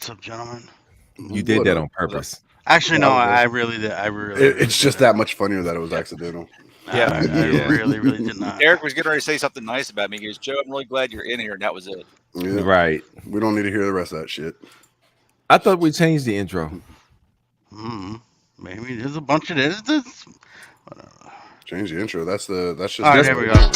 What's up, gentlemen? You did that on purpose. Actually, no, I really did. It's just that much funnier that it was accidental. Yeah. I really did not. Eric was getting ready to say something nice about me. He goes, Joe, I'm really glad you're in here. And that was it. Yeah. Right. We don't need to hear the rest of that shit. I thought we changed the intro. Maybe there's a bunch of this. Change the intro. That's just. All right, here we go.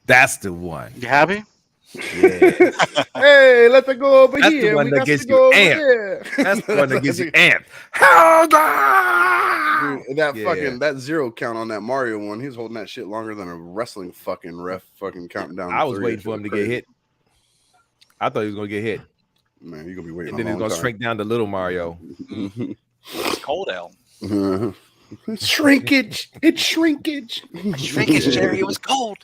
That's the one. You happy? Yeah. Hey, let it go over That's here. the one We that got gets to you go over amped. here. That's the one that gets you amped. Hold on! Dude, that Yeah. fucking that zero count on that Mario one, he's holding that shit longer than a wrestling fucking ref fucking counting down. I was 3. waiting for him to get hit. I thought he was gonna get hit. Man, you're gonna be waiting. And then he's gonna shrink down to little Mario. It's cold out. Shrinkage. It's shrinkage. Shrinkage, Jerry. It was cold.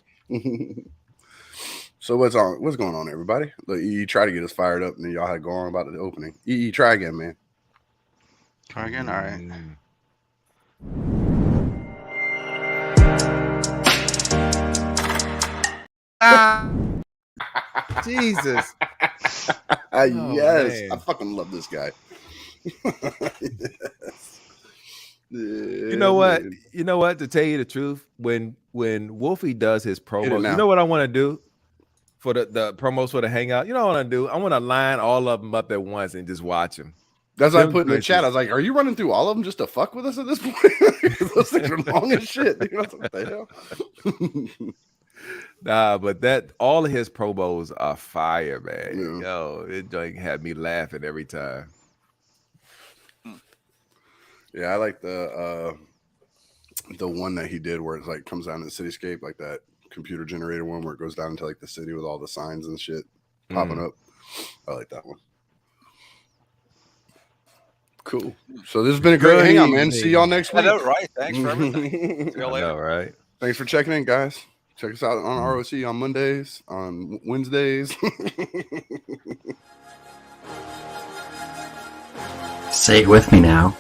So what's going on, everybody? Look, you try to get us fired up, and then y'all had to go on about the opening. Try again, man. Try again. All right. Jesus. Yes, man. I fucking love this guy. Yes. You know what? You know what? To tell you the truth, when Wolfie does his Hit it promos, now. you know what I want to do for the promos for the Hangout? You know what I want to do? I want to line all of them up at once and just watch them. That's what I Them put in the glitches. chat. I was like, "Are you running through all of them just to fuck with us at this point?" Those things are long as shit. You know what the hell? Nah, but that all of his promos are fire, man. Yeah. Yo, it like had me laughing every time. Yeah, I like the one that he did where it's like comes down to the cityscape, like that computer generated one where it goes down into like the city with all the signs and shit popping up. I like that one. Cool. So this has been a great Good hangout, man. evening. See y'all next I week. know, right? Thanks for everything. See y'all I later. know, right? Thanks for checking in, guys. Check us out on ROC on Mondays, on Wednesdays. Say it with me now.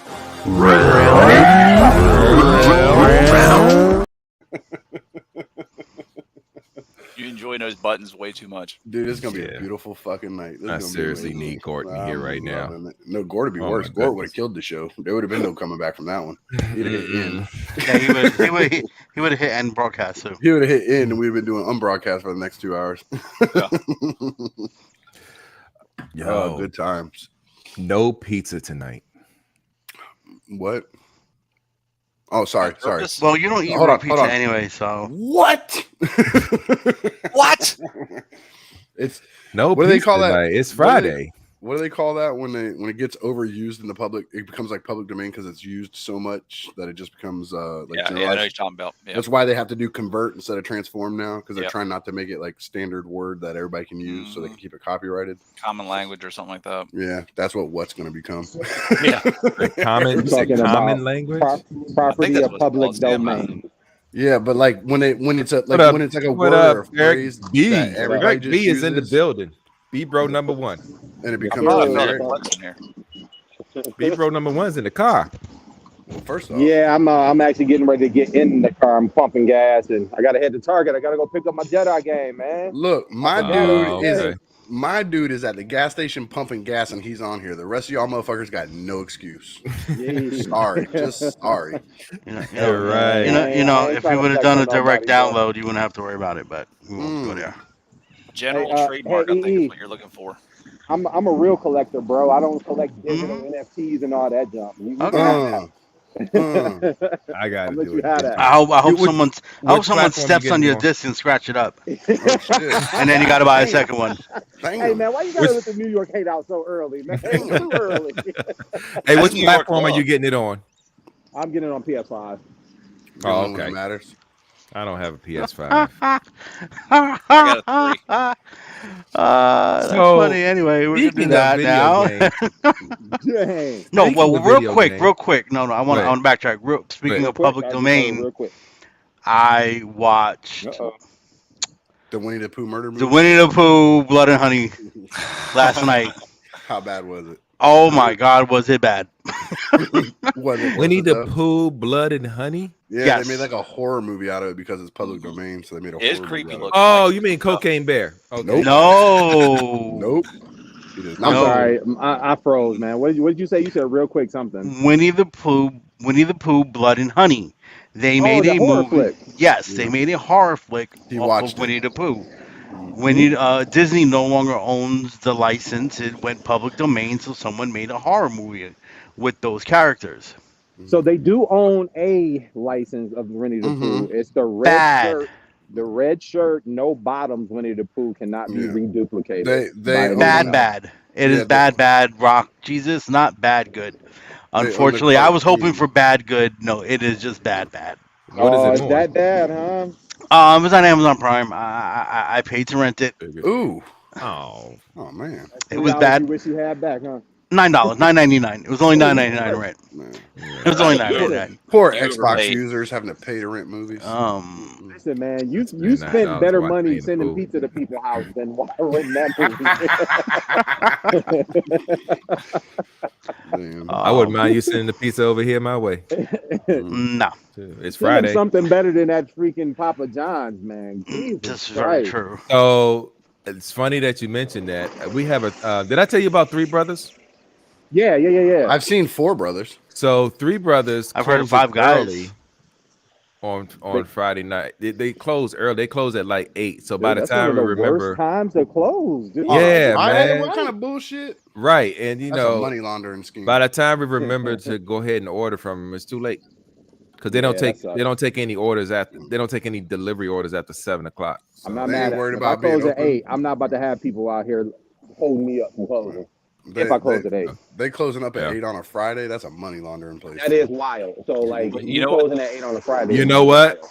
You enjoying those buttons way too much. Dude, it's gonna be Yeah. a beautiful fucking night. This is I gonna be seriously amazing. need Courtney here right now. loving it. No, Gord would be Oh, worse. my Gord would have goodness. killed the show. There would have been no coming back from that one. He'd have hit in. Yeah, he would have hit end broadcast too. He would have hit in, and we'd have been doing unbroadcast for the next 2 hours. Yo, Oh, good times. no pizza tonight. What? Oh, sorry. Purpose? Well, you don't eat Hold real on, hold pizza on. anyway, so What? What? It's No What do they pizza call that? tonight. It's What do they- Friday. what do they call that when it gets overused in the public? It becomes like public domain because it's used so much that it just becomes like Yeah, I know generalized. what you're talking about. Yeah. That's why they have to do convert instead of transform now because they're Yep. trying not to make it like standard word that everybody can use so they can keep it copyrighted. Common language or something like that. Yeah, that's what's going to become. Yeah. Common, We're you said talking common about language. Property that's of what it's public called, damn domain. Yeah, but like when it's a What up? when it's like a What word up, or a Eric phrase B? that everybody Eric just B is in the uses, building. B bro number one. and it I becomes probably Yeah. felt generic. a flex in here. B bro number one's in the car. Well, first off, Yeah, I'm actually getting ready to get in the car. I'm pumping gas, and I gotta head to Target. I gotta go pick up my Jedi game, man. look, my Oh, dude okay. is at the gas station pumping gas, and he's on here. The rest of y'all motherfuckers got no excuse. Jeez. Sorry, just sorry. You're right. If we would have done a direct download, you wouldn't have to worry about it. But we won't go there. General Hey, trademark, hey, I think EE. is what you're looking for. I'm a real collector, bro. I don't collect digital Mhm. NFTs and all that junk. You can Okay. have that. I got I'll to let do you it. have that. I hope Which someone platform you steps on getting it your on? disc and scratch it up, Oh shit! and then you got to buy a Damn. second one. Hey Damn. man, why you Which gotta let the New York hate out so early, man? Damn. Too early. Hey, That's which New York platform are you love. getting it on? I'm getting it on PS5. The Oh, only one that okay. matters. I don't have a PS5. I got a 3. That's So funny. Anyway, we're gonna do speaking of that video now. games, Dang. No, speaking well, of real video quick, games, real quick. No, I go ahead. want to backtrack. Speaking Real of quick. public I just heard domain, real quick. I watched Uh-oh. The Winnie the Pooh murder the movie. Winnie the Pooh Blood and Honey last night. How bad was it? Oh my God, was it bad? Was it? Winnie it the though? Pooh, Blood and Honey. Yeah, Yes. they made like a horror movie out of it because it's public domain, so they made a It's horror creepy movie out looking. Oh, Like you mean Cocaine Bear? Okay. Nope. No. Nope. It is I'm not. No. sorry. I froze, man. What did you say? You said real quick something. Winnie the Pooh, Blood and Honey. They Oh, made the a horror movie. flick. Yes, they made a horror flick He off watched of it. Winnie the Pooh. Mhm. Disney no longer owns the license. It went public domain, so someone made a horror movie with those characters. So they do own a license of Winnie the Pooh. It's the red Bad. shirt. The red shirt, no bottoms. Winnie the Pooh cannot be Yeah. reduplicated. They by own anyone else. Bad. It Yeah, is bad. Rock Jesus, not bad good. They own the Unfortunately, I was hoping cartoon. for bad good. No, it is just bad. What is Oh, it it's on? that bad, huh? It was on Amazon Prime. I paid to rent it. Ooh. Oh, Oh man. It was $3 bad. You wish you had back, huh? $9, $9.99. It was only $9.99 rent. Man. It was only $9.99. Poor You Xbox overpaid. users having to pay to rent movies. Listen, man, you $9 spent better watch money Winnie the sending Pooh. pizza to people's house than renting that movie. Damn. I wouldn't mind you sending the pizza over here my way. No, It's Send them Friday. something better than that freaking Papa John's, man. Jesus just very Christ. true. So it's funny that you mentioned that. We have a. Did I tell you about Three Brothers? Yeah. I've seen Four Brothers. So Three Brothers. I've heard of closes Five Guys. early on Friday night. They close early. They close at like 8. So by Dude, the that's time one we of the remember, worst times to close, dude. Yeah, Friday? man. What kind of bullshit? right, and you That's a know, money laundering scheme. by the time we remember to go ahead and order from them, it's too late because they don't Yeah, take that sucks. they don't take any orders after they don't take any delivery orders after 7 o'clock. So, I'm not They mad ain't at worried it. If about I being close at open. 8, I'm not about to have people out here holding me up from closing. They, If I close they, at 8. they closing up at Yeah. 8 on a Friday. That's a money laundering place. That is wild. So, like, But you you know what? closing at 8 on a Friday. You is know what? wild.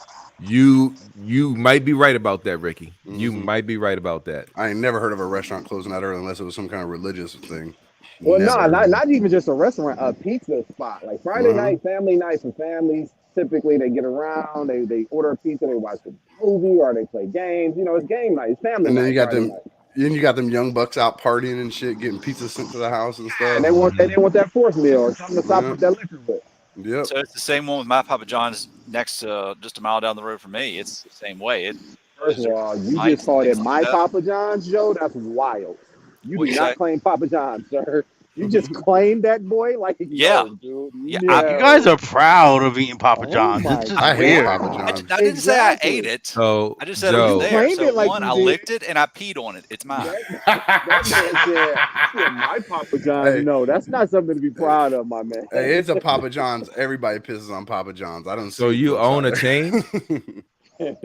You might be right about that, Ricky. You Mhm. might be right about that. I ain't never heard of a restaurant closing that early unless it was some kind of religious thing. Well, Never. not even just a restaurant, a pizza spot. Like Friday Uh-huh. night, family night for families. Typically, they get around, they order a pizza, they watch a movie, or they play games. You know, it's game night, it's family And then night. you got Friday them. night. Then you got them young bucks out partying and shit, getting pizza sent to the house and stuff. And they want that force meal or something to stop Yeah. with that liquor with. Yep. So it's the same one with my Papa John's next just a mile down the road from me. It's the same way. First of all, you Nice just called it things like my that. Papa John's, Joe. That's wild. You What'd do you not say? claim Papa John's, sir. You just claimed that boy like Yeah. no, dude. Yeah, You guys are proud of eating Papa Oh John's. my It's just I hate weird. Papa I, John's. I didn't say I Exactly. ate it. So I just said it Joe, was there. claimed So it like one, you I did. licked it and I peed on it. It's mine. That man said, my Papa John's. Hey. No, that's not something to be proud of, my man. Hey, it's a Papa John's. Everybody pisses on Papa John's. I don't. So see you folks own out a there. chain?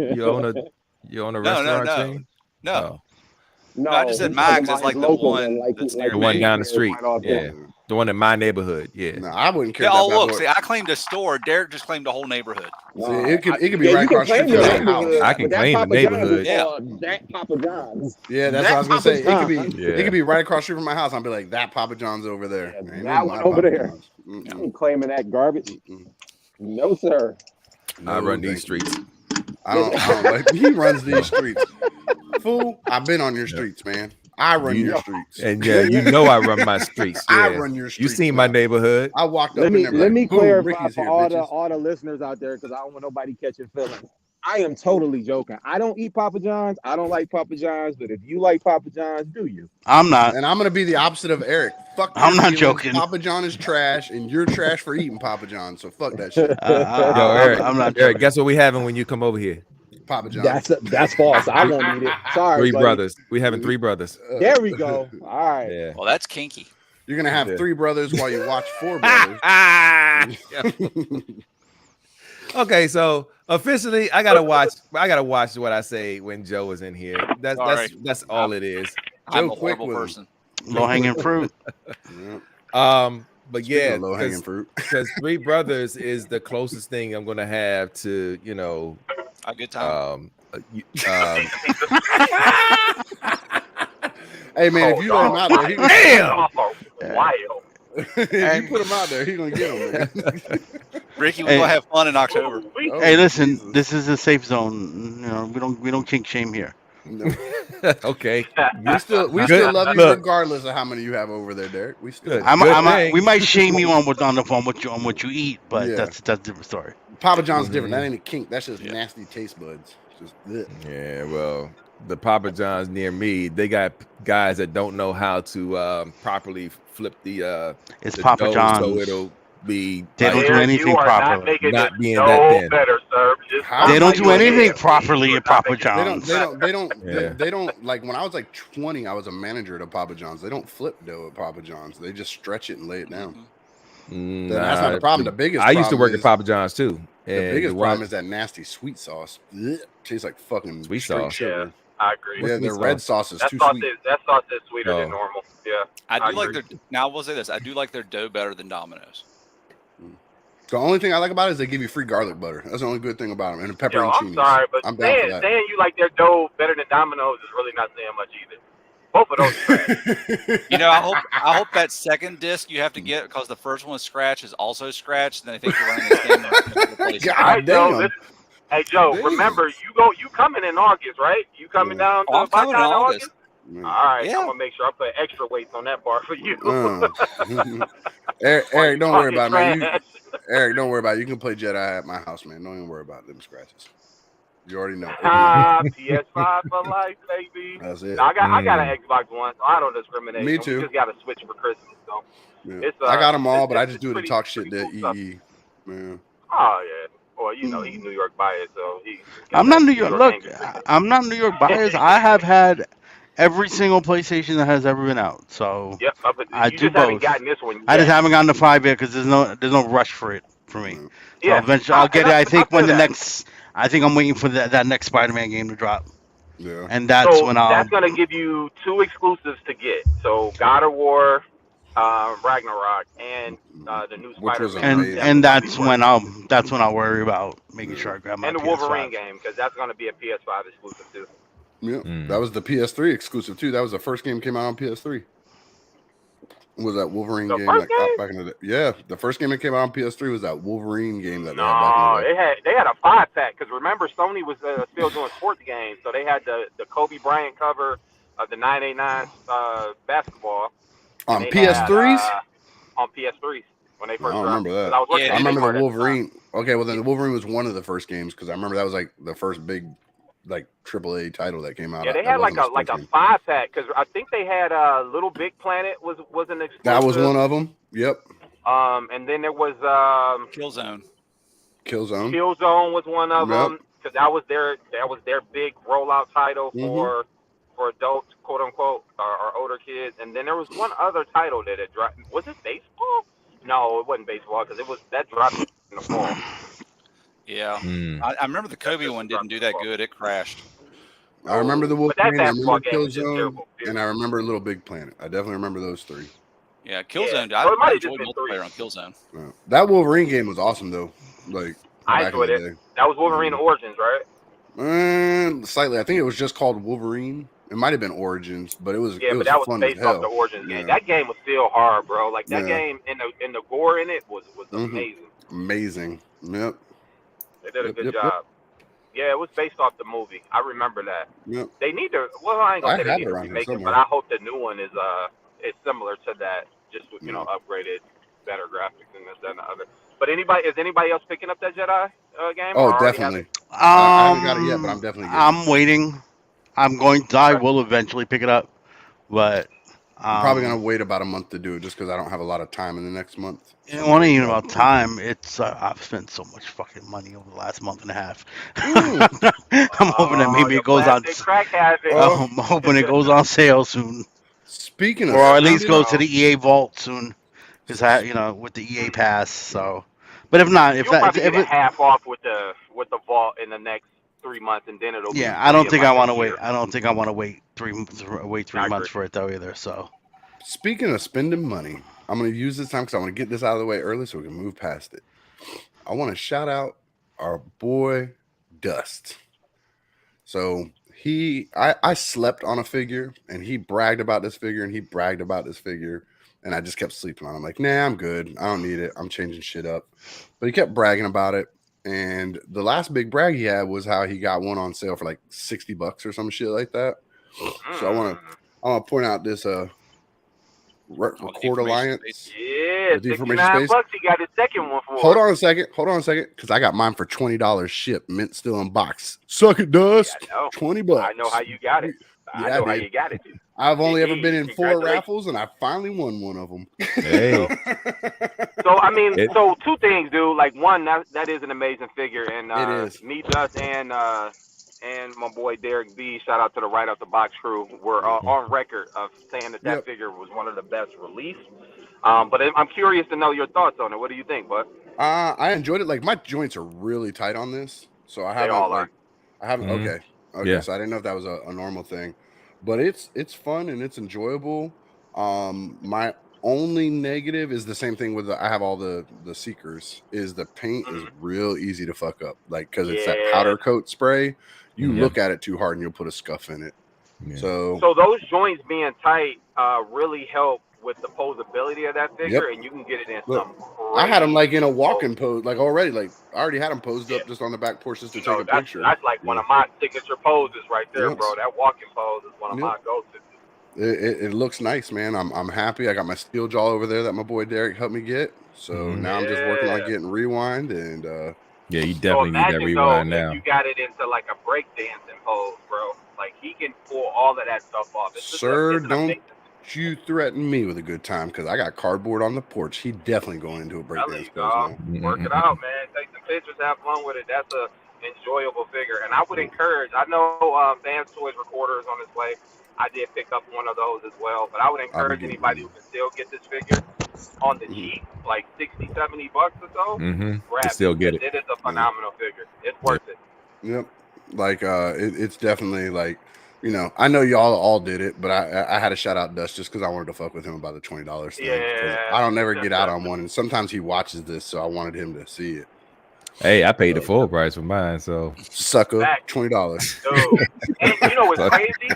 You own a No, restaurant no. chain? No. Oh, No, I just said he's mine talking 'cause it's about like his the local one like that's like near the one me. down the street. right off Yeah, there. the one in my neighborhood. Yeah. No, I wouldn't care. Yeah, if that oh, bad look. boy- See, I claimed a store. Derek just claimed the whole neighborhood. See, it could be Yeah, right you can across the claim street your from my neighborhood. house. I can but that claim the Papa John's is neighborhood. Yeah. called that Papa John's. Yeah, that's That what I was gonna Papa say. It could John's. be. Yeah. It could be right across the street from my house. I'd be like, that Papa John's over there. Yeah, Ain't that no one my over Papa there. John's. Mm-mm. I'm claiming that garbage. Mm-mm. No, sir. I No, run these thank streets. you. I don't like. He runs these streets. Fool, I've been on your streets, man. I run your streets. And yeah, you know I run my streets. I Yeah. run your You streets. seen my now. neighborhood. I walked up Let in me there. let me boom, clarify Ricky's for here, all bitches. the listeners out there because I don't want nobody catching feelings. I am totally joking. I don't eat Papa John's. I don't like Papa John's, but if you like Papa John's, do you? I'm not. And I'm gonna be the opposite of Eric. Fuck. I'm your not feelings. joking. Papa John is trash, and you're trash for eating Papa John. So fuck that shit. Yo, Eric, I'm not Eric, joking. guess what we having when you come over here? Papa John's. That's false. I won't eat it. Sorry, Three buddy. brothers. We having three brothers. There we go. All right. Yeah. Well, that's kinky. You're gonna have Yeah. 3 brothers while you watch 4 brothers. Okay, so officially, I gotta watch what I say when Joe is in here. That's all it is. I'm Joe a Quick horrible with him. person. Low hanging fruit. Yeah. But Speaking yeah, of low-hanging fruit. because Three Brothers is the closest thing I'm gonna have to, you know, A good time. Hey man, if you let him out there, he Wild. if you put him out there, he gonna get him. Man. Ricky, we're gonna have fun in October. Oh, Hey, listen, Jesus. this is a safe zone. You know, we don't kink shame here. No. okay. We still Good. love you Look. regardless of how many you have over there, Derek. We still Good. We might shame you on what you eat, but Yeah. that's a different story. Papa John's different. That ain't a kink. That's just nasty taste buds. Just bleh. Yeah, well, the Papa John's near me, they got guys that don't know how to properly flip the It's the Papa dough, John's. so it'll be They don't like, do anything properly. not being that thin. better, sir. How They am don't I do doing anything it? properly at Papa They John's. don't like when I was like 20, I was a manager at Papa John's. They don't flip dough at Papa John's. They just stretch it and lay it down. That's not the problem. The biggest I used to problem work is- at Papa John's too. The and biggest the problem one- is that nasty sweet sauce. Blech. Tastes like fucking Sweet straight sauce. sugar. I agree. Yeah, What's the sweet red sauce? sauce is too sweet. That sauce is sweeter Oh. than normal. Yeah. I do like agree. their. Now I will say this: I do like their dough better than Domino's. The only thing I like about it is they give you free garlic butter. That's the only good thing about them. And the Yo, pepperoncinis. I'm sorry, but I'm down for that. saying you like their dough better than Domino's is really not saying much either. Both of those. You know, I hope that second disc you have to get because the first one is scratch is also scratched, and I think you're running the same. God All right, Joe, damn. Hey Joe, Damn. remember you coming in August, right? You coming down to Oh, I'm coming in Buckeye August. Man. All right, Yeah. I'm gonna make sure I put extra weights on that bar for you. Eric, don't worry about it, man. Trash. Eric, don't worry about it. You can play Jedi at my house, man. Don't even worry about them scratches. You already know. PS5 for life, baby. That's it. I got an Xbox One, so I don't discriminate. Me We too. just got a Switch for Christmas, so Yeah. it's, I got them all, but I it's just do it to pretty- talk shit to pretty cool EE. Man. oh yeah. Well, you know he's New York biased, so he. I'm not New York. Look, anger. I'm not New York biased. I have had every single PlayStation that has ever been out. So Yep, but I you do just haven't both. gotten this one. I just yet. haven't gotten the 5 yet because there's no rush for it for me. So Yeah. eventually I'll get it. I think when feel the that. next. I think I'm waiting for that next Spider-Man game to drop, Yeah. and that's So when I'll. that's gonna give you 2 exclusives to get. So God of War, Ragnarok, and the new Which was Spider-Man. amazing. And that's when I'll worry about making sure I grab my and the PS5. Wolverine game because that's gonna be a PS5 exclusive too. Yeah. Mm. That was the PS3 exclusive too. That was the first game came out on PS3. Was that Wolverine The game first that game? back in the day? Yeah, the first game that came out on PS3 was that Wolverine game that they had No, back in the day. they had a 5-pack because remember Sony was still doing sports games, so they had the Kobe Bryant cover of the 989 basketball. On They PS3s? had, on PS3s when they I first don't dropped remember it. that. 'Cause I was working Yeah, at I remember Kmart the at time. Wolverine. Okay, well then the Wolverine was one of the first games because I remember that was like the first big like AAA title that came out. Yeah, they that had like wasn't a sports game. 5-pack because I think they had Little Big Planet was an exclusive. That was one of them. Yep. And then there was Killzone. Killzone. Killzone was one of Yep. them because that was their big rollout title Mhm. for adults, quote unquote, or older kids. And then there was one other title that it dropped. Was it baseball? No, it wasn't baseball because that dropped in the fall. Yeah, Mm. I remember the Kobe one didn't do that good. It crashed. I remember the But that Wolverine. I basketball remember game was just Killzone, terrible. and I remember Little Big Planet. I definitely remember those three. Yeah, Killzone. Yeah. Well, it might I have just enjoyed been multiplayer on Killzone. Yeah. That Wolverine game was awesome though. Like I back in enjoyed the it. day. That was Wolverine Origins, right? Slightly. I think it was just called Wolverine. It might have been Origins, but it was Yeah, it but was that was fun based as off hell. the Origins game. Yeah. That game was still hard, bro. Like that Yeah. game and the gore in it was Mhm. amazing. Amazing. Yep. They did a Yep, good yep, yep. job. Yeah, it was based off the movie. I remember that. Yep. They need to. Well, I ain't gonna I say they have need it to around here remake it, somewhere. but I hope the new one is similar to that. Just with, Yeah. upgraded, better graphics and this that, and the other. But is anybody else picking up that Jedi game? Oh, or already have definitely. it? I haven't got it yet, but I'm definitely getting I'm waiting. I will eventually pick it up, but I'm probably gonna wait about a month to do it just because I don't have a lot of time in the next month. It wasn't even about time. It's I've spent so much fucking money over the last month and a half. I'm hoping that maybe your it goes on. plastic crack habit. I'm hoping it goes on sale soon, Speaking of or at least spending, goes to the EA vault soon, because with the EA pass. So, but if not, You'll probably get it half off with the vault in the next 3 months, and then it'll be I don't think like I want to a wait. year. I don't think I want to wait 3 months for it though either. So, speaking of spending money, I'm gonna use this time because I want to get this out of the way early so we can move past it. I want to shout out our boy Dust. So I slept on a figure, and he bragged about this figure, and he bragged about this figure, and I just kept sleeping on it. I'm like, nah, I'm good. I don't need it. I'm changing shit up. But he kept bragging about it. And the last big brag he had was how he got one on sale for like $60 or some shit like that. So I want to point out this Record Alliance. Yeah, $69 he got his second one for. Hold on a second, because I got mine for $20 shipped, mint still in box. Suck it, Dust. Yeah, $20. I know how you got it. I know how you got it. I've only ever been in 4 raffles, and I finally won one of them. Hey. So I mean, so 2 things, dude. Like one, that is an amazing figure, and it is. me, Dust, and my boy Derek B. Shout out to the Right Out the Box crew. We're on record of saying that figure was one of the best released. But I'm curious to know your thoughts on it. What do you think, bud? I enjoyed it. Like my joints are really tight on this, so I haven't. Okay. Yeah. So I didn't know if that was a normal thing, but it's fun and it's enjoyable. My only negative is the same thing with I have all the Seekers. Is the paint is real easy to fuck up, like because it's that powder coat spray. You look at it too hard and you'll put a scuff in it. Yeah. So those joints being tight really help with the posability of that figure, and you can get it in some. I had them like in a walking pose, like already. Like I already had them posed up just on the back porch just to take a picture. That's like one of my signature poses right there, bro. That walking pose is one of my go-tos. It looks nice, man. I'm happy. I got my steel jaw over there that my boy Derek helped me get. So now I'm just working on getting rewind and. Yeah, you definitely need that rewind now. You got it into like a breakdancing pose, bro. Like he can pull all of that stuff off. Sir, don't you threaten me with a good time because I got cardboard on the porch. He definitely going into a breakdance pose. Work it out, man. Take some pictures, have fun with it. That's a enjoyable figure. And I would encourage. I know Vans Toys Recorder is on its way. I did pick up one of those as well, but I would encourage anybody who can still get this figure on the cheap, like $60, $70 or so. Grab still get it. It is a phenomenal figure. It's worth it. Yep. Like it's definitely like, you know, I know y'all all did it, but I had to shout out Dust just because I wanted to fuck with him about the $20 thing. Yeah. I don't never get out on one, and sometimes he watches this, so I wanted him to see it. Hey, I paid the full price for mine, so sucker, $20. Dude. And you know what's crazy?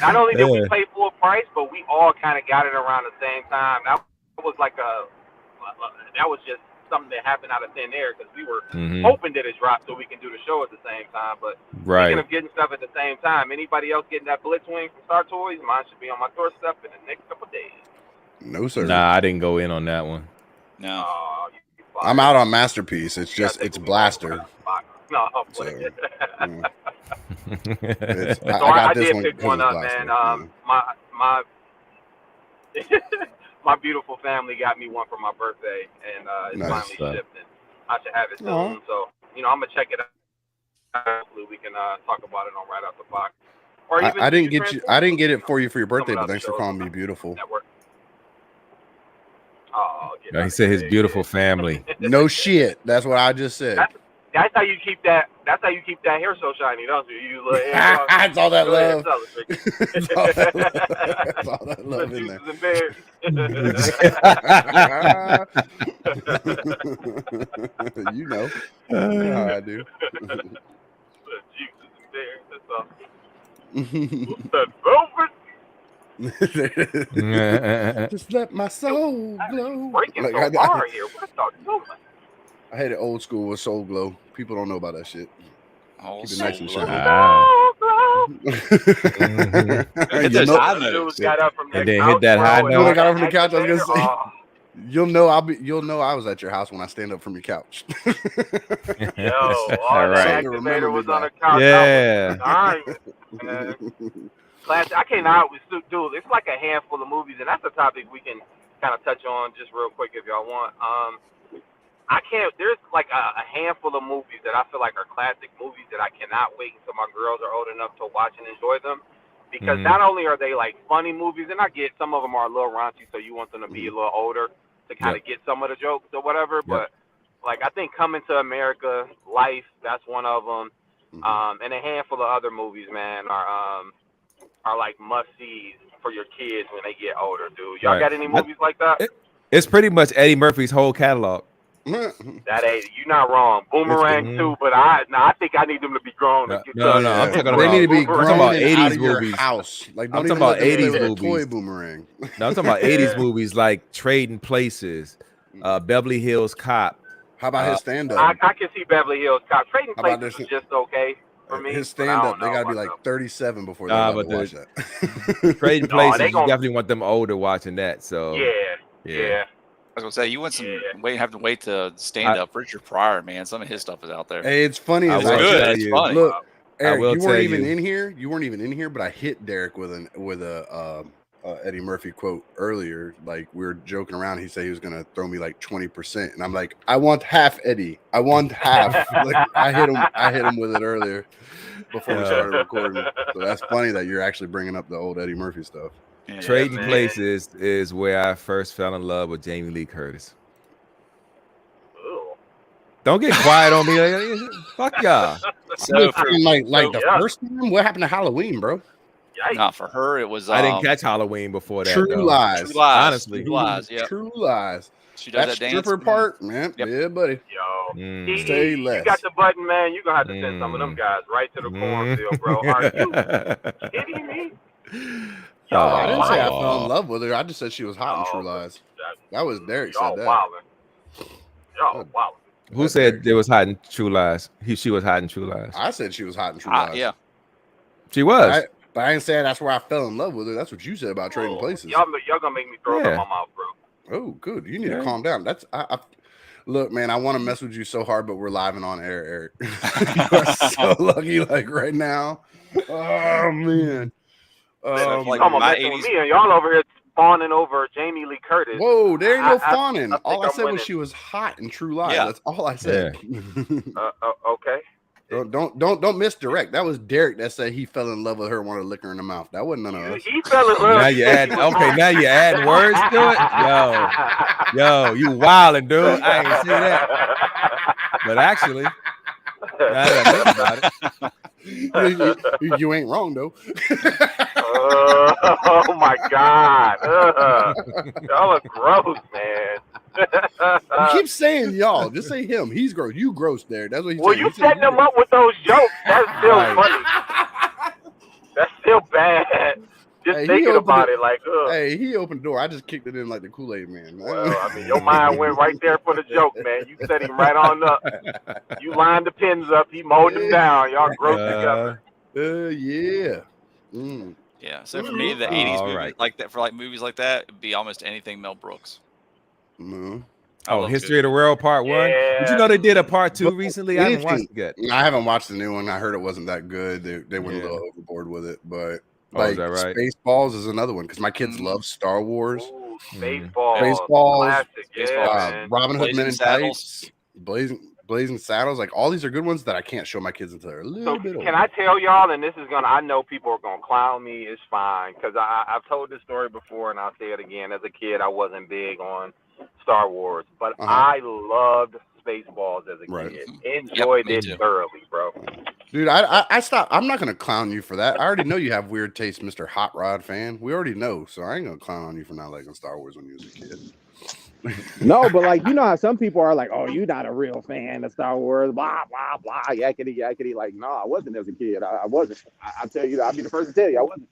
Not only did we pay full price, but we all kind of got it around the same time. That was like that was just something that happened out of thin air because we were hoping that it dropped so we can do the show at the same time. But speaking of getting stuff at the same time, anybody else getting that Blitzwing from Star Toys? Mine should be on my doorstep in the next couple of days. No, sir. Nah, I didn't go in on that one. No. I'm out on Masterpiece. It's just it's Blaster. No, so, I did pick one up, man. My beautiful family got me one for my birthday, and it's finally shipped. And I should have it soon. So I'm gonna check it out. Hopefully, we can talk about it on Right Out the Box. Or even I didn't get it for you for your birthday, but thanks for calling me beautiful. Oh, he said his beautiful family. No shit. That's what I just said. That's how you keep that. That's how you keep that hair so shiny, don't you? You it's all that love. It's all that love in there. You know how I do. Just let my soul glow. Breaking so far here. What are you doing? I had it old school with Soul Glow. People don't know about that shit. Oh, keep it nice and shiny. And then hit that high note. I got up from the couch. I was gonna say, you'll know I was at your house when I stand up from your couch. Yo, the activator was on the couch. Yeah. Classic. I cannot with dude. It's like a handful of movies, and that's a topic we can kind of touch on just real quick if y'all want. I can't. There's like a handful of movies that I feel like are classic movies that I cannot wait until my girls are old enough to watch and enjoy them, because not only are they like funny movies, and I get some of them are a little raunchy, so you want them to be a little older to kind of get some of the jokes or whatever. But like I think Coming to America, Life, that's one of them, and a handful of other movies, man, are like must-sees for your kids when they get older, dude. Y'all got any movies like that? It's pretty much Eddie Murphy's whole catalog. That ain't, you're not wrong. Boomerang too, but I think I need them to be grown. No, I'm talking about. They need to be grown I'm talking about and out 80s of your movies. house. Like, I'm talking about 80s movies. Toy Boomerang. No, I'm talking about 80s movies like Trading Places, Beverly Hills Cop. How about his stand-up? I can see Beverly Hills Cop. Trading Places is just okay for me. His stand-up, they gotta be like 37 before they watch that. Trading Places, you definitely want them older watching that. So yeah. I was gonna say you want some have to wait to stand up. Richard Pryor, man, some of his stuff is out there. Hey, it's funny. I As will I tell you. Funny. Look, Eric, will you weren't tell even you. in here. You weren't even in here, but I hit Derek with a Eddie Murphy quote earlier. Like, we were joking around. He said he was gonna throw me like 20%, and I'm like, I want half, Eddie. I want half. Like, I hit him with it earlier before we started recording. So that's funny that you're actually bringing up the old Eddie Murphy stuff. Yeah, Trading Places is where I first fell in love with Jamie Lee Curtis. Don't get quiet on me. Fuck y'all. So the first time, what happened to Halloween, bro? Not for her. It was. I didn't catch Halloween before that. True Lies. True Lies. Honestly. True Lies. Yeah. True Lies. She does That that dance. stripper part, man. Yep. Yeah, buddy. Yo, Say less. you got the button, man. You're going to have to send some of them guys right to the cornfield, bro. Are you kidding me? Yo, I didn't say I fell in love with her. I just said she was hot in True Lies. That was Derek said that. Y'all wildin'. Who said it was hot in True Lies? She was hot in True Lies. I said she was hot in True Lies. Yeah. She was. But I ain't saying that's where I fell in love with her. That's what you said about Trading Places. Y'all gonna make me throw up in my mouth, bro. Oh, good. You need to calm down. That's look, man. I want to mess with you so hard, but we're live and on air, Eric. You are so lucky, like right now. Oh man. Like I'm my messing 80s. with me, and y'all over here fawning over Jamie Lee Curtis. Whoa, there ain't no fawning. All I said was winning. she was hot in True Lies. Yeah. That's all I said. Okay. Don't misdirect. That was Derek that said he fell in love with her and wanted to lick her in the mouth. That wasn't none of us. He fell in love. Now you add. Okay, now you add words to it. Yo, you wildin', dude. I ain't see that. But actually, now that I think about it, you ain't wrong though. Oh my God. Y'all are gross, man. You keep saying y'all. Just say him. He's gross. You gross, there. That's what he's saying. You setting them up with those jokes. That's still funny. That's still bad. Just thinking about it, like, hey, he opened the door. I just kicked it in like the Kool-Aid man. Well, I mean, your mind went right there for the joke, man. You set him right on up. You lined the pins up. He mowed them down. Y'all gross together. Yeah. Yeah. So for me, the 80s movies like that, for like movies like that, it'd be almost anything Mel Brooks. Oh, History of the World Part 1. Did you know they did a Part 2 recently? I haven't watched it yet. I haven't watched the new one. I heard it wasn't that good. They went a little overboard with it, but like Spaceballs is another one because my kids love Star Wars. Ooh, Spaceballs. Classic, yeah, Robin Hood Men in Tights, Blazing Saddles. Like all these are good ones that I can't show my kids until they're a little bit older. Can I tell y'all? And this is I know people are gonna clown me. It's fine because I've told this story before and I'll say it again. As a kid, I wasn't big on Star Wars, but I loved Spaceballs as a kid. Enjoyed it thoroughly, bro. Dude, I stopped. I'm not gonna clown you for that. I already know you have weird taste, Mr. Hot Rod fan. We already know, so I ain't gonna clown on you for not liking Star Wars when you was a kid. No, but like, you know how some people are like, oh, you're not a real fan of Star Wars, blah, blah, blah, yakety. Like, no, I wasn't as a kid. I wasn't. I'll tell you, I'll be the first to tell you I wasn't.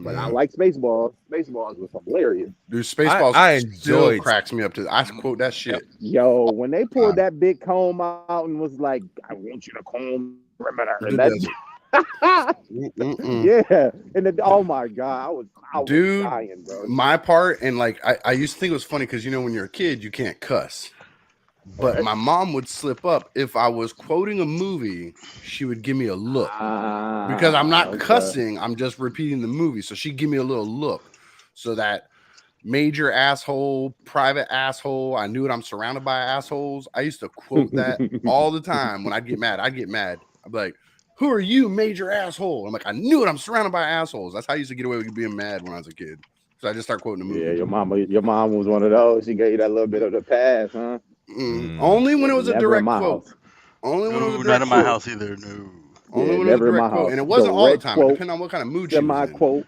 But I like Spaceballs. Spaceballs was hilarious. Dude, Spaceballs I still cracks me up to. I quote that shit. Yo, when they pulled that big comb out and was like, I want you to comb perimeter. Yeah, and then, oh my God, I was dying, bro. My part, and like I used to think it was funny because you know when you're a kid you can't cuss, But my mom would slip up if I was quoting a movie. She would give me a look because I'm not cussing. I'm just repeating the movie. So she'd give me a little look, so that major asshole, private asshole. I knew it. I'm surrounded by assholes. I used to quote that all the time when I'd get mad. I'd be like, "Who are you, major asshole?" I'm like, "I knew it. I'm surrounded by assholes." That's how I used to get away with being mad when I was a kid. So I just start quoting the movie. Yeah, your mom was one of those. She gave you that little bit of the pass, huh? Only when it was a Never direct in my quote. house. Only when it was a No, direct not in my quote. house either. No. Only Yeah, when it was a never in my direct quote. house. And it wasn't all the Direct time. quote, It depended on what kind of mood she was in. Semi-quote,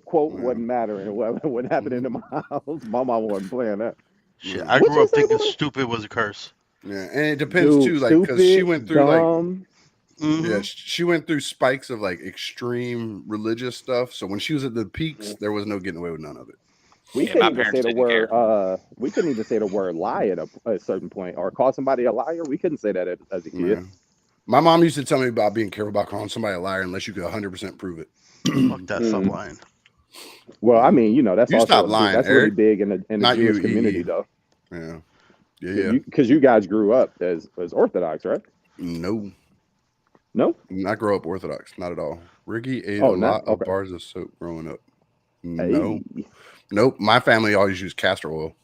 quote, Yeah. wasn't mattering. What happened in my house? My mom wasn't playing that. Shit, I What grew you up say, thinking brother? stupid was a curse. Yeah, and it depends Dude, too, like because she stupid, went through dumb. yeah, she went through spikes of like extreme religious stuff. So when she was at the peaks, there was no getting away with none of it. We Yeah, couldn't my even parents say the didn't care. word. We couldn't even say the word lie at a certain point, or call somebody a liar. We couldn't say that as a kid. Yeah. My mom used to tell me about being careful about calling somebody a liar unless you could 100% prove it. Fuck that, stop lying. Well, I mean, that's You also stop lying, that's really Eric. big in the Not Jewish you, community, EE. though. Yeah. Because you guys grew up as Orthodox, right? No. No. Not grow up Orthodox, not at all. Ricky ate a not? lot of Okay. bars of soap growing up. Hey. No. Nope. My family always used castor oil.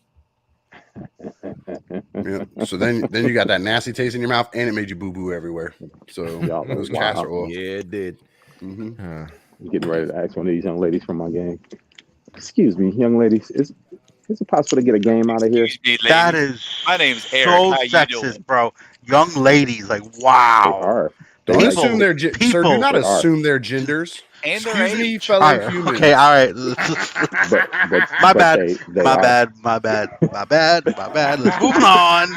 Yeah. So then you got that nasty taste in your mouth, and it made you boo boo everywhere. So it was castor oil. Yeah, it did. I'm getting ready to ask one of these young ladies from my gang. Excuse me, young ladies, is it possible to get a game out of here? Excuse me, That ladies. is My name's Eric. so How you sexist, doing? bro. Young ladies, like, They wow. are. Don't People- assume their sir. Do not They are. assume their genders. And their Excuse me, age. fellow All right, humans. okay, all right. But My but bad. they My are. bad. My bad. My bad. My bad. Let's move on.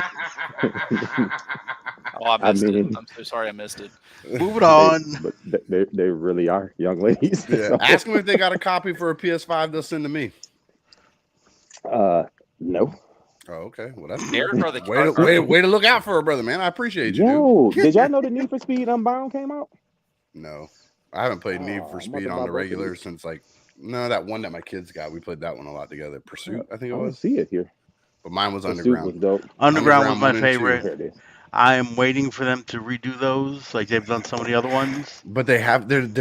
Oh, I missed mean- it. I'm so sorry I missed it. Moving on. But they really are young ladies. Yeah. So, Ask them if they got a copy for a PS5 they'll send to me. no. Oh, okay. Well, that's Eric or the way to look out for her, brother, man. I appreciate you, Yo, did y'all know the Need for Speed Unbound came out? dude. No. I haven't played Need for Speed on the regular since that one that my kids got. We played that one a lot together. Pursuit, I think it I don't was. see it here. But mine was Pursuit Underground. was dope. Underground was my 1 and 2. favorite. Here it is. I am waiting for them to redo those, like they've done some of the other ones. But they're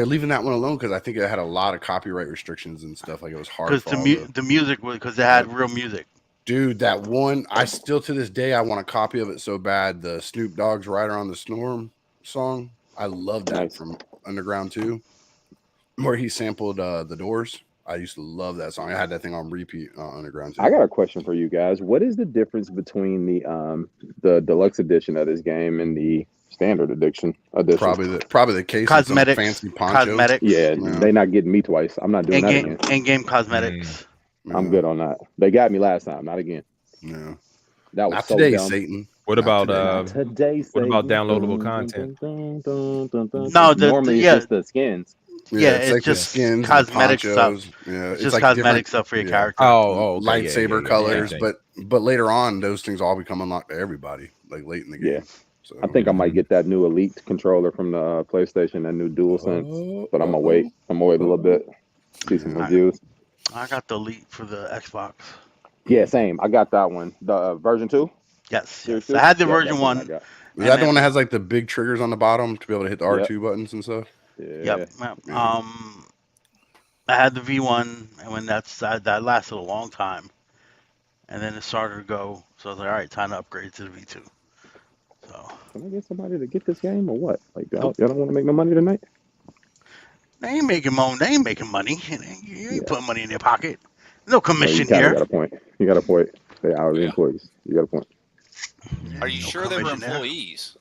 leaving that one alone because I think it had a lot of copyright restrictions and stuff. Like it was hard Because for the music was because they had real music. Dude, that one, I still to this day, I want a copy of it so bad. The Snoop Dogg's Rider on the Storm song. I love that from Underground 2, where he sampled The Doors. I used to love that song. I had that thing on repeat on Underground 2. I got a question for you guys. What is the difference between the deluxe edition of this game and the standard edition? Probably the case of some Cosmetics. fancy ponchos. Cosmetics. Yeah, they not getting me twice. I'm not doing that again. In-game cosmetics. I'm good on that. They got me last time, not again. No. That was Not so today, dumb. Satan. What about Today, what about downloadable content? No, normally it's just the skins. Yeah, it's like just the skins, cosmetic the stuff. ponchos. Yeah, It's just like cosmetic stuff for your character. Oh, okay, lightsaber yeah, colors. yeah. But later on, those things all become unlocked to everybody, like late in the game. Yeah. So I think I might get that new Elite controller from the PlayStation, that new DualSense. But I'm gonna wait. I'm gonna wait a little bit. See some reviews. I got the Elite for the Xbox. Yeah, same. I got that one. The version 2? Yes. I had the version 1. Is that the one that has like the big triggers on the bottom to be able to hit the R2 buttons and stuff? Yep. I had the V1, and when that lasted a long time, and then it started to go. So I was like, all right, time to upgrade to the V2. So can I get somebody to get this game or what? Like, y'all don't want to make no money tonight? They ain't making money. They ain't making money. You ain't putting money in their pocket. No commission You here. got a point. You got a point. They are the employees. You got a point. Are you sure they were employees?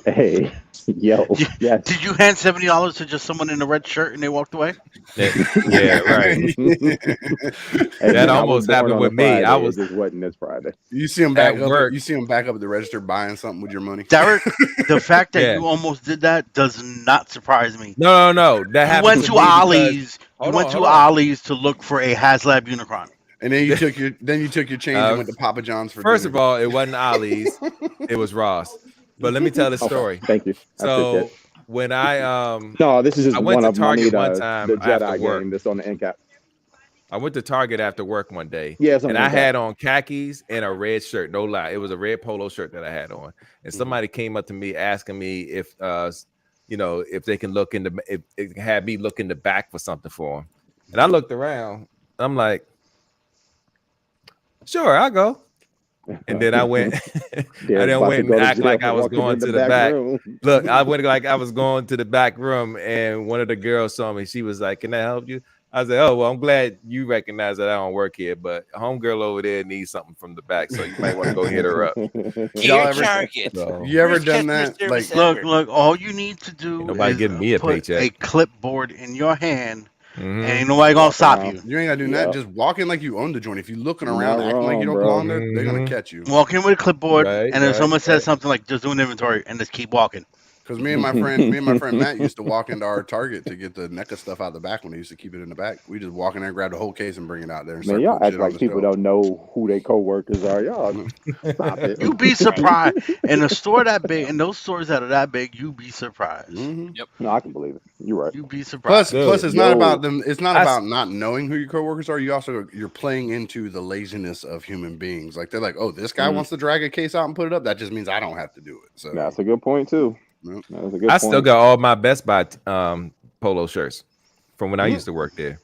Hey, yo, yes. Did you hand $70 to just someone in a red shirt and they walked away? Yeah, right. That almost happened with me. Friday, I was just wasn't this Friday. You see them back At up. work. You see them back up at the register buying something with your money. Derek, the fact that Yeah. you almost did that does not surprise me. no. That You happened went with to me because- Ollie's. You Hold went on, to hold on. Ollie's to look for a HasLab Unicron. And then you took your change and went to Papa John's for First dinner. of all, it wasn't Ollie's, it was Ross. But let me tell the story. Thank you. I So appreciate it. when I No, this is just I went one to of Target my one time the after Jedi work. game that's on the end cap. I went to Target after work one day, Yeah, and something I like that. had on khakis and a red shirt. No lie, it was a red polo shirt that I had on. And somebody came up to me asking me if, if they can look in the, if it can have me look in the back for something for them. And I looked around. I'm like, sure, I'll go. And then I went, I then went and act like I was going to the back. Look, I went like I was going to the back room, and one of the girls saw me. She was like, "Can I help you?" I said, "Oh, well, I'm glad you recognize that I don't work here, but a homegirl over there needs something from the back, so you might want to go hit her up." Y'all ever, Target. So, you ever done that? Like, Look, all you need to do Ain't nobody is giving me a put paycheck. a clipboard in your hand, mhm. and ain't nobody gonna stop you. you ain't gotta do that. Yep. Just walk in like you own the joint. If you looking You're around not acting like you wrong, don't bro. belong there, they're gonna Mhm. catch you. Walk in with a clipboard, Right, and if right, someone says right. something like "just do an inventory," and just keep walking. Because me and my friend Matt used to walk into our Target to get the NECA stuff out the back when they used to keep it in the back. We just walk in there, grab the whole case, and bring it out there. And Man, start y'all putting act shit on like the people shelf. don't know who their coworkers are. Y'all stop it. You'd be surprised. In a store that big, in those stores that are that big, you'd be surprised. Mhm. No, I can believe it. You're right. You'd be Plus, surprised. Dude, it's not Yo. about them. It's not I about not knowing who your coworkers are. You're playing into the laziness of human beings. Like they're like, oh, this guy wants to drag a case out and put it up. That just means I don't have to do it. So That's a good point too. Yep. That's a good I point. still got all my Best Buy polo shirts from when I used to work there.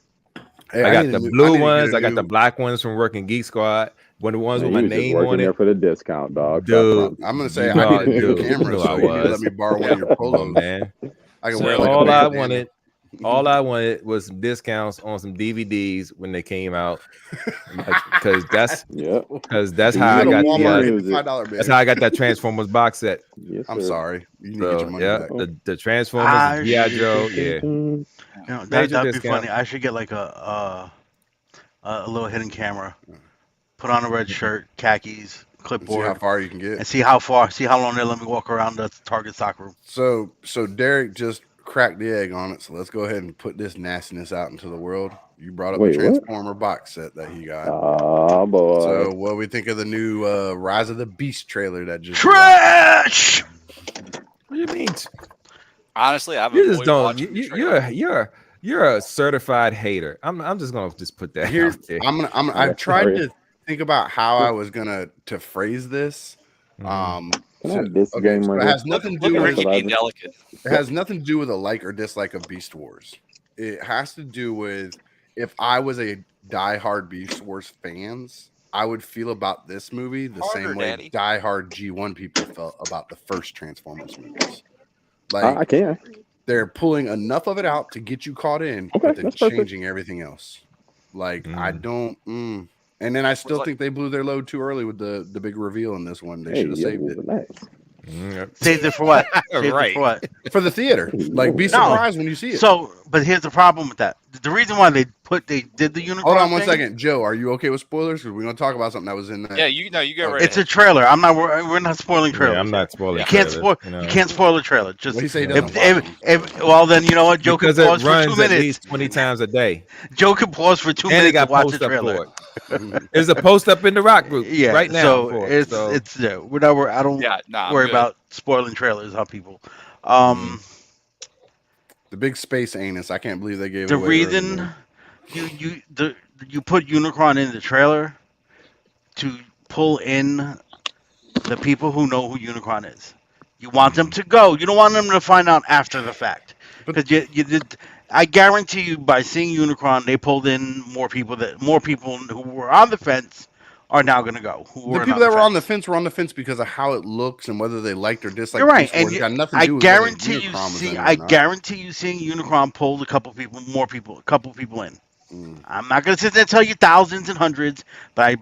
hey, I got need the to do- blue I need to get ones. a I got the new- black ones from working Geek Squad. One of the ones Man, with my you was just name working on there it. for the discount, dog. Dude, I'm gonna say you I know, need a new dude, camera, you know so I you need to let was. me borrow one of your Come polos, on, man. I can So wear it like all a I bandana. wanted, all I wanted was some discounts on some DVDs when they came out, because that's Yep. how I You go to got Walmart, the hit the $5 that's bill. how I got that Transformers box set. Yes, I'm sir. sorry, you need to get So your money yeah, back. the Transformers, the G.I. Joe, yeah, You know, major that'd be discount. funny. I should get like a little hidden camera, put on a red shirt, khakis, And see how clipboard, far you can and get. see how long they let me walk around the Target stock room. So Derek just cracked the egg on it. So let's go ahead and put this nastiness out into the world. You brought up Wait, the what? Transformer box set that he got. Oh boy. So what we think of the new Rise of the Beast trailer that just Trash. What do you mean? Honestly, I've You just avoided don't. watching the trailer. You're a certified hater. I'm just gonna just put that Here's out there. I've tried Sorry. to think about how I was gonna to phrase this. Can I So, have this okay, game so right it here? has nothing to Look do at with Ricky being delicate. it has nothing to do with a like or dislike of Beast Wars. It has to do with if I was a diehard Beast Wars fans, I would feel about this movie the Harder, same way Daddy. diehard G1 people felt about the first Transformers movies. I Like can. they're pulling enough of it out to get you caught in, Okay, but then that's perfect. changing everything else. Like I don't. And then I still like- think they blew their load too early with the big reveal in this one. They Hey, should have yo, saved it relax. Saved it for what? Saved it Right. for what? for the theater. Like be No. surprised when you see it. So, but here's the problem with that. The reason why they did the Unicron Hold on one thing, second, Joe. Are you okay with spoilers? Because we're gonna talk about something that was in that. Yeah, you go Okay. right it's a ahead. trailer. We're not spoiling trailers. Yeah, I'm not spoiling. You can't trailers, spoil. You can't spoil a trailer. Just What do you say? He if- doesn't watch them? well, then you know what? Joe because can it pause for 2 runs at minutes. least 20 times a day, Joe can pause for 2 and they minutes to got watch the post up trailer. for it. There's a post up in the rock group Yeah, right now. so for it's it, so. it's we're not. I don't Yeah, nah, I'm worry good. about spoiling trailers on people. The big space anus. I can't believe they gave The it away reason early. you put Unicron in the trailer to pull in the people who know who Unicron is. You want them to go. You don't want them to find out after the fact. Because you did. I guarantee you, by seeing Unicron, they pulled in more people who were on the fence are now going to go. The people that were on the fence were on the fence because of how it looks and whether they liked or disliked. You're right, Beast Wars. and It got nothing to I do with whether guarantee you Unicron was in see. it or I not. guarantee you seeing Unicron pulled a couple people in. I'm not going to sit there and tell you thousands and hundreds, but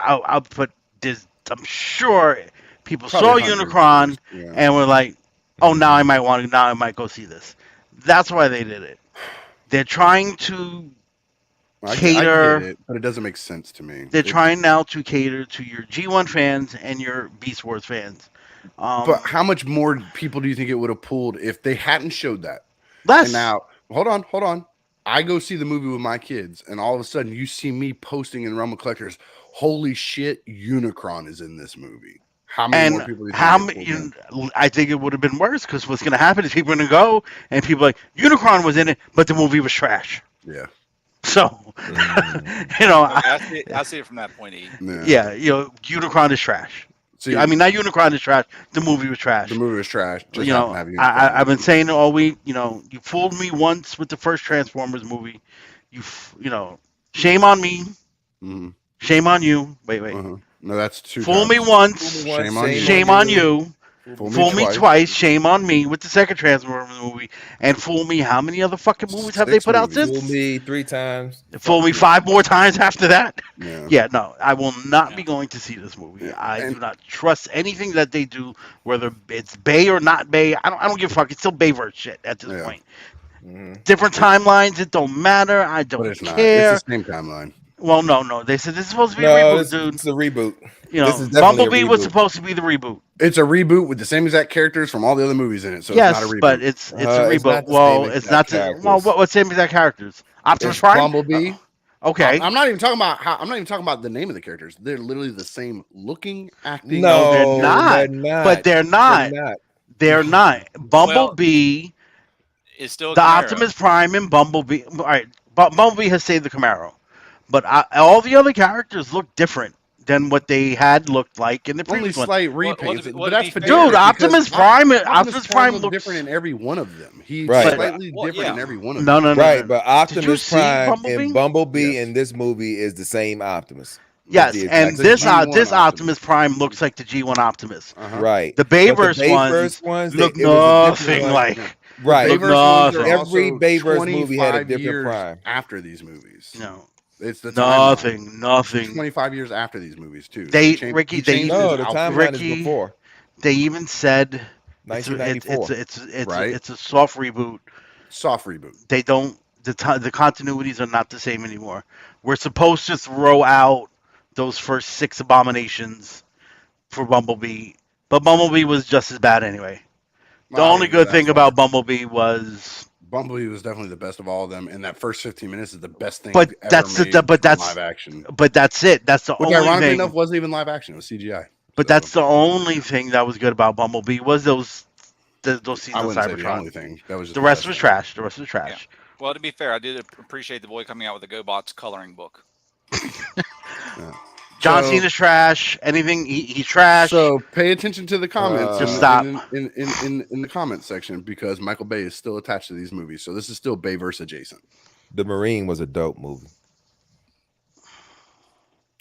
I'll put this. I'm sure people Probably saw hundreds, Unicron yeah. and were like, "Oh, now I might go see this." That's why they did it. They're trying to I cater. get it, but it doesn't make sense to me. They're trying now to cater to your G1 fans and your Beast Wars fans. But how much more people do you think it would have pulled if they hadn't showed that? Less. And now, hold on. I go see the movie with my kids, and all of a sudden you see me posting in Realm of Collectors, holy shit, Unicron is in this movie. How many more people do you think I think it would have been worse because what's going to happen is people are going to go and people are like, Unicron was in it, but the movie was trash. Yeah. So, you know, I see it from that point. yeah, you know, Unicron is trash. See, I mean, not Unicron is trash. The movie was trash. the movie was trash. Just You happened know, to have Unicron. I've been saying it all week. You know, you fooled me once with the first Transformers movie. You know, shame on me. Mhm. Shame on you. Wait. Uh-huh. No, that's two. Fool me times. once. Shame on you. Shame on you. Fool Fool me twice. Shame on me with the second Transformers movie. And fool me. How many other fucking movies have they 6 put out movies. since? Fool me 3 times. Fool me 5 more times after that. Yeah. Yeah, no, I will not be going to see this movie. Yeah, I and- do not trust anything that they do, whether it's Bay or not Bay. I don't give a fuck. It's still Bayverse shit at this Yeah. point. Mhm. Different timelines. It don't matter. I But don't it's not. care. It's the same timeline. Well, no. They said this is supposed to be a No, reboot, it's dude. a reboot. You this know, is definitely a Bumblebee was reboot. supposed to be the reboot. It's a reboot with the same exact characters from all the other movies in it. So Yes, it's not a reboot. but it's a reboot. It's not the Well, same it's exact not. characters. Well, what same exact characters? Optimus It's Prime. Bumblebee. Okay. I'm not even talking about I'm not even talking about the name of the characters. They're literally the same looking, acting. No, they're not. But they're not. They're not. Bumblebee. It's still a The Camaro. Optimus Prime and Bumblebee. All right, Bumblebee has saved the Camaro, but all the other characters look different than what they had looked like in the Only previous one. slight Well, repaints, well, but that's to be fair- pedantic Dude, Optimus because Prime. Optimus Prime looks looks different in every one of them. He's Right. slightly Well, different in yeah. every one of No, them. no. Right, but Did you Optimus see Prime Bumblebee? and Bumblebee Yes. in this movie is the same Optimus. Yes, The and exact this G1 this Optimus. Optimus Prime looks like the G1 Optimus. Uh-huh. Right. The But Bayverse ones look nothing like. right. Look Bayverse ones nothing. are Every also Bayverse movie had a 25 different years prime. after these movies. No, It's the timeline. nothing. 25 years after these movies too. They- changed- Ricky, he they changed No, his the outfit. timeline Ricky- is before They even said it's 1994. Right. it's a soft reboot. Soft reboot. They don't the continuities are not the same anymore. We're supposed to throw out those first 6 abominations for Bumblebee, but Bumblebee was just as bad anyway. The Well, I only mean, good that's thing fine. about Bumblebee was, Bumblebee was definitely the best of all of them, and that first 15 minutes is the best thing. But ever that's the- made but from that's- live action. but that's it. That's the Which only ironically thing. enough wasn't even live action; it was CGI. But So, that's the only thing that was good about Bumblebee was those I scenes of wouldn't say the Cybertron. only thing. That was just The rest best was thing. trash. The rest was trash. Well, to be fair, I did appreciate the boy coming out with the GoBots coloring book. John So- Cena's trash. Anything he's trash. So pay attention to the comments. Just stop. in the comment section because Michael Bay is still attached to these movies. So this is still Bayverse adjacent. The Marine was a dope movie.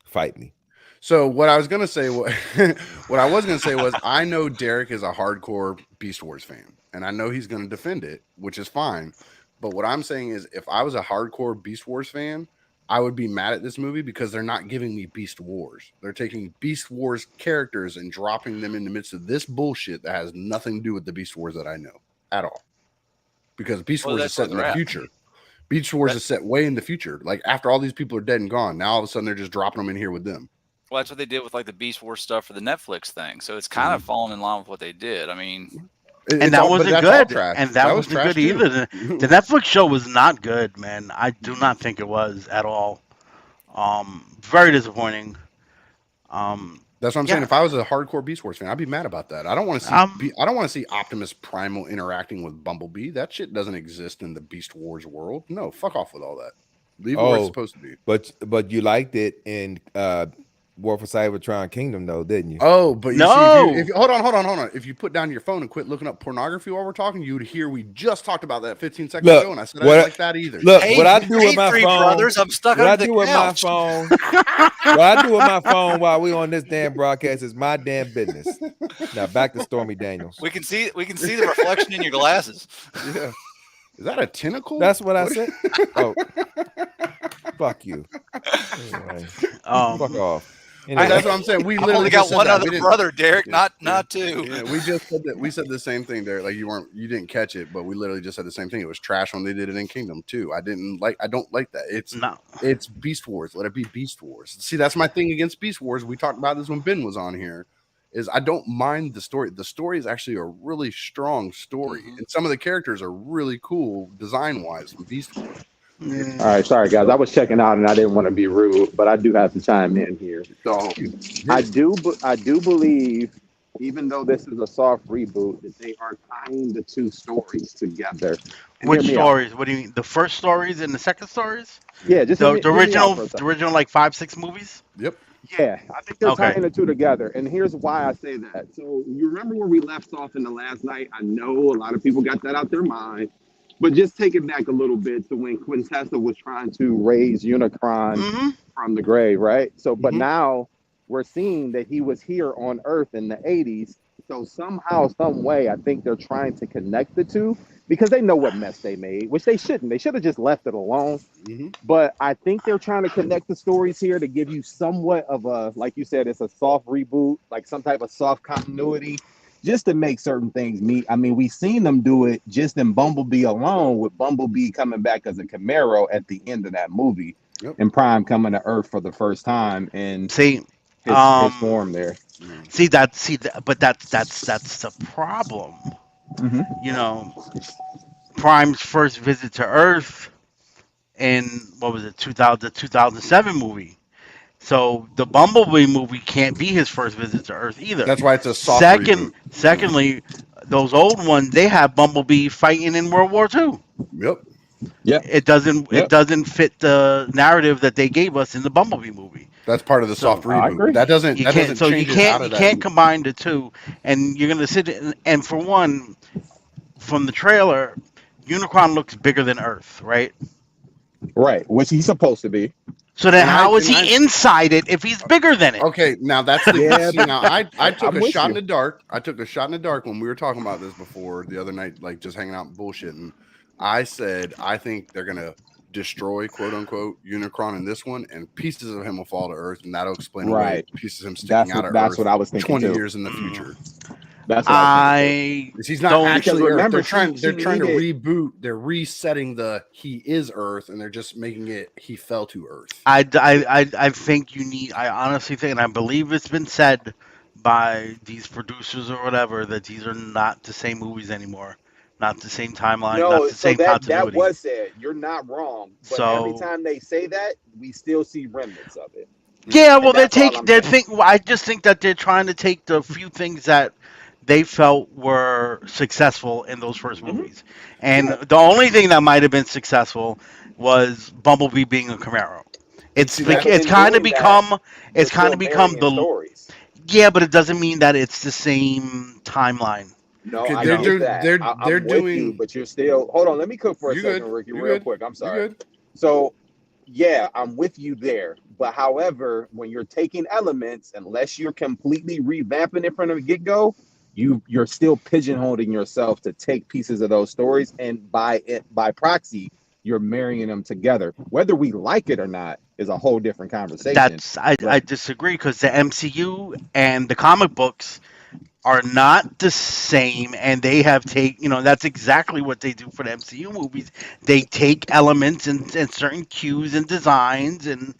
Fight me. So what I was gonna say, what I was gonna say was, I know Derek is a hardcore Beast Wars fan, and I know he's gonna defend it, which is fine. But what I'm saying is, if I was a hardcore Beast Wars fan, I would be mad at this movie because they're not giving me Beast Wars. They're taking Beast Wars characters and dropping them in the midst of this bullshit that has nothing to do with the Beast Wars that I know at all. Because Beast Well, Wars is that's set where in the they're at. future. Beast Wars is set way in the future. Like after all these people are dead and gone, now all of a sudden they're just dropping them in here with them. Well, that's what they did with like the Beast Wars stuff for the Netflix thing. So it's kind of falling in line with what they did. I mean, and that wasn't good. trash. And that was wasn't trash good too. either. The Netflix show was not good, man. I do not think it was at all. Very disappointing. That's what I'm saying. If I was a hardcore Beast Wars fan, I'd be mad about that. I don't want to see. I don't want to see Optimus Primal interacting with Bumblebee. That shit doesn't exist in the Beast Wars world. No, fuck off with all that. Leave it where it's supposed to be. But you liked it in War for Cybertron Kingdom, though, didn't you? Oh, but you No. see, if you, hold on. If you put down your phone and quit looking up pornography while we're talking, you would hear we just talked about that 15 seconds Look, ago, and I said I what- didn't like that either. Look, Hey, what I do with hey, my three phone, brothers, I'm stuck what I under do the with my couch. phone, what I do with my phone while we on this damn broadcast is my damn business. Now back to Stormy Daniels. We can see the reflection in your glasses. Yeah. Is that a tentacle? That's what I said. Oh, fuck you. Anyway, fuck off. Anyway, That's what I'm saying. We I've literally only got just said one that. other We didn't- brother, Derek, Yeah, not two. Yeah, we just said that. We said the same thing there. Like you didn't catch it, but we literally just said the same thing. It was trash when they did it in Kingdom too. I don't like that. It's Beast Wars. Let it be Beast Wars. See, that's my thing against Beast Wars. We talked about this when Ben was on here. Is I don't mind the story. The story is actually a really strong story, and some of the characters are really cool design wise from Beast Wars. All right, sorry guys, I was checking out and I didn't want to be rude, but I do have to chime in here. So, I do believe even though this is a soft reboot, that they are tying the two stories together. And Which hear me out. stories? What do you mean? The first stories and the second stories? Yeah, just hear The me, the hear me out original for a the second. original like 5-6 movies? Yep. Yeah, I think they're Okay. tying the two together. And here's why I say that. So you remember where we left off in the last night? I know a lot of people got that out their mind, but just take it back a little bit to when Quintessa was trying to raise Unicron Mm-hmm. from the grave, right? So, but Mhm. now we're seeing that he was here on Earth in the 80s. So somehow, some way, I think they're trying to connect the two because they know what mess they made, which they shouldn't. They should have just left it alone. Mhm. But I think they're trying to connect the stories here to give you somewhat of a, like you said, it's a soft reboot, like some type of soft continuity, just to make certain things meet. I mean, we've seen them do it just in Bumblebee alone, with Bumblebee coming back as a Camaro at the end of that movie, Yep. and Prime coming to Earth for the first time and See, his form there. but that's the problem. Mm-hmm. You know, Prime's first visit to Earth in what was it, 2000, the 2007 movie. So the Bumblebee movie can't be his first visit to Earth either. That's why it's a soft reboot. Secondly, those old ones they have Bumblebee fighting in World War II. Yep. Yep. It doesn't fit the narrative that they gave us in the Bumblebee movie. That's part of the So soft I reboot. agree. That doesn't you that can't doesn't change it out you of that. can't combine the two, and you're gonna sit and for one, from the trailer, Unicron looks bigger than Earth, right? Right, which he's supposed to be. So then And how is he inside it if he's bigger than it? Okay, now that's the Yeah, see, but now I took I'm a with shot you. in the dark. I took a shot in the dark when we were talking about this before the other night, like just hanging out and bullshitting. I said I think they're gonna destroy quote unquote Unicron in this one, and pieces of him will fall to Earth, and that'll explain away Right. pieces of him sticking That's out of that's Earth what I was thinking 20 too. years in the future. That's what I was thinking too. I Because he's not don't. actually Because Earth. remember, They're she trying to needed- reboot. They're resetting the he is Earth, and they're just making it he fell to Earth. I think you need. I honestly think, and I believe it's been said by these producers or whatever, that these are not the same movies anymore, not the same timeline, not No, the so same that continuity. was said. You're not wrong, but every So time they say that, we still see remnants of it. yeah, And well, that's all I'm saying. I just think that they're trying to take the few things that they felt were successful in those first movies, and the only thing that might have been successful was Bumblebee being a Camaro. It's see, bec- that- it's in kind of doing that, become They're it's kind still of become marrying the stories. yeah, but it doesn't mean that it's the same timeline. No, Okay, I they're get doing- that. they're I'm with doing- you, but you're still. Hold on, let me cook for a You second, good. Ricky, You real good. quick. I'm You sorry. good. So, yeah, I'm with you there. But however, when you're taking elements, unless you're completely revamping it from the get go, you're still pigeonholing yourself to take pieces of those stories, and by proxy, you're marrying them together. Whether we like it or not is a whole different conversation. I But disagree because the MCU and the comic books are not the same, and they have that's exactly what they do for the MCU movies. They take elements and certain cues and designs, and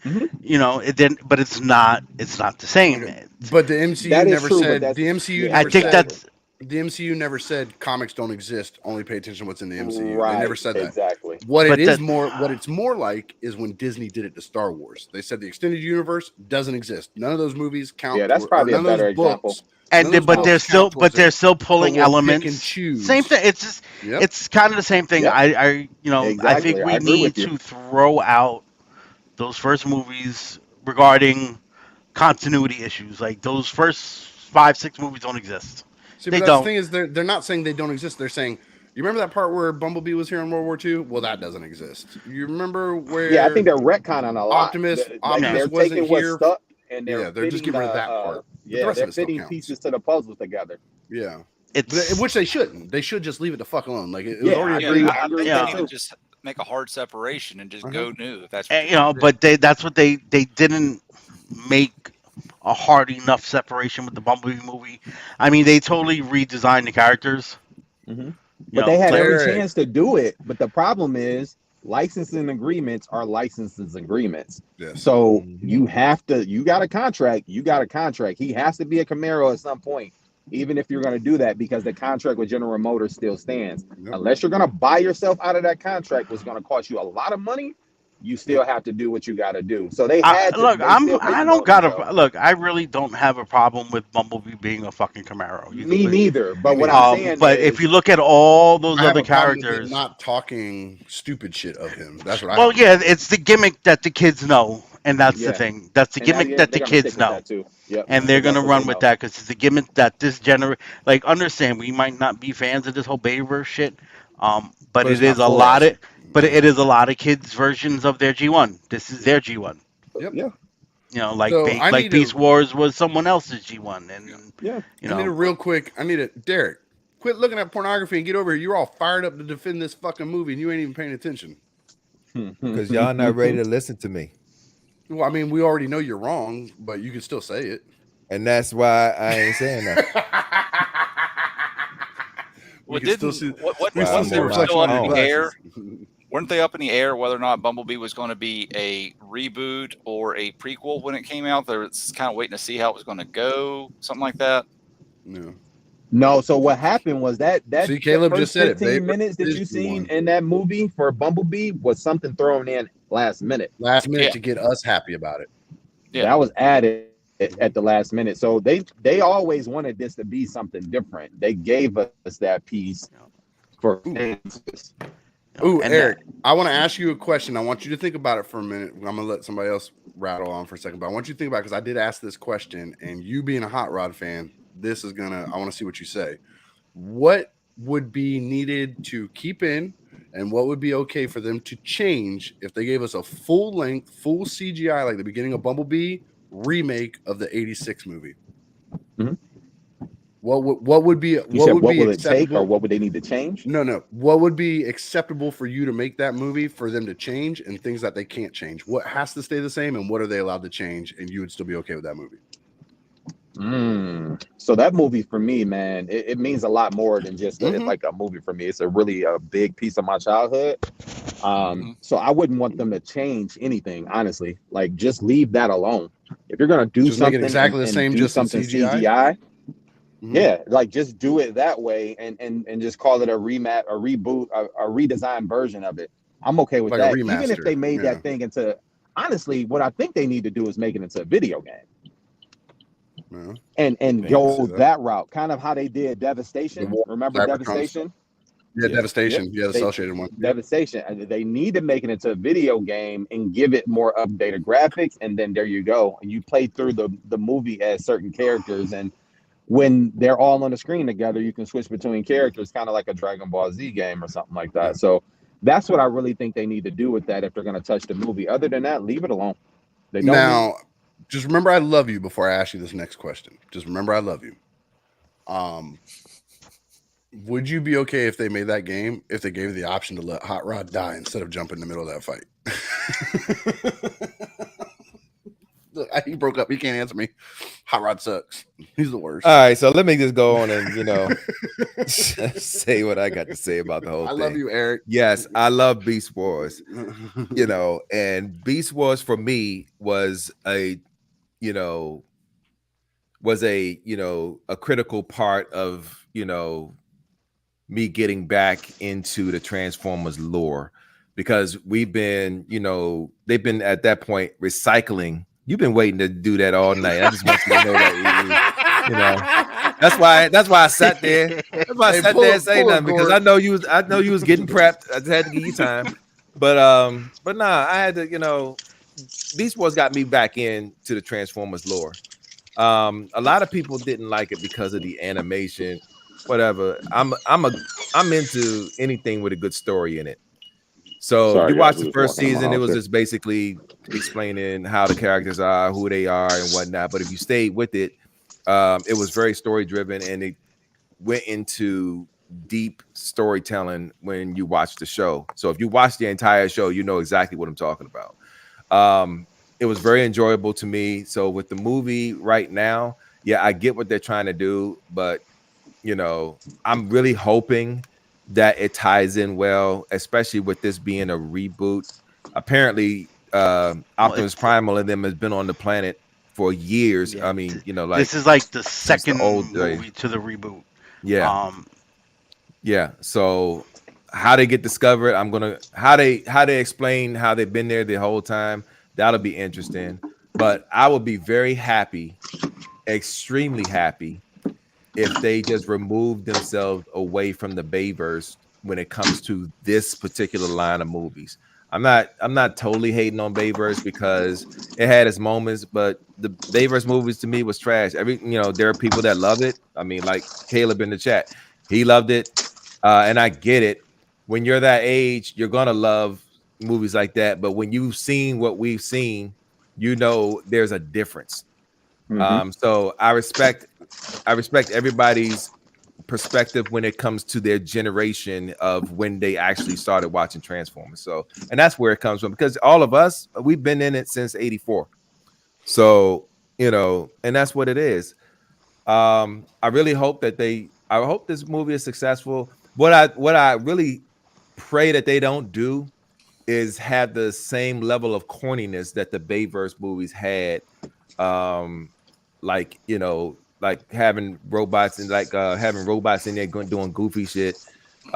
but it's not the same. Okay. But the MCU that is never true. But said that's the MCU yeah, I never think said that's the MCU never said comics don't exist. Only pay attention to what's in the MCU. right. They never said that. Exactly. What But it's more like is when Disney did it to Star Wars. They said the extended universe doesn't exist. None of those movies count. Yeah, that's or probably a none of better those example. books. None of those but books they're count still towards it. pulling But we'll pick elements. and choose. Same thing. It's just Yep. it's kind of the same thing. Yep. I I Exactly. think I we agree need with you. to throw out those first movies regarding continuity issues. Like those first 5-6 movies don't exist. See, They but that's don't. the thing is they're not saying they don't exist. They're saying, you remember that part where Bumblebee was here in World War II? Well, that doesn't exist. You remember where Yeah, I think they're retconning a lot. Optimus Like they're wasn't taking what's here? stuck and they're Yeah, they're just fitting getting rid of the, that part. But the yeah, rest of they're it still fitting counts. pieces to the puzzle together. Yeah. It's Which they shouldn't. They should just leave it the fuck alone. Like it was Yeah, already I agreed. agree. I think Yeah. they need to just make a hard separation and just Uh-huh. go new. If that's what but that's what they didn't make a hard enough separation with the Bumblebee movie. I mean, they totally redesigned the characters. But they had every chance to do it. But the problem is licensing agreements are licensing agreements. Yes. So you got a contract. He has to be a Camaro at some point, even if you're going to do that, because the contract with General Motors still stands. Yep. Unless you're going to buy yourself out of that contract, which is going to cost you a lot of money, you still have to do what you got to do. So they had to. Look, They still I don't pigeonholed got themselves. a look. I really don't have a problem with Bumblebee being a fucking Camaro. You Me could, neither. But what I'm neither. saying but if is, you look at all those I have other a problem with it characters, not talking stupid shit of him. That's what I well, have. yeah, it's the gimmick that the kids know, and that's the yeah, thing. That's the and gimmick that the they're gonna stick kids with know, that too. Yep, and they're because that's gonna what they run with know. that because it's the gimmick that this like. Understand, we might not be fans of this whole Bayverse shit, but But it's it is not a for lot us. of, but it is a lot of kids' versions of their G1. This is their G1. Yep. Yeah, You know, like So I need Beast to. Wars was someone else's G1, and yeah. you I need a know, real quick. I need a Derek. Quit looking at pornography and get over here. You're all fired up to defend this fucking movie, and you ain't even paying attention. Because y'all not ready to listen to me. Well, I mean, we already know you're wrong, but you can still say it. And that's why I ain't saying that. We Well, can still see. what We still I'm see on a my reflection still on up your in the air? glasses. Weren't they up in the air whether or not Bumblebee was going to be a reboot or a prequel when it came out? They were kind of waiting to see how it was going to go, something like that. No. No, so what happened was that See, Caleb first just said it. 15 minutes that is you the seen one. in that movie for Bumblebee was something thrown in last minute. Last minute Yeah. to get us happy about it. Yeah. That was added at the last minute. So they always wanted this to be something different. They gave us that piece for fans. Ooh, and Eric, I want to ask you a question. I want you to think about it for a minute. I'm gonna let somebody else rattle on for a second, but I want you to think about it because I did ask this question, and you being a hot rod fan, this is gonna. I want to see what you say. What would be needed to keep in, and what would be okay for them to change if they gave us a full length, full CGI, like the beginning of Bumblebee remake of the '86 movie? Mhm. What would be You what said would what be will it take, acceptable? or what would they need to change? No. What would be acceptable for you to make that movie for them to change, and things that they can't change? What has to stay the same, and what are they allowed to change, and you would still be okay with that movie? So that movie for me, man, it means a lot more than just Mhm. like a movie for me. It's a really a big piece of my childhood. So I wouldn't want them to change anything, honestly. Like just leave that alone. If you're gonna do Just make it something exactly the and same, do just in something CGI? CGI, Mhm. yeah, like just do it that way and just call it a remap, a reboot, a redesigned version of it. I'm okay with Like a that. Even if remaster, they made yeah. that thing into, honestly, what I think they need to do is make it into a video game Yeah. and I go see that. that route, kind of how they did Devastation. war- Remember Cybertron Devastation? Yeah, Yeah. Devastation. Yep. Yeah, the They- cell shaded one. Yep. Devastation. And they need to make it into a video game and give it more updated graphics, and then there you go. And you play through the movie as certain characters, and when they're all on the screen together, you can switch between characters, kind of like a Dragon Ball Z game or something like that. Yeah. So that's what I really think they need to do with that if they're going to touch the movie. Other than that, leave it alone. They don't Now, just remember I love you before I ask you this next question. Just remember I love you. Would you be okay if they made that game if they gave you the option to let Hot Rod die instead of jump in the middle of that fight? Look, he broke up. He can't answer me. Hot Rod sucks. He's the worst. All right, so let me just go on and say what I got to say about the whole I thing. love you, Eric. Yes, I love Beast Wars. And Beast Wars for me was a critical part of me getting back into the Transformers lore, because we've been they've been at that point recycling. You've been waiting to do that all night. I just want you to know that that's why I sat there. That's why I sat there and say nothing, because I know you was getting prepped. I just had to give you time. But nah, I had to, Beast Wars got me back into the Transformers lore. A lot of people didn't like it because of the animation, whatever. I'm into anything with a good story in it. So Sorry, if you watch guys, the I was first walking around season, my it house was here. just basically explaining how the characters are, who they are, and whatnot. But if you stayed with it, it was very story driven, and it went into deep storytelling when you watch the show. So if you watch the entire show, you know exactly what I'm talking about. It was very enjoyable to me. So with the movie right now, yeah, I get what they're trying to do, but I'm really hoping that it ties in well, especially with this being a reboot. Apparently, Optimus Primal and them has been on the planet for years. Yeah. I mean, this is like the since the second old days. movie to the reboot. Yeah. Yeah. So how they get discovered. I'm gonna how they explain how they've been there the whole time. That'll be interesting. But I would be very happy, extremely happy, if they just remove themselves away from the Bayverse when it comes to this particular line of movies. I'm not totally hating on Bayverse because it had its moments, but the Bayverse movies to me was trash. There are people that love it. I mean, like Caleb in the chat, he loved it, and I get it. When you're that age, you're gonna love movies like that. But when you've seen what we've seen, there's a difference. So I respect everybody's perspective when it comes to their generation of when they actually started watching Transformers. So, and that's where it comes from because all of us, we've been in it since '84. So, and that's what it is. I really hope I hope this movie is successful. What I really pray that they don't do is have the same level of corniness that the Bayverse movies had. Like like having robots and having robots in there doing goofy shit. You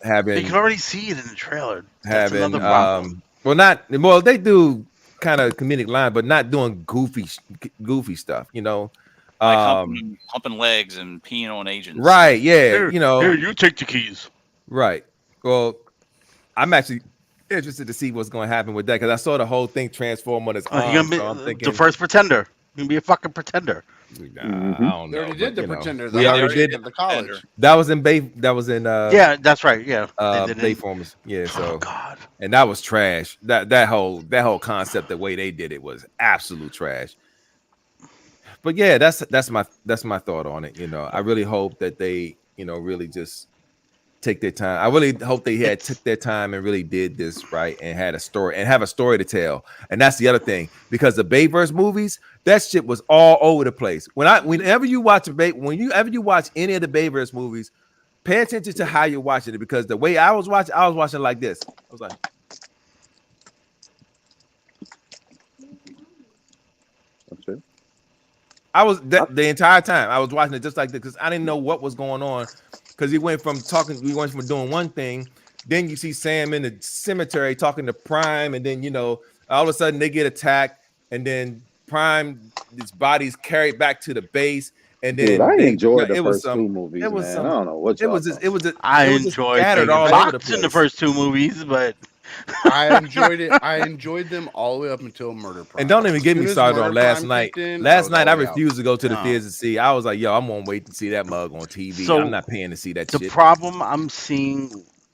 Having can already see it in the trailer. That's having another problem. they do kind of comedic line, but not doing goofy stuff. Like humping legs and peeing on agents. Right? Yeah. Here, you take the keys. Right. Well, I'm actually interested to see what's going to happen with that because I saw the whole thing transform on its You're arm. gonna be So I'm thinking, the first pretender. You're gonna be a fucking pretender. I don't know. They already did the Pretender. We already did at the college. That was in Bay. That was in Yeah, that's right. Yeah, they did it. Bayformers. Yeah. So Oh God. and that was trash. That whole concept, the way they did it was absolute trash. But yeah, that's my thought on it. I really hope that they really just take their time. I really hope they took their time and really did this right and had a story and have a story to tell. And that's the other thing because the Bayverse movies, that shit was all over the place. Whenever you watch you watch any of the Bayverse movies, pay attention to how you're watching it because the way I was watching like this. I was like, That's it. The entire time I was watching it just like this because I didn't know what was going on. Because we went from doing one thing, then you see Sam in the cemetery talking to Prime, and then all of a sudden they get attacked, and then Prime, his body's carried back to the base, and then I enjoyed the first two movies. I don't know what it was. I enjoyed scattered all over the Fox in the place. first two movies, but I enjoyed it. I enjoyed them all the way up until Murder Prime. And don't even get me As soon as started on Murder last Prime night. kicked in, Last night I was all refused to go to the No. theaters to see. I was like, yo, I'm gonna wait to see that mug on TV. So, I'm not paying to see that the shit. problem I'm seeing,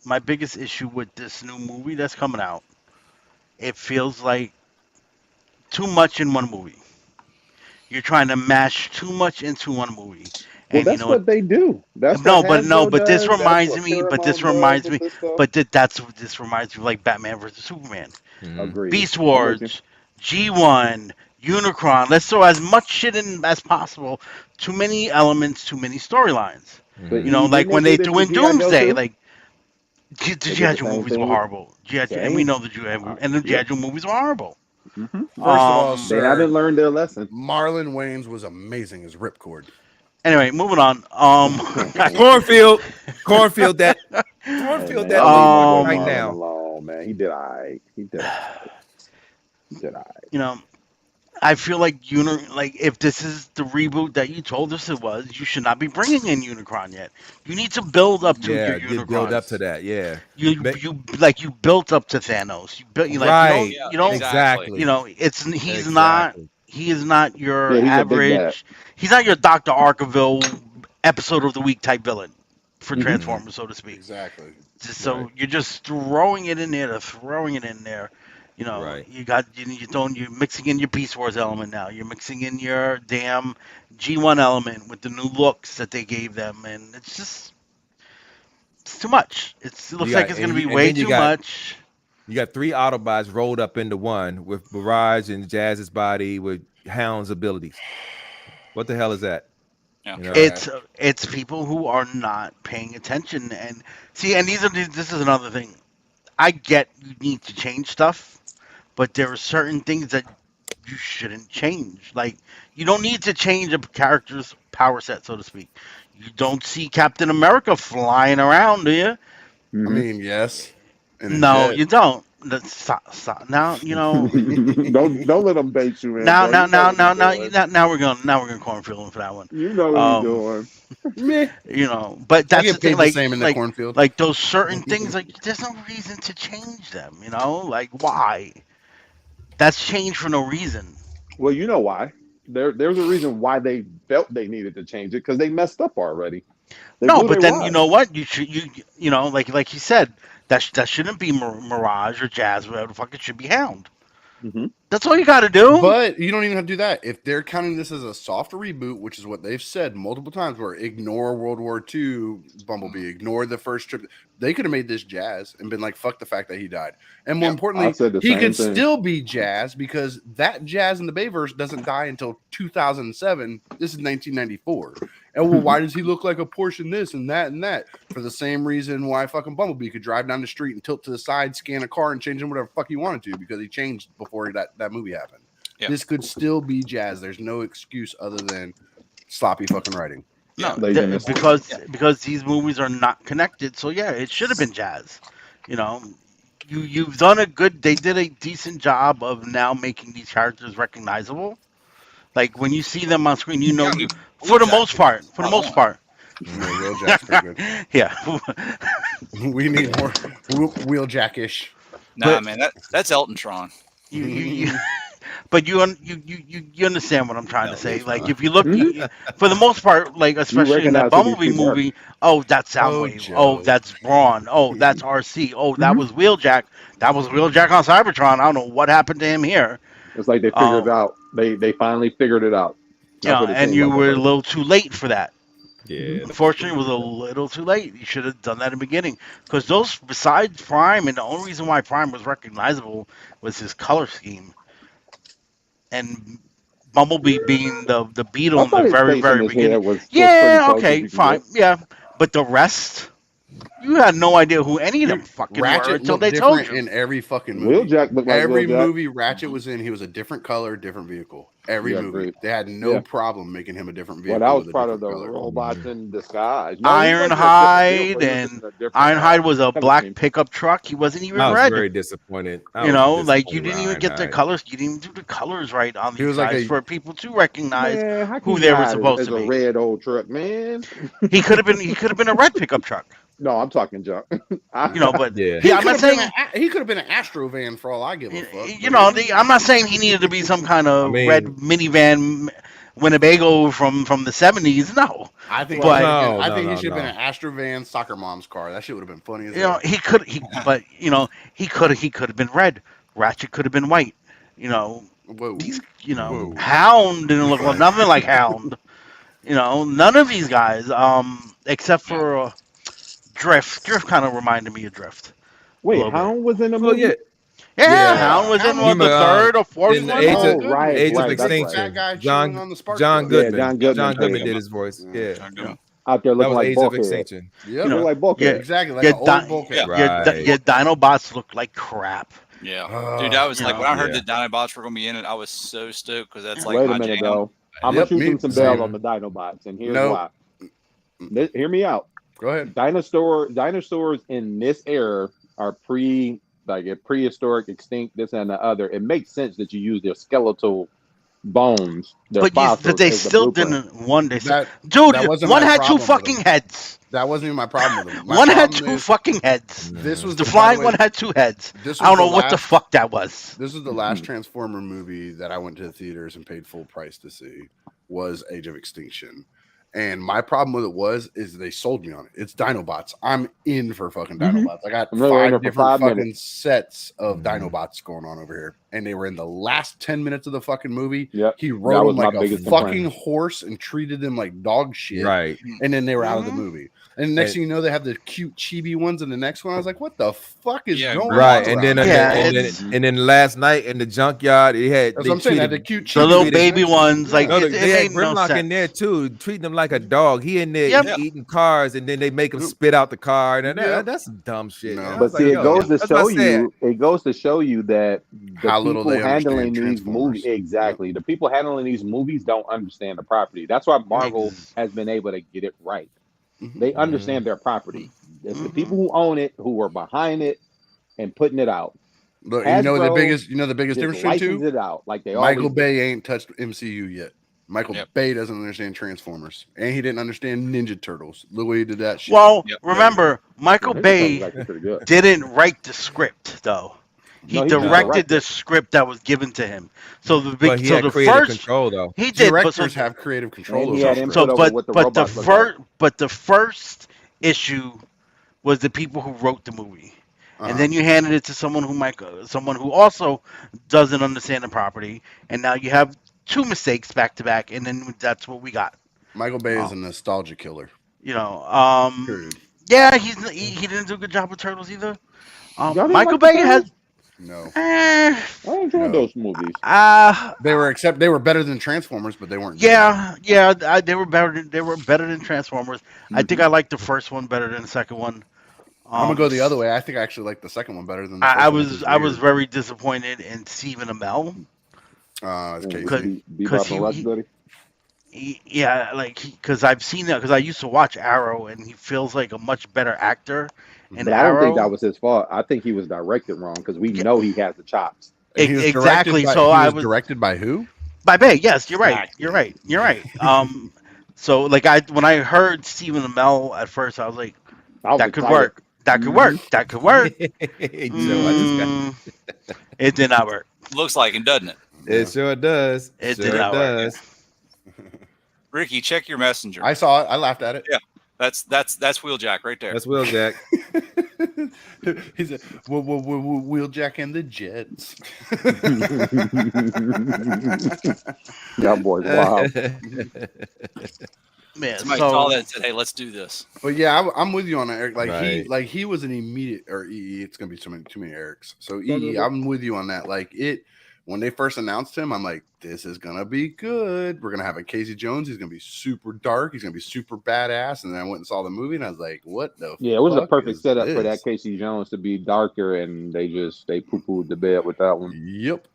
my biggest issue with this new movie that's coming out, it feels like too much in one movie. You're trying to mash too much into one movie. Well, And that's what they do. That's no, what but Hasbro but this does. That's reminds what me. But this Paramount reminds does me. with this stuff. But this reminds me of like Batman versus Superman, Mhm. Agreed. Beast I'm with you. Wars, G1, Unicron. Let's throw as much shit in as possible. Too many elements, too many storylines. But You know, didn't like when they do doing this to G.I. Joe Doomsday, too? like They did the the G.I. Joe same movies thing were with- horrible. And we know the G.I. Joe movies were horrible. Mhm. First of all, Um, They sir, haven't learned their lesson. Marlon Wayans was amazing as Ripcord. Anyway, moving on. Cornfield that Hey, man, Cornfield y'all leave that my boy right Marlon now. alone, man. He did all right. He did all right. You know, I feel like if this is the reboot that you told us it was, you should not be bringing in Unicron yet. You need to build up to Yeah, your did build up to Unicrons. that. Yeah, You Ma- you built up to Thanos. You built right. you don't Exactly. you know it's he's Exactly. he is not your Yeah, he's a big bad. average. He's not your Dr. Arkeville episode of the week type villain for Mhm. Transformers, so to speak. Exactly. So Right. you're just throwing it in there to throwing it in there. You know, Right. you're mixing in your Beast Wars element now. You're mixing in your damn G1 element with the new looks that they gave them, and it's too much. It looks like it's gonna be way too much. You got 3 Autobots rolled up into one with Barrage and Jazz's body with Hound's abilities. What the hell is that? Yeah. You know? It's people who are not paying attention, and see, and this is another thing. I get you need to change stuff, but there are certain things that you shouldn't change. Like, you don't need to change a character's power set, so to speak. You don't see Captain America flying around, do you? I mean, yes. In a No, jet. you don't. Stop. Now you know. don't let them bait you in. Now Bro. now we're gonna cornfield him for that one. You know what he's doing. Meh. You know, but I that's the get thing. paid the same in the cornfield. Like those certain things. Like there's no reason to change them. You know, like why? That's changed for no reason. Well, you know why. There's a reason why they felt they needed to change it because they messed up already. They No, blew but their then you wad. know what? You know like you said that shouldn't be Mirage or Jazz. Whatever the fuck it should be Hound. Mm-hmm. That's all you got to do. But you don't even have to do that. If they're counting this as a soft reboot, which is what they've said multiple times, where ignore World War II Bumblebee, ignore the first trip, they could have made this Jazz and been like, fuck the fact that he died. And more importantly, I said the he same could thing. still be Jazz because that Jazz in the Bayverse doesn't die until 2007. This is 1994. And well, why does he look like a Porsche this and that and that? For the same reason why fucking Bumblebee could drive down the street and tilt to the side, scan a car, and change him whatever the fuck he wanted to because he changed before that movie happened. Yeah. This could still be Jazz. There's no excuse other than sloppy fucking writing. No, Laziness. because these movies are not connected. So yeah, it should have been Jazz. You know, you've done a good. They did a decent job of now making these characters recognizable. Like when you see them on screen, you know, for the most part. Yeah, Wheel Jack's pretty good. Yeah. We need more Wheel Jack-ish. Nah, man, that's Elton Tron. But you understand what I'm trying to say. Like if you look, for the most part, like especially in that recognize who these Bumblebee people are. movie, oh that's Soundwave, Joe. oh that's Braun, oh that's RC, oh that was Wheeljack, that was Wheeljack on Cybertron. I don't know what happened to him here. It's like they figured it out. They finally figured it out. Yeah, and you were a little too late for that. Yeah. Unfortunately, it was a little too late. You should have done that in the beginning. Because those, besides Prime, and the only reason why Prime was recognizable was his color scheme. And Bumblebee being the Beetle in the very, very beginning. Yeah, okay, fine. Yeah. But the rest, you had no idea who any of them fucking Ratchet were until looked they told different you. in every fucking movie. Wheeljack looked like Every Wheeljack. movie Ratchet was in, he was a different color, different vehicle. Every Yeah, movie. agreed. They had no Yeah. problem making him a different vehicle. Well, that was with a part of the different color. robots in disguise. Ironhide, and Ironhide was a black pickup truck. He wasn't even I was red. very disappointed. You know, like you didn't even get the colors. You didn't even do the colors right on He these was like guys a- for people to recognize who they were supposed to be. be. A red old truck, man. He could have been a red pickup truck. No, I'm talking junk. You know, but Yeah. I'm not saying he could have been an Astro van for all I give a fuck. you know. I'm not saying he needed to be some kind of red minivan Winnebago from the 70s. No, I think. But- I think he should have been an Astro van soccer mom's car. That shit would have been funny as you know hell. he could. But you know he could have been red. Ratchet could have been white. You know, Whoa. Whoa. Hound didn't look nothing like Hound. You know, none of these guys, except for Drift. Drift kind of reminded me of Drift. Wait, Hound was in the movie? Yeah, Hound was in the third or fourth in the one. Age of right, Extinction. Right. John Goodman. Yeah, John Goodman did his voice. Yeah. Out there That looking was like Age of Bulkhead. Extinction. Yep. You know, like Bulkhead. Exactly. Like Your an old bulkhead. Your Dinobots look like crap. Yeah, dude, I was like, when I heard Yeah. the Dinobots were gonna be in it, I was so stoked because that's like Wait my a minute, jam. though. I'm Yep, gonna shoot me- some bells same. on the Dinobots, and here's Nope. why. Hear me out. Go ahead. Dinosaurs in this era are prehistoric, extinct, this and the other. It makes sense that you use their skeletal bones. But they as the still blueprint. didn't. One day, That wasn't one my had two problem with fucking them. heads. That wasn't even my problem with them. My One had problem two is fucking heads. This was The by flying way, one had two heads. this I don't know was what the last- fuck that was. This was the last Transformer movie that I went to the theaters and paid full price to see. Was Age of Extinction. And my problem with it is they sold me on it. It's Dinobots. I'm in for fucking Dinobots. I got I'm really in 5 for different 5 fucking minutes. sets of Dinobots going on over here. And they were in the last 10 minutes of the fucking movie. Yep. He That rode was them like my a biggest fucking complaint. horse and treated them like dog shit. Right. And then they were out of the movie. And next And- thing you know, they have the cute chibi ones in the next one. I was like, what the fuck is Yeah, going Right. on? And then, around here? and then last night in the junkyard, he had That's they what I'm saying. They had treated the cute The little chibi baby ones, like No, it they had made no Grimlock in sense. there too, treating him like a dog. He in there Yep. eating cars, and then they make him spit out the car, and Yep. that's dumb shit. No. man. I But was see, like, it yo, goes to that's what show I said. you. It goes to show you that the How little people they understand handling these Transformers. movies, exactly. The people handling these movies don't understand the property. That's why Marvel has been able to get it right. Mhm. They understand their property. It's the people who own it, who are behind it and putting it out. Look, you know the Hasbro biggest difference Just between license two. it out like they Michael always do. Bay ain't touched MCU yet. Michael Yep. Bay doesn't understand Transformers, and he didn't understand Ninja Turtles. Look what he did that shit. Well, Yep. remember, Michael Ninja Turtles Bay was actually pretty good. didn't write the script though. He No, he just directed directed. the script that was given to him. So the But big, he so had the creative first control though. he did, but Directors so, have creative control And he over had scripts. input over what the but robots look like. but the first issue was the people who wrote the movie. Uh-huh. And then you handed it to someone who also doesn't understand the property, and now you have two mistakes back to back, and then that's what we got. Michael Bay is a nostalgia killer. You know, Period. yeah, he didn't do a good job with Turtles either. Y'all didn't Michael like the Bay has, No, eh, I enjoyed those movies. they were better than Transformers, but they weren't. good. they were better. They were better than Transformers. I think I liked the first one better than the second one. I'm gonna go the other way. I think I actually like the second one better than the first I one, was which is I was weird. very disappointed in Stephen Amell. It's Casey. Because Bebop and Rocksteady. because I've seen that because I used to watch Arrow and he feels like a much better actor in But I don't think Arrow. that was his fault. I think he was directed wrong because we Yeah. know he has the chops. And he was Exactly. directed by- So he I was was directed by who? by Bay. Yes, you're right. Exactly. You're right. So like when I heard Stephen Amell at first, I was like, I was that could excited. work. That could work. That could work. So I just got, It did not work. Looks like it, doesn't it? it sure does. It sure did not work. does. Ricky, check your messenger. I saw it. I laughed at it. Yeah. That's Wheeljack right there. That's Wheeljack. He said, "Wheeljack and the Jets." Y'all boys, wow. Man, Somebody so saw that and said, "Hey, let's do this." But yeah, I'm with you on that, Eric. Right. He was an immediate or EE. It's gonna be too many Erics. So EE, I'm with you on that. Like it when they first announced him, I'm like, this is gonna be good. We're gonna have a Casey Jones. He's gonna be super dark. He's gonna be super badass. And then I went and saw the movie, and I was like, what the? Yeah, it was a fuck perfect is setup for this? that Casey Jones to be darker, and they poo-pooed the bed with that one. Yep.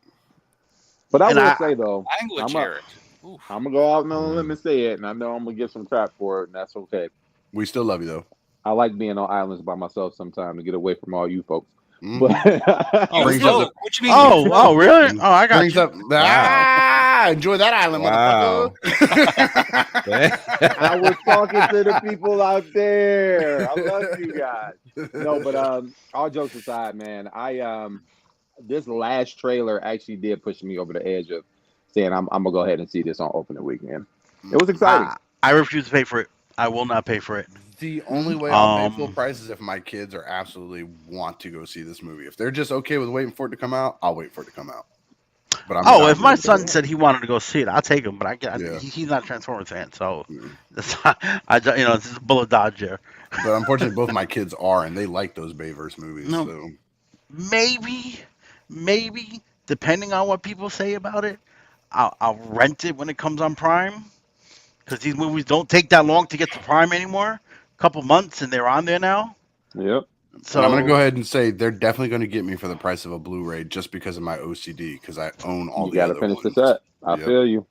But I And will I- say though, Language, I'm a- Eric. Oof. I'm gonna go out on a limb and say it, and I know I'm gonna get some crap for it, and that's okay. We still love you though. I like being on islands by myself sometimes to get away from all you folks. Mhm. But You brings float. up What you mean? Oh, really? Oh, I got Brings you. up enjoy that island, Wow. motherfucker. I was talking to the people out there. I love you guys. No, but all jokes aside, man, I this last trailer actually did push me over the edge of saying I'm gonna go ahead and see this on opening weekend. It was exciting. I refuse to pay for it. I will not pay for it. The only way I'll pay full Um, price is if my kids are absolutely want to go see this movie. If they're just okay with waiting for it to come out, I'll wait for it to come out. But I'm Oh, not if my doing son that. said he wanted to go see it, I'll take him. But Yeah. he's not a Transformers fan, so Mm. that's it's just a bullet dodge there. But unfortunately, both my kids are, and they like those Bayverse movies. No. So Maybe depending on what people say about it, I'll rent it when it comes on Prime, because these movies don't take that long to get to Prime anymore. A couple months and they're on there now. Yep. So and I'm going to go ahead and say they're definitely going to get me for the price of a Blu-ray just because of my OCD, because I own all You the gotta other finish the ones. set. I Yep. feel you.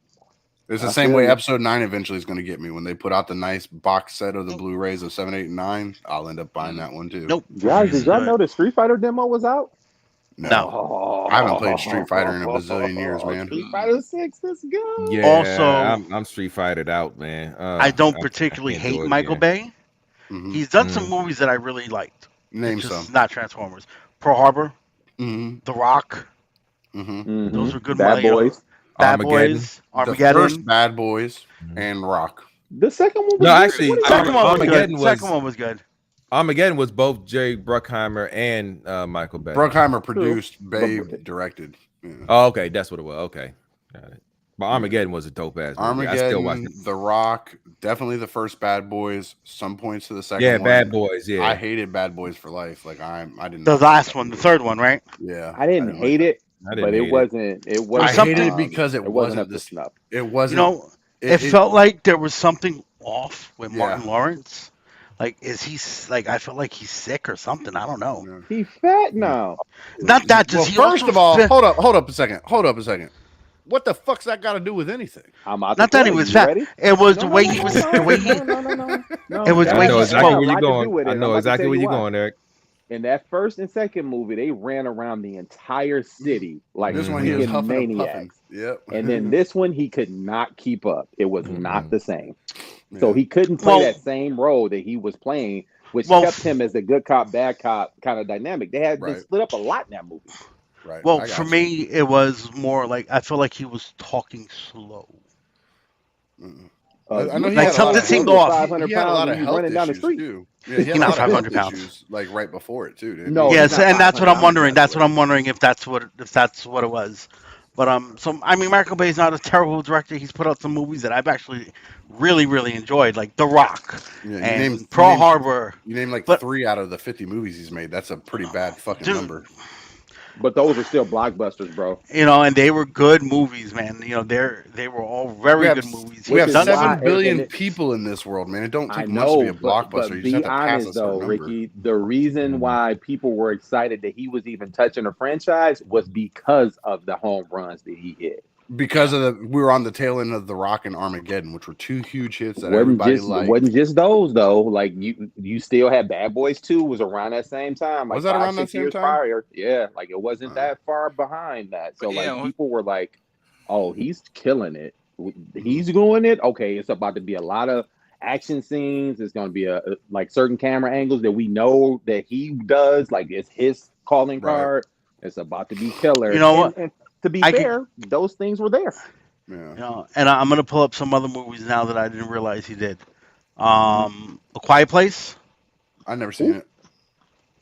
It's the I same feel way you. episode 9 eventually is going to get me. When they put out the nice box set of the Blu-rays of 7, 8, and 9, I'll end up buying that one too. Nope. Guys, did y'all know the Street Fighter demo was out? No. Oh, I haven't played Street Fighter in a bazillion years, man. Street Fighter 6, let's go. Yeah, Also- I'm Street Fightered out, man. I don't particularly can't do hate it Michael again. Bay. Mhm. He's done some movies that I really liked. Name It's just some. not Transformers. Pearl Harbor, Mm-hmm. The Rock. Mm-hmm. Those were good. Bad Boys. Bad Armageddon. Boys. The Armageddon. first Bad Boys and Rock. The second one was No, good. actually, What are you Second talking one was Armageddon good. was- Second one was good. Armageddon was both Jerry Bruckheimer and Michael Bay. Bruckheimer produced, True. Bay But- directed. Yeah. Oh, okay, that's what it was. Okay, got it. But Armageddon was a dope ass movie. I still watch Armageddon, it. The Rock, definitely the first Bad Boys. Some points to the second Yeah, one. Bad Boys. Yeah, I hated Bad Boys for life. Like I didn't. The last one, the third one, right? Yeah, I didn't hate like it, I didn't but hate it wasn't. It wasn't. I hated it something- because it wasn't up wasn't to this. snuff. It You wasn't. know, it felt like there was something off with Martin Lawrence. Like, is he like? I felt like he's sick or something. I don't know. Yeah. He fat now. Not that. Well, Just he first also of all, fit- hold up a second. what the fuck's that got to do with anything? I'm about Not to that tell he you. was You fat. ready? It was the No, way no, he no, was. no, The way he. no. It was the That way I know he exactly spoke. where you're to do going. with it. I I'm know about to exactly tell where you you're why. going, Eric. In that first and second movie, they ran around the entire city like This one he was freaking huffing and puffing. maniacs. Yep. And then this one, he could not keep up. It was not the same. So Yeah. he couldn't play Well- that same role that he was playing, which Well, kept him as a good cop, bad cop kind of dynamic. They had Right. they split up a lot in that movie. Right. Well, I got for you. me, it was more like I feel like he was talking slow. Mm-mm. Uh, I know you he Like had a lot something of seemed health- off. 500 He had a pounds lot and of you health running down the issues street. too. Yeah, he had He's a not lot of 500 health pounds. issues like right before it too. Didn't No, he? he's Yes, not and that's what 500 I'm wondering. pounds. That's what I'm wondering if that's what it was. But so I mean, Michael Bay's not a terrible director. He's put out some movies that I've actually really enjoyed, like The Rock Yeah, and Pearl Harbor. You name like But- 3 out of the 50 movies he's made. That's a pretty bad fucking Dude. number. But those are still blockbusters, bro. You know, and they were good movies, man. You know, they were all very We have- good movies. We have Which is 7 why- billion and it- people in this world, man. It don't I take much to be know, a blockbuster. You be just have to pass honest a certain though, number. Ricky. The reason why people were excited that he was even touching a franchise was because of the home runs that he hit. Because of we were on the tail end of The Rock and Armageddon, which were 2 huge hits that everybody liked. Wasn't just those though. Like you still had Bad Boys 2 was around that same time. Like Was that 5, around that 6 same years time? prior. Yeah, like it wasn't that far behind that. So But, like yeah, people were like, "Oh, he's killing it. He's doing it. Okay, it's about to be a lot of action scenes. It's going to be like certain camera angles that we know that he does. Like it's his calling Right. card. It's about to be killer. You know what? And to be I could- fair, those things were there. Yeah. You know, and I'm gonna pull up some other movies now that I didn't realize he did. A Quiet Place, I never seen it.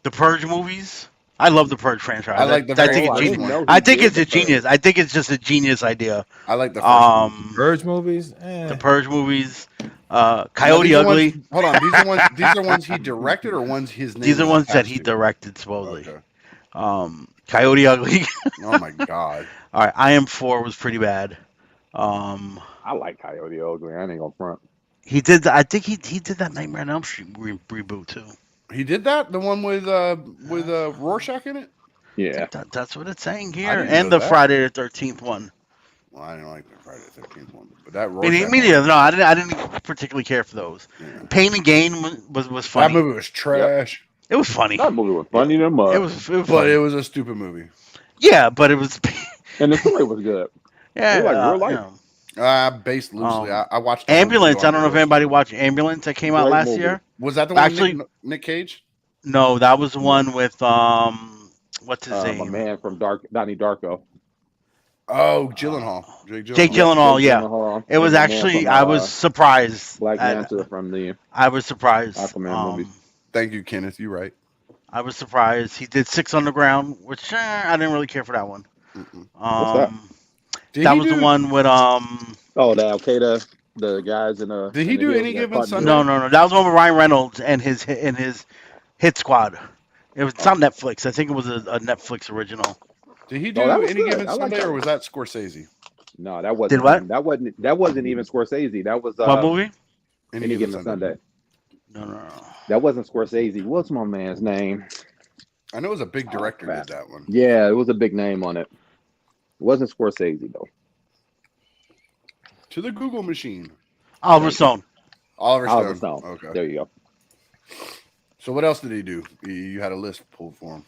the Purge movies. I love the Purge franchise. I like the I very think Oh, it's I first didn't genius. know one. he I think did it's a the Purge. genius. I think it's just a genius idea. I like the first one. Purge movies? The Purge movies, Now, Coyote these are Ugly. ones- hold on, these are ones he directed or ones his name. These are is ones that attached he to? directed supposedly. Okay. Coyote Ugly. Oh my god. All right, I Am 4 was pretty bad. I like Coyote Ugly. I ain't gonna front. He did. I think he did that Nightmare on Elm Street reboot too. He did that? The one with Rorschach in it? Yeah. That's what it's saying I here, didn't and know the that. Friday the 13th one. Well, I didn't like the Friday the 13th one, but that Me Rorschach neither. No, I didn't particularly care for those. Yeah. Pain and Gain was That funny. movie was trash, It was funny. That movie was funny than mud. It was but funny. it was a stupid movie. Yeah, but it was. And the story was good. Yeah, It was like real life. you know. Based loosely. I watched the Ambulance. movie I don't know if on anybody watched Ambulance that came out Great last movie. year. Was that the one Actually- with Nick Cage? No, that was the one with what's his My name? man from Donnie Darko. Oh, Gyllenhaal. Jake Gyllenhaal. Jake Yeah, Gyllenhaal. it was The man actually. from, I was surprised. Black I, Manta from the I was surprised. Aquaman movies. Thank you, Kenneth. You're right. I was surprised. He did Six Underground, which I didn't really care for that one. Mm-mm. that? Did That he was the do- one with Oh, the Al Qaeda, the guys in a. Did he in the do hills Any got Given caught in Sunday? the- No. That was the one with Ryan Reynolds and his Hit Squad. It was on Netflix. I think it was a Netflix original. Did he do Oh, that was Any good. Given I like Sunday, that or one. was that Scorsese? No, that wasn't. Did what? That wasn't even Scorsese. That was What movie? Any Given Sunday. No. That wasn't Scorsese. What's my man's name? I know it was a big director crap. did that one. Yeah, it was a big name on it. It wasn't Scorsese though. To the Google machine. Oliver Stone. Oliver Oliver Stone. Stone. Okay. There you go. So what else did he do? You had a list pulled for him.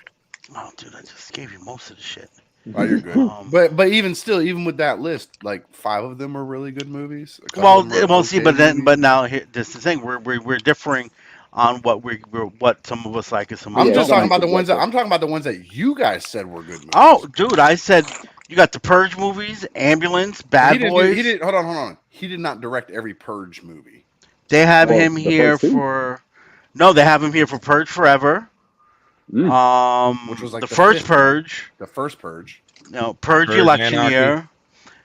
Oh, dude, I just gave you most of the shit. Oh, you're good. Um, But even still, even with that list, like 5 of them were really good movies. A couple Well, of them were we'll see, okay but movies. now here, this is the thing. We're differing on what some of us like and some. I'm of just us talking don't about the ones that subjective. I'm talking about the ones that you guys said were good movies. Oh, dude, I said you got the Purge movies, Ambulance, Bad Boys. He didn't. Hold on. He did not direct every Purge movie. They have Well, him the here first two. for. No, they have him here for Purge Forever. Which was like the the first fifth. Purge. The first Purge. No, Purge Purge election Anarchy. year.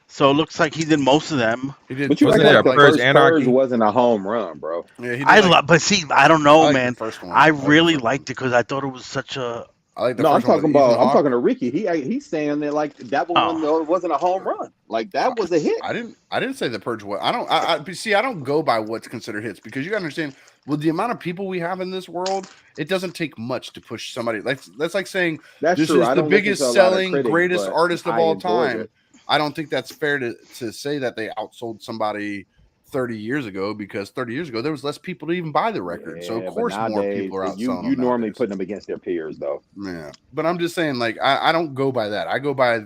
So it looks like he did most of them. He did. But you Wasn't act there like a the Purge first Anarchy? Purge wasn't a home run, bro. Yeah, he did I like- love, but see, I don't know, I like the man. first one. I like the really first liked one. it because I thought it was such a. I like the No, I'm first one talking with Ethan about. I'm Hawke. talking to Ricky. He's saying that like that one wasn't a home run. Like that was a hit. I didn't say the Purge was. I don't go by what's considered hits because you got to understand with the amount of people we have in this world, it doesn't take much to push somebody. That's like saying That's this true. is I the don't biggest listen to a lot of selling, critics, greatest but artist of I all enjoyed time. it. I don't think that's fair to say that they outsold somebody 30 years ago, because 30 years ago there was less people to even buy the record. So Yeah, of but course more nowadays, people are outselling you them normally nowadays. putting them against their peers though. Yeah, but I'm just saying, like, I don't go by that. I go by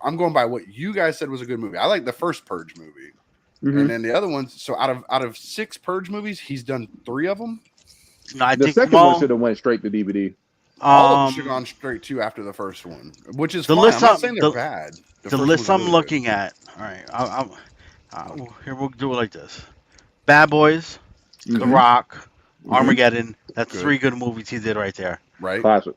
I'm going by what you guys said was a good movie. I like the first Purge movie, and then the other ones. So out of 6 Purge movies, he's done 3 of them. No, I The think second one should have went straight to DVD. All of them should have gone straight to after the first one, which is the fine. list I'm not I'm- saying the- they're bad. the first list one's I'm really looking at. All right, here we'll do it like this: Bad Boys, The Mhm. Rock, Mhm. Armageddon. That's Good. 3 good movies he did right there. good, right? Classic.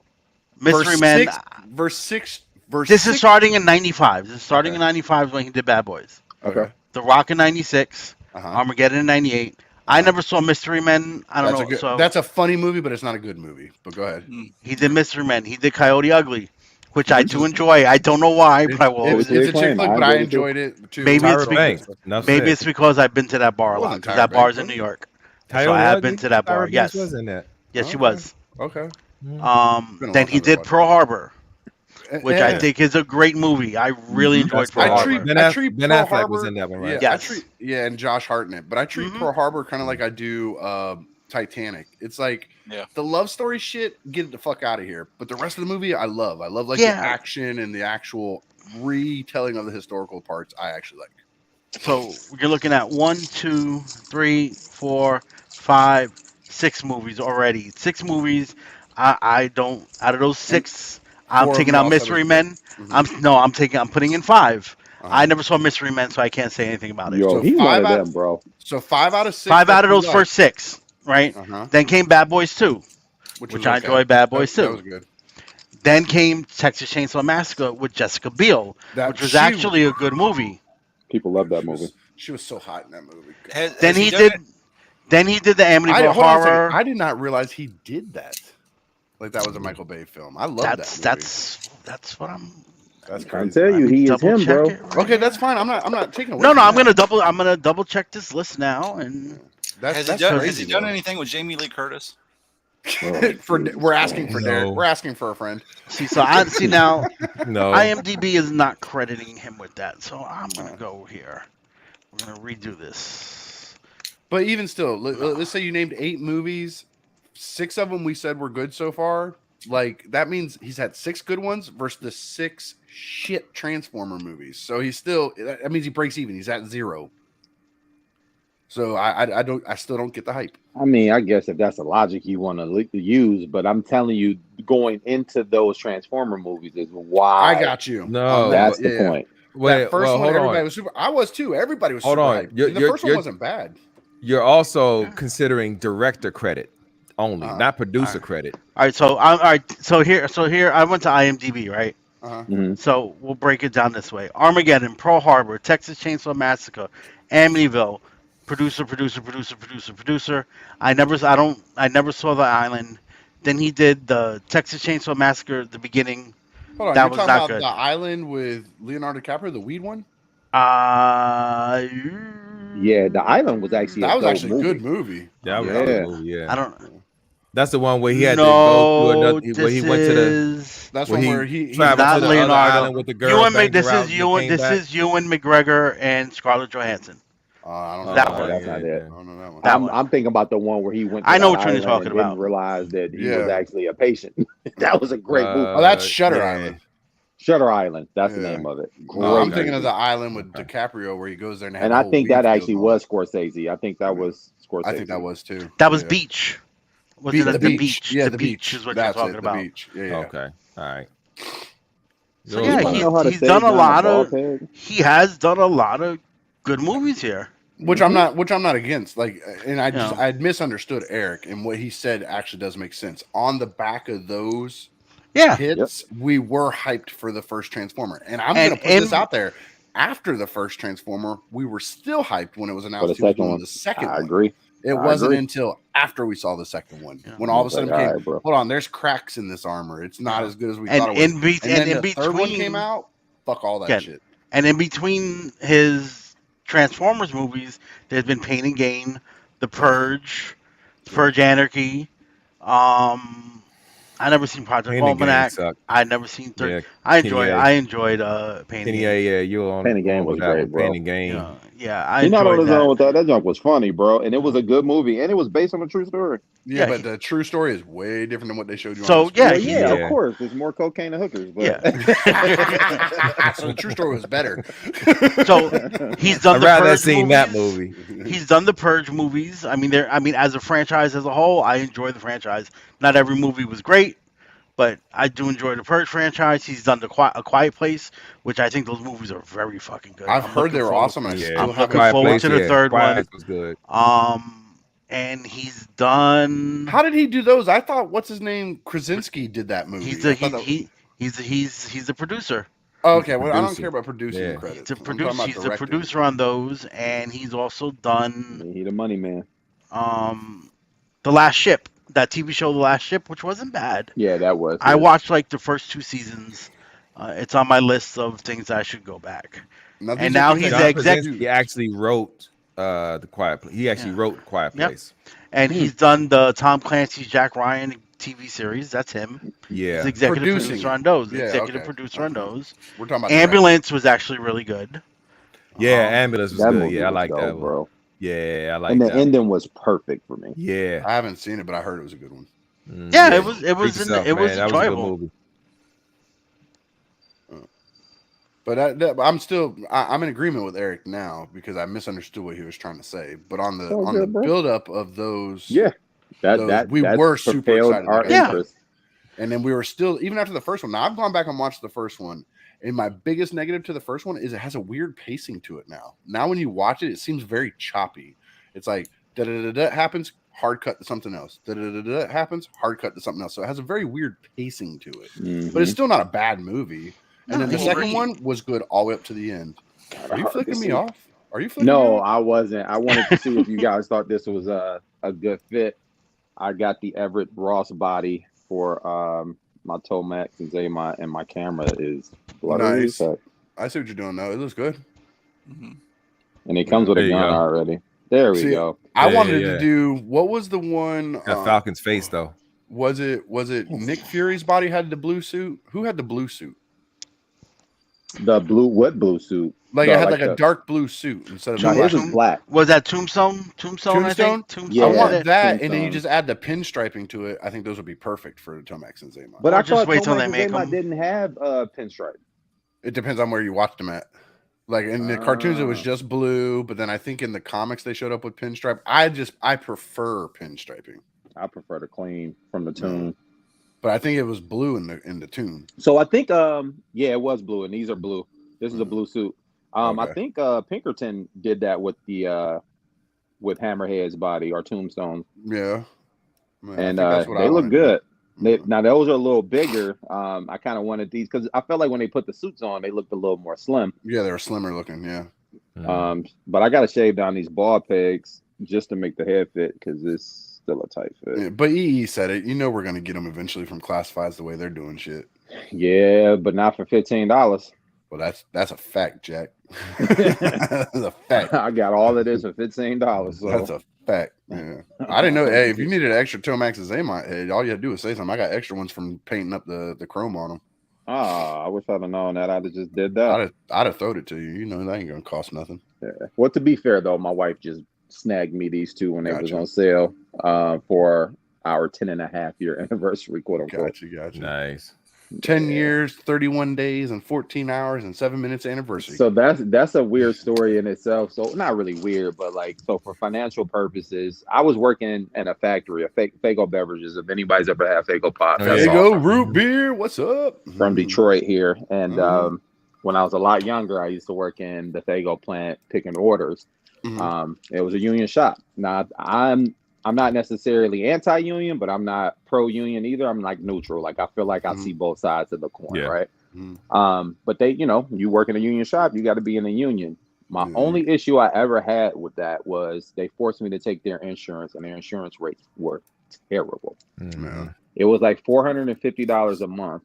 Mystery Men. Verse 6. This is starting in '95. This is starting in '95 when he did Bad Boys. Okay. The Rock in '96. Uh-huh. Armageddon in '98. I never saw Mystery Men. I don't know. So That's a funny movie, but it's not a good movie. But go ahead. he did Mystery Men. He did Coyote Ugly, which I do enjoy. I don't know why, but I will It's always. a chick acclaim. flick, I but I enjoyed it enjoyed it too. Maybe it's Tyra Banks. Enough Maybe said. it's because I've been to that bar a It lot. wasn't Because Tyra that bar's Banks, in New was it? York. Coyote So I have Ugly? been to that bar. Tyra Yes. Banks was in that. Yes, she Okay. was. Okay. Mm. Been a Then long he time did to Pearl Harbor, watch. which I think is a great movie. I really enjoyed That's Pearl right. Harbor. Ben treat Ben Pearl Affleck Harbor, was in that one, right? Yeah, Yes. and Josh Hartnett. But I treat Mhm. Pearl Harbor kind of like I do Titanic. It's like Yeah. the love story shit, get it the fuck out of here. But the rest of the movie, I love. I love like Yeah. the action and the actual retelling of the historical parts. I actually like. So you're looking at 1, 2, 3, 4, 5, 6 movies already. 6 movies. I don't. Out of those 6, I'm 4 of taking them out y'all said Mystery was Men. good. Mhm. I'm putting in 5. Uh-huh. I never saw Mystery Men, so I can't say anything about it. Yo, So he one 5 of out- them, bro. So 5 out of 6. 5 out of that you those first 6, right? Uh-huh. Then came Bad Boys 2. Which which was I okay. enjoy Bad Boys That too. was good. Then came Texas Chainsaw Massacre with Jessica Biel, which was actually a good movie. People love that movie. She was so hot in that movie. God. Then Has he done did. it? Then he did the Amityville Hold on a second. horror. I did not realize he did that. Like that was a Michael Bay film. I love that movie. That's what I'm. That's I crazy. tell you, he is Double him, check bro. it right Okay, here. that's fine. I'm not taking away. No, from I'm that. gonna double check this list now, and That's Has he crazy, done though. anything with Jamie Lee Curtis? We're asking for Derek. No. We're asking for a friend. so I see now. No. IMDb is not crediting him with that, so I'm gonna go here. We're gonna redo this. But even still, let's say you named 8 movies. 6 of them we said were good so far. Like that means he's had 6 good ones versus the 6 shit Transformer movies. So he's still. That means he breaks even. He's at 0. So I still don't get the hype. I mean, I guess if that's the logic you want to use, but I'm telling you, going into those Transformer movies is why. I got you. No, That's the point. Wait, That first well, one, hold everybody on. was super. I was too. Everybody was Hold super on. hyped. You're- And the you're- first one you're- wasn't bad. You're also considering director credit only, Uh-huh. not producer Alright. credit. All right, so here I went to IMDb, right? Uh-huh. Mhm. So we'll break it down this way: Armageddon, Pearl Harbor, Texas Chainsaw Massacre, Amityville, producer. I never saw The Island. Then he did the Texas Chainsaw Massacre at the beginning. Hold on, That you're was talking not about good. The Island with Leonardo DiCaprio, the weed one? Yeah, The Island was actually That a was dope actually a movie. good movie. That was Yeah. a good movie, yeah. I don't. That's the one where he had no, to go to another. Where he this went to the. is That's Where one he where he traveled not to the Leonardo. other island with the girl. Ewan. banged This her out is and Ewan. came This back. is Ewan McGregor and Scarlett Johansson. I don't know That that one. one. That's not it. I don't know that one. That I'm, one. I'm thinking about the one where he went to I know that which one you're island talking and didn't about. realize that he was Yeah. actually a patient. That was a great movie. Oh, that's Shutter yeah. Island. Shutter Island. That's the Yeah. name of it. Great No, I'm Okay. thinking of movie. The Island with Okay. DiCaprio where he goes there and, And I think that actually was Scorsese. I think that Yeah. was Scorsese. I think that was too. That was Yeah. Beach. Was it the beach? Yeah, the beach is what That's you're talking it, about. The beach. Yeah, yeah. Okay, all right. So Yo, yeah, You wanna he- know how to he's stay done a down lot the of- ball peg? He has done a lot of good movies here. Which I'm not against. Like, and I Yeah. I misunderstood Eric, and what he said actually does make sense. On the back of those Yeah. hits, we were hyped for the first Transformer, and I'm And- gonna put this and- out there. After the first Transformer, we were still hyped when it was For announced the he was second doing one. the second I one. agree. It I wasn't agree. until after we saw the second one Yeah. when all of a It's sudden like, came. all right, bro. Hold on, there's cracks in this armor. It's not as good as we And thought it was. in, be- And and then in the third one between, came out. Fuck all that Yeah. shit. and in between his Transformers movies, there's been Pain and Gain, The Purge, Anarchy. I never seen Project Pain and Gain Almanac. sucked. I never seen. Yeah. I Kenny enjoyed. A. I enjoyed Pain and Kenny Gain. A, yeah, you're on, Pain and Gain on with was that great, one. bro. Pain and Gain. Yeah, I He's not on enjoyed his own that. with that. That junk was funny, bro, and it was a good movie, and it was based on a true story. Yeah, Yeah, but the true story is way different than what they showed you on So the screen. yeah, Well, yeah, of Yeah. course, there's more cocaine and hookers, but yeah. So the true story was better. So he's done I'd the rather have Purge seen movies. that movie. He's done the Purge movies. I mean, as a franchise as a whole, I enjoy the franchise. Not every movie was great, but I do enjoy the Purge franchise. He's done A Quiet Place, which I think those movies are very fucking good. I've I'm heard looking they were forward- awesome. And I Yeah. still I'm haven't. looking Quiet forward Place, to the yeah. third Quiet one. Place was good. And he's done. How did he do those? I thought what's his name Krasinski did that movie. He's I the thought that- he's the producer. Oh, okay, well, I don't Producer. care about producing Yeah. credits. He's I'm talking about He's the directing. producer on those, and he's also done he the money man. The Last Ship, that TV show, The Last Ship, which wasn't bad. Yeah, that was. I watched like the first 2 seasons. It's on my list of things I should go back. Now, And these are now things he's that the John exec- Krasinski actually wrote the Quiet Place. He actually Yeah. wrote Quiet Yep. Place. And he's done the Tom Clancy's Jack Ryan TV series. That's him. Yeah. He's executive Producing producer it. on those. Yeah, Executive okay. producer on those. we're talking about. Ambulance was actually really good. Yeah, Ambulance was that good. movie Yeah, I was like dope, that one. bro. Yeah, I like And the that one. ending was perfect for me. Yeah. I haven't seen it, but I heard it was a good one. Yeah, it was Treat yourself, it was man. That was a good enjoyable. movie. But I'm in agreement with Eric now because I misunderstood what he was trying to say. But on the Oh, good, bro. build up of those, Yeah, we that were super propelled excited. our about it. Yeah. interest. And then we were still, even after the first one. Now I've gone back and watched the first one, and my biggest negative to the first one is it has a weird pacing to it now. Now when you watch it, it seems very choppy. It's like da da da da happens, hard cut to something else. Da da da da happens, hard cut to something else. So it has a very weird pacing to it. Mhm. But it's still not a bad movie. And No, then the it's second great. one was good all the way up to the end. Are you Hard to flicking me see. off? Are you flicking me No, off? I wasn't. I wanted to see if you guys thought this was a good fit. I got the Everett Ross body for my Tomax and Zaymont, and my camera is blurry. Nice. So- I see what you're doing now. It looks good. and it comes with a There you gun go. already. There we See, go. I Yeah, wanted yeah. to do what was the one? Got Falcon's face though. Was it Nick Fury's body had the blue suit? Who had the blue suit? The blue suit? Like No, it had like like a the- dark blue suit instead of No, black. his was black. Was that Tombstone? I think. Tombstone. Yeah. I want did it. that, and then you Tombstone. just add the pinstriping to it. I think those would be perfect for Tomax and Zaymont. But Or I just thought wait till Tomax they and make Zaymont 'em. didn't have pinstripe. It depends on where you watched them at. Like in the cartoons, it was Ah. just blue, but then I think in the comics they showed up with pinstripe. I prefer pinstriping, I prefer the clean from the tune. but I think it was blue in the tune. So I think yeah, it was blue, and these are blue. This is a blue suit. I Okay. think Pinkerton did that with the with Hammerhead's body or Tombstone, Yeah, Man, I and think that's what I they look wanna good. do. Now those are a little bigger. I kind of wanted these because I felt like when they put the suits on, they looked a little more slim. Yeah, they were slimmer looking. Yeah, But I got to shave down these ball pegs just to make the head fit because it's still a tight fit. Yeah, but EE said it. You know we're gonna get them eventually from classifieds the way they're doing shit. Yeah, but not for $15. Well, that's a fact, Jack. That's a fact. I got all of this for $15. So That's a fact. Yeah, I didn't know. Hey, if you needed an extra Tomax and Zaymont head, all you had to do was say something. I got extra ones from painting up the chrome on them. I wish I'd have known that. I'd have just did that. I'd have thrown it to you. You know that ain't gonna cost nothing. Yeah. Well, to be fair though, my wife just snagged me these two when they was Gotcha. on sale for our 10.5-year anniversary, quote unquote. Gotcha. Nice. 10 years, 31 days, and 14 hours and 7 minutes anniversary. So that's a weird story in itself. So not really weird, but like so for financial purposes, I was working in a factory of Fago beverages. If anybody's ever had Fago Pop, Oh, there that's you all go, root beer. What's up? from Detroit here. And Mhm. when I was a lot younger, I used to work in the Fago plant picking orders. Mhm. It was a union shop. Now I'm not necessarily anti-union, but I'm not pro-union either. I'm like neutral. Like I feel like I see both sides of the coin, Yeah. right? Mhm. But they, you work in a union shop, you got to be in the union. My Mhm. only issue I ever had with that was they forced me to take their insurance, and their insurance rates were terrible. Mhm. It was like $450 a month.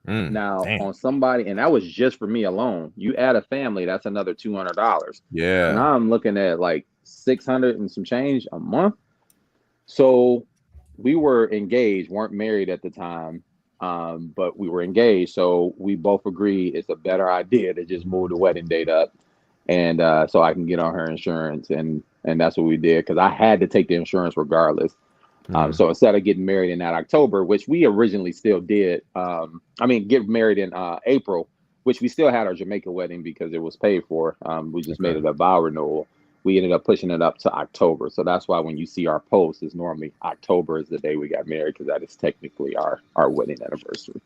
Now Damn. on somebody, and that was just for me alone. You add a family, that's another $200. Yeah. Now I'm looking at like 600 and some change a month. So we were engaged, weren't married at the time. but we were engaged, so we both agreed it's a better idea to just move the wedding date up, and so I can get on her insurance, and that's what we did because I had to take the insurance regardless. So instead of getting married in that October, which we originally still did, get married in April, which we still had our Jamaica wedding because it was paid for. We just made it a vow renewal. We ended up pushing it up to October. So that's why when you see our post, it's normally October is the day we got married because that is technically our wedding anniversary.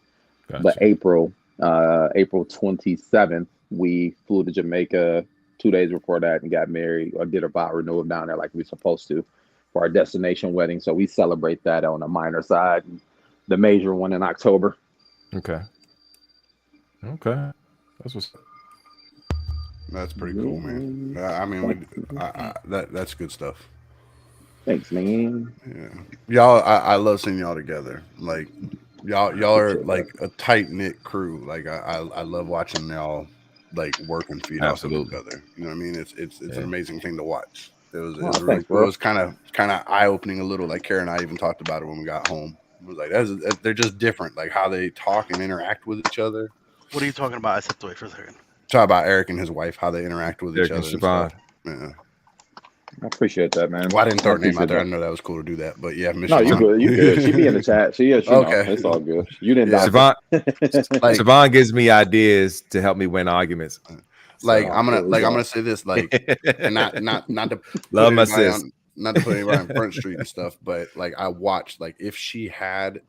Gotcha. But April 27th, we flew to Jamaica 2 days before that and got married or did a vow renewal down there like we were supposed to for our destination wedding. So we celebrate that on a minor side, and the major one in October. Okay. That's what's. That's pretty cool, man. I mean, that's good stuff. Thanks, man. Yeah, y'all. I love seeing y'all together. Like y'all are like a tight knit crew. Like I love watching y'all like work and feed off of each other. You know what I mean? It's an amazing thing to watch. It was kind of eye opening a little. Like Kara and I even talked about it when we got home. It was like they're just different. Like how they talk and interact with each other. What are you talking about? I stepped away for a second. Talk about Eric and his wife, how they interact with each other. Siobhan. Yeah. I appreciate that, man. Well, I didn't throw her name out there. I know that was cool to do that, but yeah. No, you good. You good. She be in the chat. She okay. Know. It's all good. You didn't. Siobhan, Siobhan gives me ideas to help me win arguments. Like I'm gonna say this, like, and not to love my sis. Not to put anybody on Front Street and stuff, but like I watched, like if she had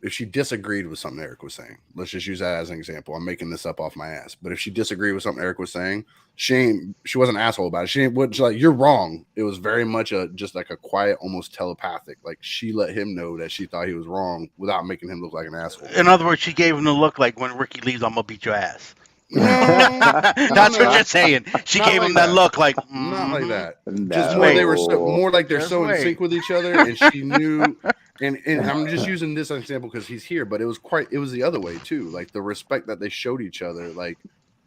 if she disagreed with something Eric was saying, let's just use that as an example. I'm making this up off my ass, but if she disagreed with something Eric was saying, she wasn't an asshole about it. She wasn't like, you're wrong. It was very much just like a quiet, almost telepathic. Like she let him know that she thought he was wrong without making him look like an asshole. In other words, she gave him the look like when Ricky leaves, I'm gonna beat your ass. That's what you're saying. She gave him that look like not like that. Just more they were more like they're so in sync with each other, and she knew. And I'm just using this as an example because he's here, but it was the other way too. Like the respect that they showed each other. Like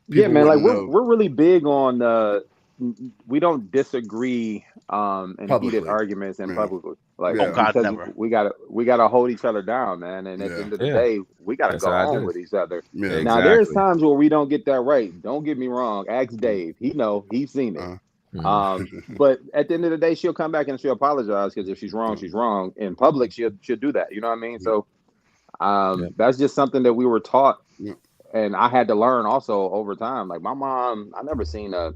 yeah, man. Like we're really big on we don't disagree in heated arguments and publicly. Like oh God, never. We gotta hold each other down, man. And at the end of the day, we gotta go on with each other. Yeah, now there's times where we don't get that right. Don't get me wrong. Ask Dave. He's seen it. But at the end of the day, she'll come back and she'll apologize because if she's wrong, she's wrong. In public, she'll do that. You know what I mean? So that's just something that we were taught, and I had to learn also over time. Like my mom, I never seen a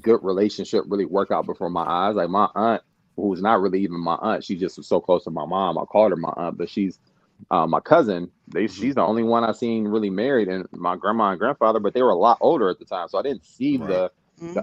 good relationship really work out before my eyes. Like my aunt, who's not really even my aunt, she just was so close to my mom. I called her my aunt, but she's my cousin. She's the only one I seen really married, and my grandma and grandfather, but they were a lot older at the time, so I didn't see the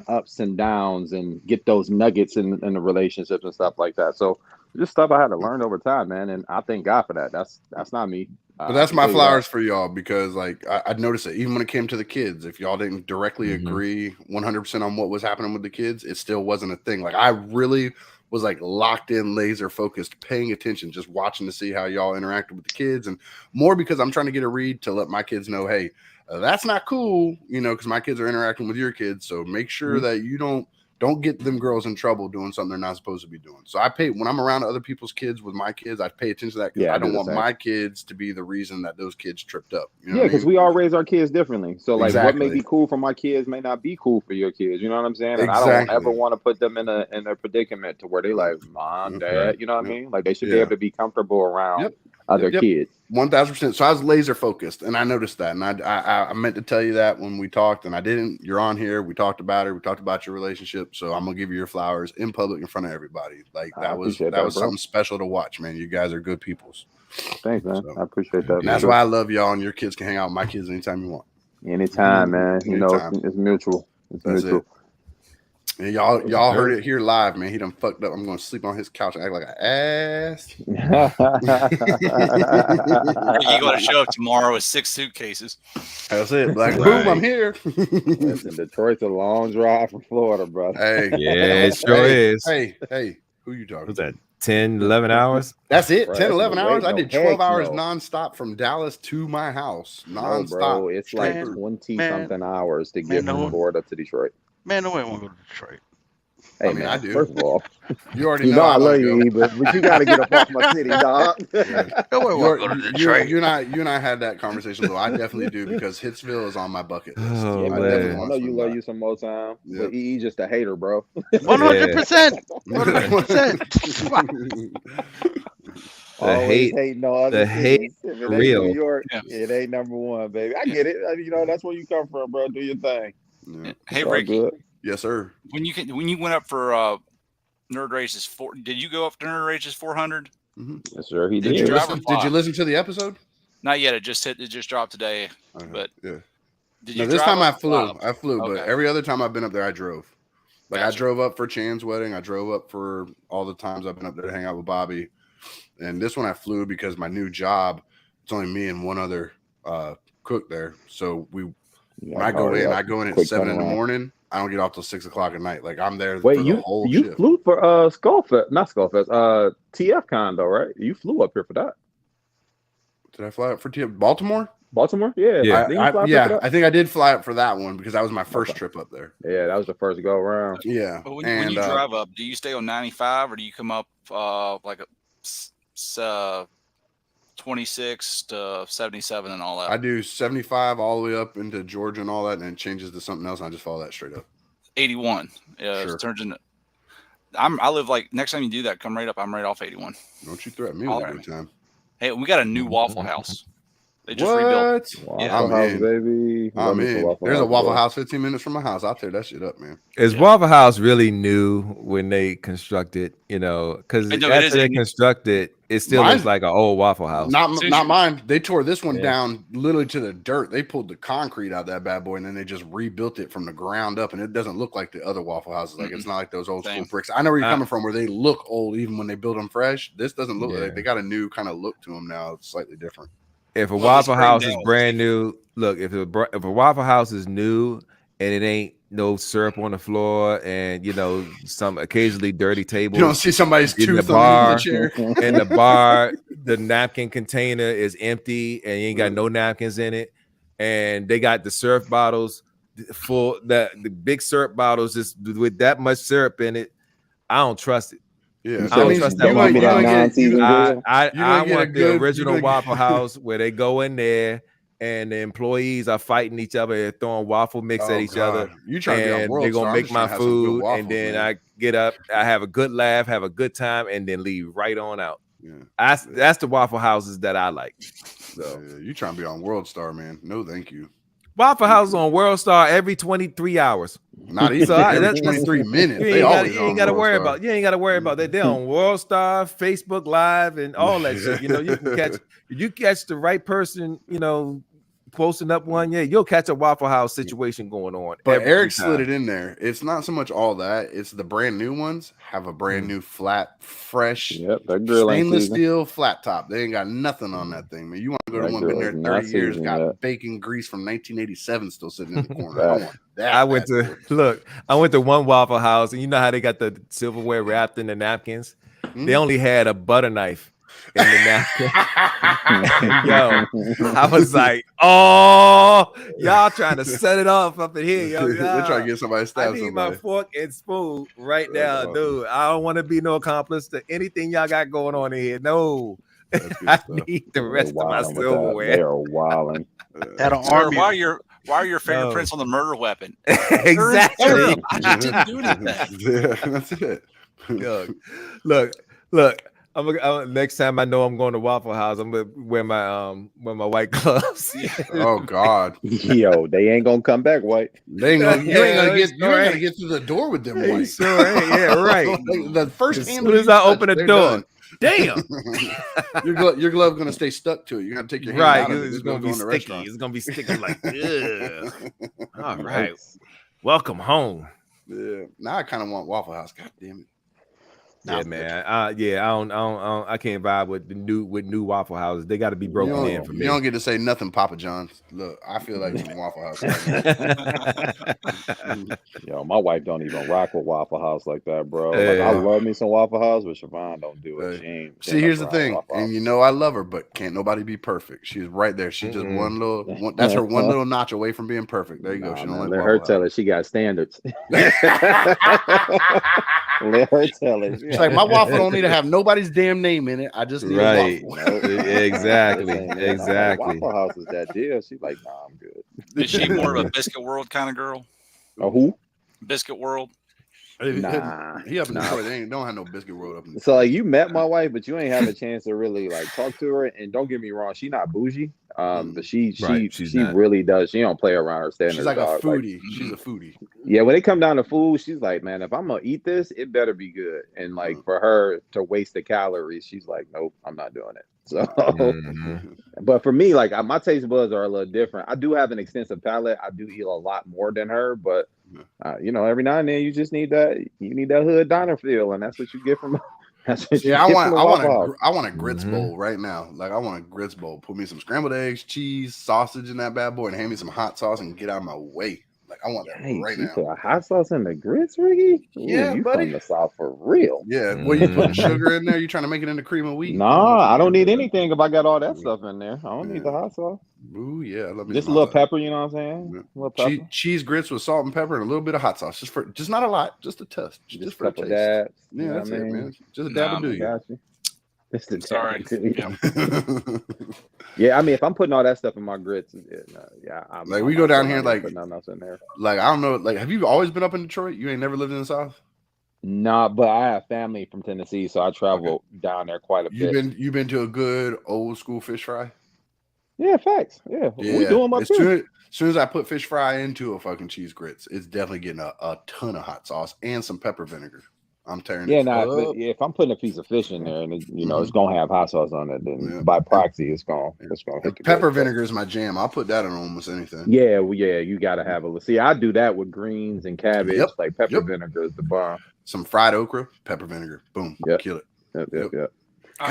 ups and downs and get those nuggets in the relationships and stuff like that. So just stuff I had to learn over time, man. And I thank God for that. That's not me. But that's my flowers for y'all because like I noticed it even when it came to the kids. If y'all didn't directly agree 100% on what was happening with the kids, it still wasn't a thing. Like I really was like locked in, laser focused, paying attention, just watching to see how y'all interacted with the kids, and more because I'm trying to get a read to let my kids know, hey, that's not cool, because my kids are interacting with your kids. So make sure that you don't get them girls in trouble doing something they're not supposed to be doing. So when I'm around other people's kids with my kids, I pay attention to that because I don't want my kids to be the reason that those kids tripped up. Because we all raise our kids differently. So like what may be cool for my kids may not be cool for your kids. You know what I'm saying? And I don't ever want to put them in a predicament to where they like, Mom, Dad, you know what I mean? Like they should be able to be comfortable around other kids. 1000%. So I was laser focused, and I noticed that, and I meant to tell you that when we talked, and I didn't. You're on here. We talked about it. We talked about your relationship. So I'm gonna give you your flowers in public in front of everybody. Like that was something special to watch, man. You guys are good peoples. Thanks, man. I appreciate that. And that's why I love y'all, and your kids can hang out with my kids anytime you want. Anytime, man. It's mutual. It's mutual. And y'all heard it here live, man. He done fucked up. I'm going to sleep on his couch and act like an ass. You got to show up tomorrow with 6 suitcases. That's it. Black boom, I'm here. Listen, Detroit's a long drive from Florida, brother. Hey, yeah, it sure is. Hey, who you talking? What's that? 10, 11 hours? That's it. 10, 11 hours. I did 12 hours nonstop from Dallas to my house. Nonstop. Bro, it's like 20 something hours to get from Florida to Detroit. Man, nobody want to go to Detroit. Hey, I mean, man, I do. First of all, You already you know know I I love want to you, go. but you got to get up off my city, dog. Yeah. Nobody want to go to Detroit. You and I had that conversation, though. I definitely do because Hitsville is on my bucket list. Oh, Yeah, I man. definitely I want know to you swing love by. you some more time, Yeah. but EE just a hater, bro. 100%. 100%. Always hating on other the hate cities. If it for ain't New real. York, Yeah. it ain't number one, baby. I Yeah. get it. You know, that's where you come from, bro. Do your thing. Yeah. Hey, It's all Ricky, good. Yes, sir. when you went up for Nerd Races 4, did you go up to Nerd Races 400? Yes, sir, he Did Did you you did. drive or listen? fly? Did you listen to the episode? Not yet. It just dropped today. But yeah. did No, you this drive time up I or fly flew. up? I flew, but Okay. every other time I've been up there, I drove. Like I Gotcha. drove up for Chan's wedding. I drove up for all the times I've been up there to hang out with Bobby. And this one I flew because my new job, it's only me and one other cook there. So when I go in at Quick 7 in the turnaround. morning. I don't get off till 6 o'clock at night. Like I'm there Wait, for the whole you shift. flew for Skullfest, not Skullfest, TF Con though, right? You flew up here for that. Did I fly up for Baltimore? Baltimore? Yeah. Yeah. Didn't you fly up here for that? I think I did fly up for that one because that was my first Okay. trip up there. Yeah, that was the first go around. Yeah. But when you drive up, do you stay on 95 or do you come up like a 26 to 77 and all that? I do 75 all the way up into Georgia and all that, and then it changes to something else, and I just follow that straight up. 81. Sure. It turns into. I live like next time you do that, come right up. I'm right off 81. Don't you threaten me All with a right. good time. Hey, we got a new Waffle House. They just rebuilt. What? Yeah. Waffle I'm House, in. baby. Love I'm me some in. Waffle There's a House, Waffle bro. House 15 minutes from my house. I'll tear that shit up, man. Is Waffle House really new when they constructed? Because I know, it after is they a new- constructed, it still Mine- looks like an old Waffle House. Not mine. They tore this one Yeah. down literally to the dirt. They pulled the concrete out of that bad boy, and then they just rebuilt it from the ground up. And it doesn't look like the other Waffle Houses. Like it's not like those old school Same. bricks. I know where you're coming from, where they look old even when they build them fresh. This doesn't look like they got a new kind of look to them now. It's slightly different. If a Well, Waffle this House spring is down, brand new, look, if a Waffle House is new and it ain't no syrup on the floor and some occasionally dirty tables. You don't see somebody's in the tooth bar, underneath the chair. in the bar, the napkin container is empty and you ain't got no napkins in it. And they got the syrup bottles full, the big syrup bottles just with that much syrup in it. I don't trust it. Yeah, I don't trust that Don't give me Waffle that House. non-season grill. I get a want the good- original you're gonna Waffle House where they go in there and the employees are fighting each other and throwing waffle mix at each other. You trying to be on And World they're Star. gonna I'm make just my trying to have some good food, waffles, and then man. I get up, I have a good laugh, have a good time, and then leave right on out. Yeah. That's the Waffle Houses that I like. So You trying to be on World Star, man? No, thank you. Waffle House on World Star every 23 hours. Not even So every 23 minutes. They always You ain't got to worry about. You ain't got to worry about that. They're on World Star, Facebook Live, and all that shit. You can catch. If you catch the right person, posting up one, you'll catch a Waffle House situation going on. But every Eric time. slid it in there. It's not so much all that. It's the brand new ones have a brand new flat, fresh, Yep, that grill ain't stainless seasoned. steel flat top. They ain't got nothing on that thing, man. You want to go to That one been grill there is not 30 years, seasoned got yet. bacon grease from 1987 still sitting in the corner. I want that. I went bad to boy. I went to one Waffle House, and you know how they got the silverware wrapped in the napkins. They only had a butter knife in the napkin. Yo, I was like, oh, y'all trying to set it off up in here, yo. They're trying to get somebody to I stab need somebody. my fork and spoon right now, awesome. dude. I don't want to be no accomplice to anything y'all got going on in here. No, That's good I stuff. need the rest of my They silverware. are wilding. That'll Sir, arm why you. are your fingerprints on the murder weapon? Exactly. I just didn't do anything. Yeah, that's it. Look. Next time I know I'm going to Waffle House, I'm gonna wear my white gloves. Oh God, Yo, they ain't gonna come back white. they ain't gonna, you ain't gonna get you ain't Right. gonna get through the door with them Hey, whites. sure ain't. Yeah, right. Like, the first As handle soon as you I touch, open the they're door, done. damn. your glove gonna stay stuck to it. You gotta take your hand Right, out of it. it's Just gonna go be in the sticky. restaurant. It's gonna be sticky like, ugh. All right, welcome home. Yeah. Now I kind of want Waffle House. God damn it. Yeah, I'm man. I can't vibe with new Waffle Houses. They got to be You broken don't, in for me. you don't get to say nothing, Papa John's. Look, I feel like some Waffle House right now. Yo, my wife don't even rock with Waffle House like that, bro. Like I love me some Waffle House, but Siobhan don't do it. She ain't. See, here's the around thing, Waffle and House. you know I love her, but can't nobody be perfect. She's right there. She's just one. That's her one little notch away from being perfect. There you go. She don't like let her Waffle tell House. her she got standards. Let her tell her. She's like, my waffle don't need to have nobody's damn name in it. I just need Right. a waffle. Exactly. I'm like, Exactly. Waffle House is that deal. She's like, nah, I'm good. Is she more of a Biscuit World kind of girl? Oh, who? Biscuit World. Nah. He up in Detroit. They don't have no Biscuit World up in Detroit. So like you met my wife, but you ain't have a chance to really like talk to her. And don't get me wrong, she not bougie. But she not. really does. She don't play around her standards. She's like a dog. foodie. Like, She's a foodie. yeah, when it come down to food, she's like, man, if I'm gonna eat this, it better be good. And like for her to waste the calories, she's like, nope, I'm not doing it. So, but for me, like my taste buds are a little different. I do have an extensive palate. I do eat a lot more than her, but you know, every now and then you just need that. You need that hood diner feel, and that's what you get from. That's what Yeah, you I get want a grits bowl right now. Like I want a grits bowl. Put me some scrambled eggs, cheese, sausage in that bad boy, and hand me some hot sauce and get out of my way. Like I want that right now. Put a hot sauce in the grits, Ricky? Ooh, Yeah, you buddy. from the South for real? Yeah, what you putting sugar in there? You trying to make it into cream of wheat? Nah, I don't need anything if I got all that stuff in there. I don't need the hot sauce. Ooh, yeah, I love me Just a some little hot sauce. pepper, you know what I'm saying? A little pepper. Cheese grits with salt and pepper and a little bit of hot sauce, just not a lot, just a test, just for a couple taste. dabs. Yeah, that's it, man. Just a dab will do you. Got you. Just a Sorry. dab will do you. Yeah, I mean, if I'm putting all that stuff in my grits, I'm like we go down here, like put nothing else in there. Like I don't know, like have you always been up in Detroit? You ain't never lived in the South? Nah, but I have family from Tennessee, so I travel down there quite a bit. You've been to a good old school fish fry? Yeah, facts. Yeah. We do them up here. As soon as I put fish fry into a fucking cheese grits, it's definitely getting a ton of hot sauce and some pepper vinegar. I'm tearing it up. If I'm putting a piece of fish in there and it's gonna have hot sauce on it, then by proxy it's gonna hit the pepper vinegar is my jam. I'll put that on almost anything. Yeah, you gotta have a see. I do that with greens and cabbage. Like pepper vinegar is the bomb. Some fried okra, pepper vinegar, boom, kill it. Yep.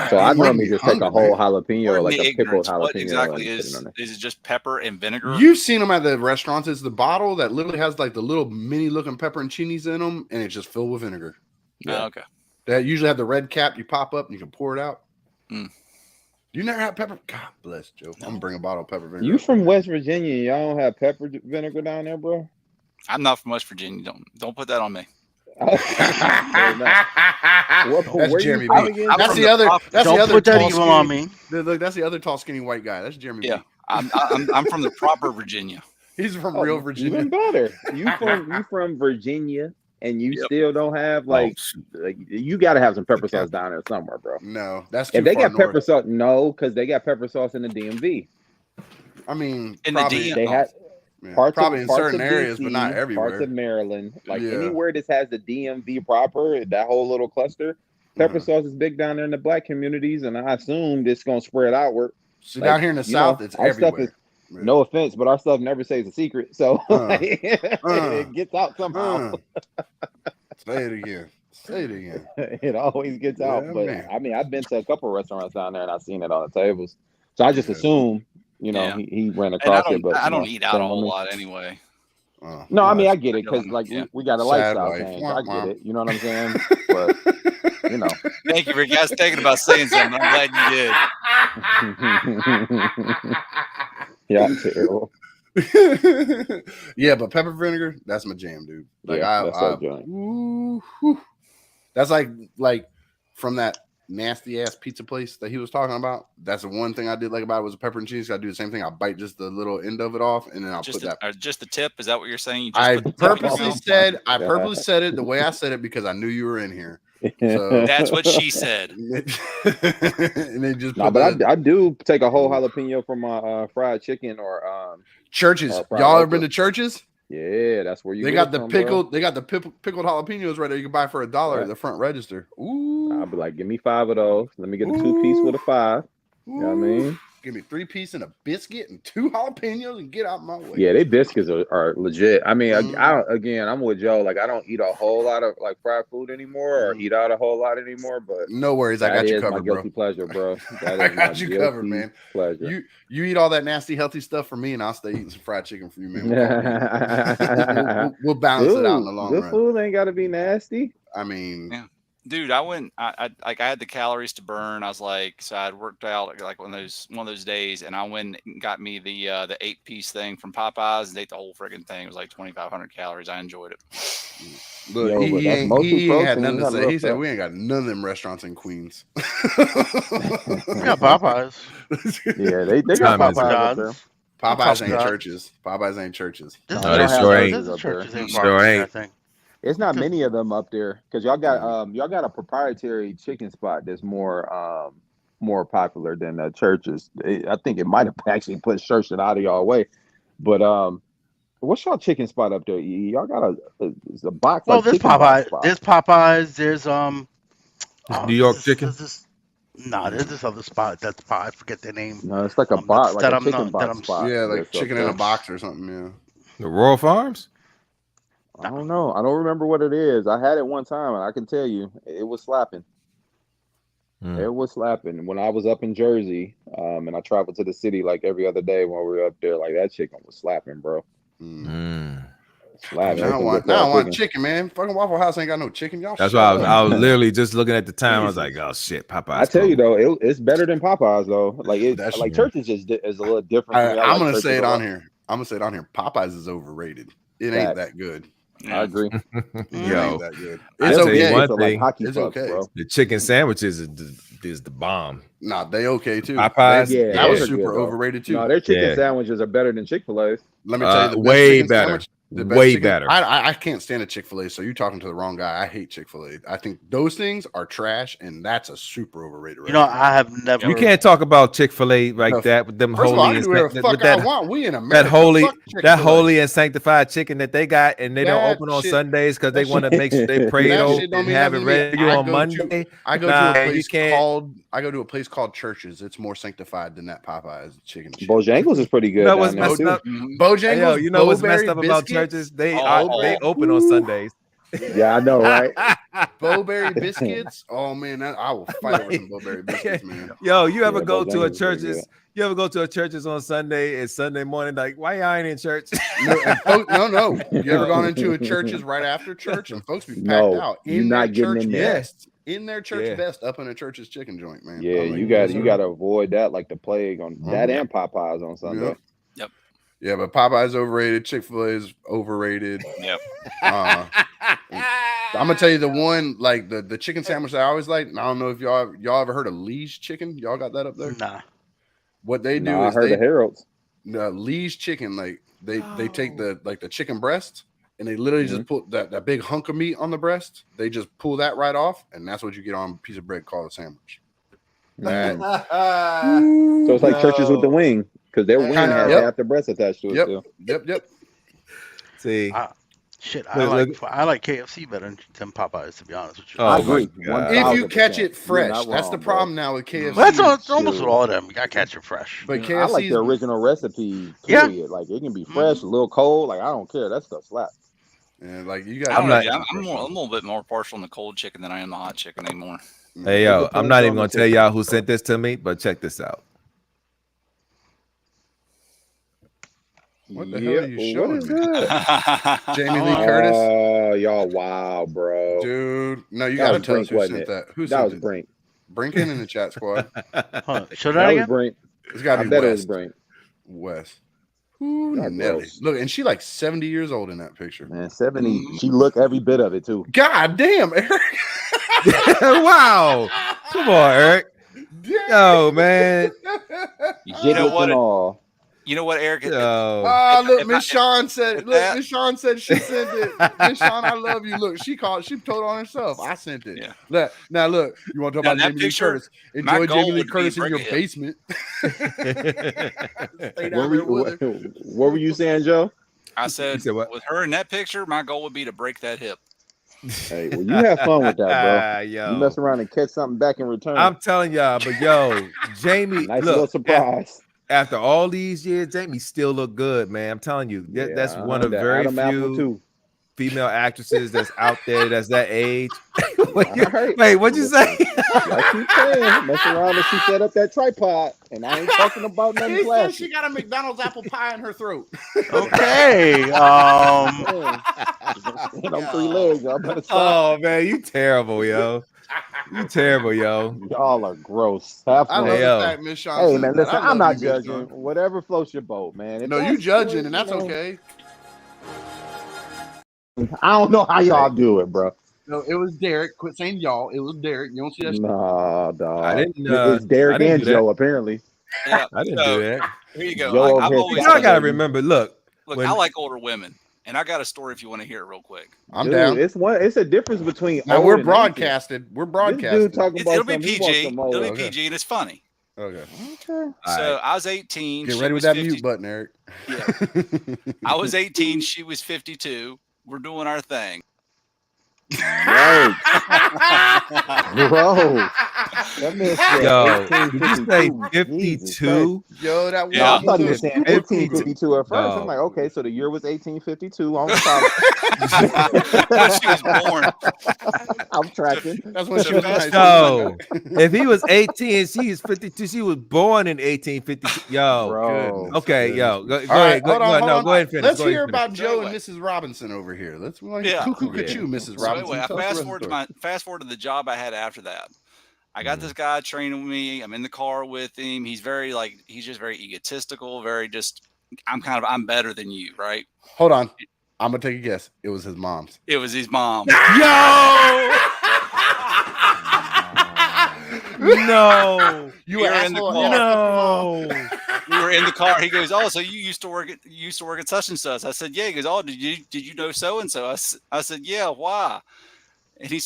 So I normally just take a whole jalapeno, like a pickled jalapeno. What exactly is it? Just pepper and vinegar? You've seen them at the restaurants. It's the bottle that literally has like the little mini looking pepperoncinis in them, and it's just filled with vinegar. Yeah. Oh, okay. That usually have the red cap. You pop up and you can pour it out. You never had pepper? God bless, Joe. I'm gonna bring a bottle of pepper vinegar. You from West Virginia? Y'all don't have pepper vinegar down there, bro? I'm not from West Virginia. Don't put that on me. That's Jeremy B. That's the other. Don't put that evil on me. Look, that's the other tall, skinny white guy. That's Jeremy B. I'm from the proper Virginia. He's from real Virginia. Even better. You from Virginia, and you still don't have like you got to have some pepper sauce down there somewhere, bro. No, that's if they got pepper sauce. No, because they got pepper sauce in the DMV. I mean, in probably, the DMV, they had. Probably in certain areas, but not everywhere. Parts of Maryland, like anywhere this has the DMV proper, that whole little cluster, pepper sauce is big down there in the black communities, and I assume it's gonna spread outward. So down here in the South, it's everywhere. No offense, but our stuff never stays a secret, so it gets out somehow. Say it again. Say it again. It always gets out. But man. I mean, I've been to a couple of restaurants down there, and I've seen it on the tables. So I just assume. He ran across it, but I don't eat out a whole lot anyway. No, I mean I get it because like we got a lifestyle change. I get it. You know what I'm saying? But Thank you for guys thinking about saying something. I'm glad you did. Yeah, I'm terrible. Yeah, but pepper vinegar, that's my jam, dude. Like that's like from that nasty ass pizza place that he was talking about. That's the one thing I did like about it was a pepper and cheese. I do the same thing. I bite just the little end of it off, and then I'll put that. Just the tip. Is that what you're saying? I purposely said it the way I said it because I knew you were in here. So that's what she said. And they just but I do take a whole jalapeno from my fried chicken or Churches. Y'all ever been to Churches? Yeah, that's where you. They got the pickled. They got the pickled jalapenos right there. You can buy for $1 at the front register. Ooh, I'll be like, give me 5 of those. Let me get a 2-piece with a 5. You know what I mean? Give me 3-piece and a biscuit and 2 jalapenos and get out my way. Yeah, they biscuits are legit. I mean, Mhm. I don't. Again, I'm with Joe. Like, I don't eat a whole lot of like fried food anymore, or eat out a whole lot anymore. But No worries, I that got you is my covered, bro. guilty pleasure, bro. That I is my got you covered, guilty man. pleasure. You eat all that nasty, healthy stuff for me, and I'll stay eating some fried chicken for you, man. We'll balance it out in the long good run. food ain't got to be nasty. I mean, Yeah. Dude, I had the calories to burn. I was like, so I'd worked out like one of those days, and I went and got me the 8-piece thing from Popeyes and ate the whole friggin' thing. It was like 2,500 calories. I enjoyed it. look, Yo, but that's he mostly ain't had protein. nothing to Not say. real He said fat. we ain't got none of them restaurants in Queens. Yeah, Popeyes. Yeah, they got Time is it? Popeyes up there. Popeyes ain't John's. churches. Popeyes ain't churches. This No, they is sure ain't. This is up there. churches ain't Sure far from here, I ain't. think. It's not many of them up there because y'all got a proprietary chicken spot that's more popular than churches. I think it might have actually put church out of y'all way. But what's y'all chicken spot up there? Y'all got a box Well, like there's chicken box Popeyes. spot. There's Popeyes. There's New York chicken. There's this other spot that's I forget the name. No, it's like a box, like that a I'm chicken not- box that I'm- spot. Yeah, like that's up chicken in there. a box or something. Yeah. The Royal Farms. I don't know. I don't remember what it is. I had it one time, and I can tell you, it was slapping. It was slapping. When I was up in Jersey, and I traveled to the city like every other day when we were up there, like that chicken was slapping, bro. Slapping. Now I want chicken, man. Fucking Waffle House ain't got no chicken. Y'all. That's shut why up. I was literally just looking at the time. I was Jesus. like, oh shit, Popeyes. I tell you closed. though, it's better than Popeyes though. Like That's- churches just is a little different. For me. I'm like gonna churches say it a lot. on here. I'm gonna say it on here. Popeyes is overrated. It ain't that good. I agree. It Yo, ain't that good. I It's tell you okay. one Like thing. hockey It's fucks, okay. bro. The chicken sandwiches is the bomb. Nah, they okay too. Popeyes, That yeah. was those are super good, though. overrated too. No, their chicken Yeah. sandwiches are better than Chick-fil-A's. Let me tell you, the best way chicken better. sandwich, the best Way chicken- better. I can't stand a Chick-fil-A, so you're talking to the wrong guy. I hate Chick-fil-A. I think those things are trash, and that's a super overrated. You know, I have never. You can't talk about Chick-fil-A like that with them First of all, I holy can do whatever the fuck I want. We in America. that Fuck holy and sanctified chicken that they got, and they don't That open on shit- Sundays because they that want to make sure they pray it That over shit don't and mean have it nothing to me. ready to you on Monday. I go Nah, to a you place can't. called Churches. It's more sanctified than that Popeyes chicken. shit. Bojangles is pretty good. You know down what's there, messed too. up? Bojangles. Hey, yo, you know what's messed Bowberry up about biscuits? churches? They Oh, open on Sundays. Yeah, I know, right? Bowberry biscuits. Oh man, I will fight over some Bowberry biscuits, man. Yo, you ever Yeah, go to a Bojangles is pretty churches? good. You ever go to a churches on Sunday? It's Sunday morning. Like, why y'all ain't in church? No, and no. You ever gone into a churches right after church and folks be packed No, out you're in their not getting church in there. best, in their church Yeah. best, up in a church's chicken joint, man. Yeah, I'm like, you got to avoid that like the plague on that and Popeyes on Sunday. Yep. Yeah, but Popeye's overrated. Chick-fil-A is overrated. Yep. I'm gonna tell you the one like the chicken sandwich that I always like. I don't know if y'all ever heard of Lee's chicken. Y'all got that up there? Nah. What they do No, I is heard of Harold's. Lee's chicken, like they take the chicken breast and they literally just put that big hunk of meat on the breast. They just pull that right off, and that's what you get on a piece of bread called a sandwich. That So it's like churches with the wing because their wing has Yep. half the breast attached to it too. Yep. See, Shit, Look, I like KFC better than Popeyes, to be honest with you. Oh, I my agree. God. If you 1000%. catch it You're fresh, not that's the wrong, bro. problem now with KFC. Well, it's almost Dude. with all of them. You gotta catch it fresh. But I like KFC's the original recipe. Yeah. Period. Like it can be fresh, a little cold. Like I don't care. That stuff slaps. yeah, like you I got. don't know. not- I'm a little bit more partial on the cold chicken than I am the hot chicken anymore. hey It yo, depends I'm not even on gonna the tell chicken. y'all who sent this to me, but check this out. What the hell are you showing What is me? that? Jamie Lee Curtis, Oh, y'all, wow, bro. dude. No, you That gotta was tell us Brink, who wasn't sent it? that. Who That sent was it? Brink. Brinken in the chat squad. Huh. Show That that was again? Brink. It's gotta I be bet it was West. Brink. West. Ooh, Y'all Nelly. gross. Look, and she like 70 years old in that picture. Man, 70. She looked every bit of it too. God damn, Eric. Wow, come on, Eric. Yo, man. Giblets what? and all. You know what, Eric? Yo. Ah, look, if Miss Sean said. if Look, that- Miss Sean said she sent it. Miss Sean, I love you. Look, she told on herself. I sent it. Yeah. Look, now look, you want to talk Now, about that Jamie Lee picture, Curtis? my Enjoy goal Jamie Lee would be Curtis in break your a hip. basement. Stay What down were, there with her. what were you saying, Joe? I said, said what? with her in that picture, my goal would be to break that hip. Hey, well, you have fun with that, bro. Yo. You mess around and catch something back in return. I'm telling y'all, but yo, Jamie, Nice little look, surprise. after all these years, Jamie still look good, man. I'm telling you, that's one of that very Adam Apple few too. female actresses that's out there that's that age. Right. Wait, what'd you say? I keep saying, mess around and she set up that tripod, and I ain't talking about nothing He said plastic. she got a McDonald's apple pie in her throat. Okay. Stand on 3 legs, y'all better stop. Oh man, you terrible, yo. You terrible, yo. Y'all are gross. Have I fun. love yo. the fact Miss Sean Hey said man, that. listen, I I'm love not you, Miss judging. Sean. Whatever floats your boat, man. If No, you that's judging, what, and that's you know, okay. I don't know how y'all do it, bro. No, it was Derek. Quit saying y'all. It was Derek. You don't see that shit? Nah, dog. I didn't. It's Derek I didn't and do that. Joe, apparently. Yeah. I didn't So do that. here you go. Joe I've over always here Y'all gotta Saturday. remember. Look, look. I like older women, and I got a story if you want to hear it real quick. I'm Dude, down. it's a difference between Now old we're and ancient. broadcasted. We're This dude broadcasted. talking about It'll be something. He wants PG. some old. It'll be Okay. PG, and it's funny. Okay. Okay. So right. I was 18. Get she ready was with that 50 mute button, Eric. Yeah. I was 18. She was 52. We're doing our thing. Right. Bro. That man said Yo, did you say 1852. Jesus 52? Yo, that No, I was thought he good. was saying 1852 at first. I'm like, okay, so the year was 1852. I'm When she was born. I'm tracking. That's when she was in high Yo, school. if he was 18 and she is 52, she was born in 1852. Yo, Bro. okay, yo, go All right, ahead. Go ahead and finish. Let's Go ahead hear and finish. about Joe and anyway. Mrs. Robinson over here. Let's Yeah. cuckoo Yeah. you, Mrs. So Robinson. anyway, I Tell us the fast rest forward of to the fast forward to the job I had after that. I got this guy training me. I'm in the car with him. He's very he's just very egotistical, very just I'm better than you, right? Hold on. I'm gonna take a guess. It was his mom's. It was his mom. No, You We were were in the asshole. car. no. We were in the car. He goes, "Oh, so you used to work at such and such?" I said, "Yeah." He goes, "Oh, did you know so and so?" I said, "Yeah, why?" And he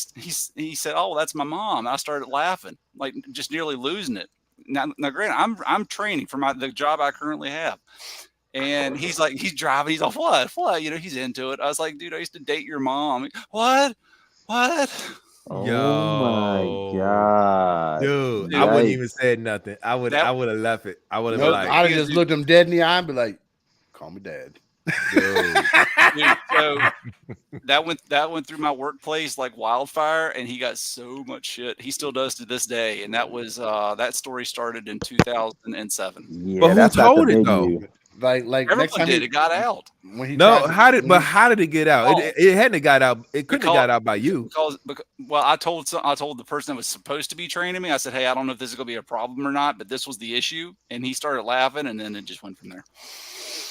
said, "Oh, that's my mom." And I started laughing, like just nearly losing it. Now granted, I'm training for the job I currently have, and he's driving. He's like, what? You know, he's into it. I was like, "Dude, I used to date your mom." What? Oh Yo. my god. Dude, I wouldn't even say nothing. I would have left it. I would have Nope, like, I'd have just looked him dead in the eye and be like, "Call me dad." dude. Dude, so that went through my workplace like wildfire, and he got so much shit. He still does to this day, and that was that story started in 2007. Yeah, But who that's not the told it, big though? you. Like Everyone next time did. It got out. when he No, tries to- how did it get out? Oh. It hadn't got out. It couldn't have got out by you. Because I told the person that was supposed to be training me. I said, "Hey, I don't know if this is gonna be a problem or not, but this was the issue." And he started laughing, and then it just went from there.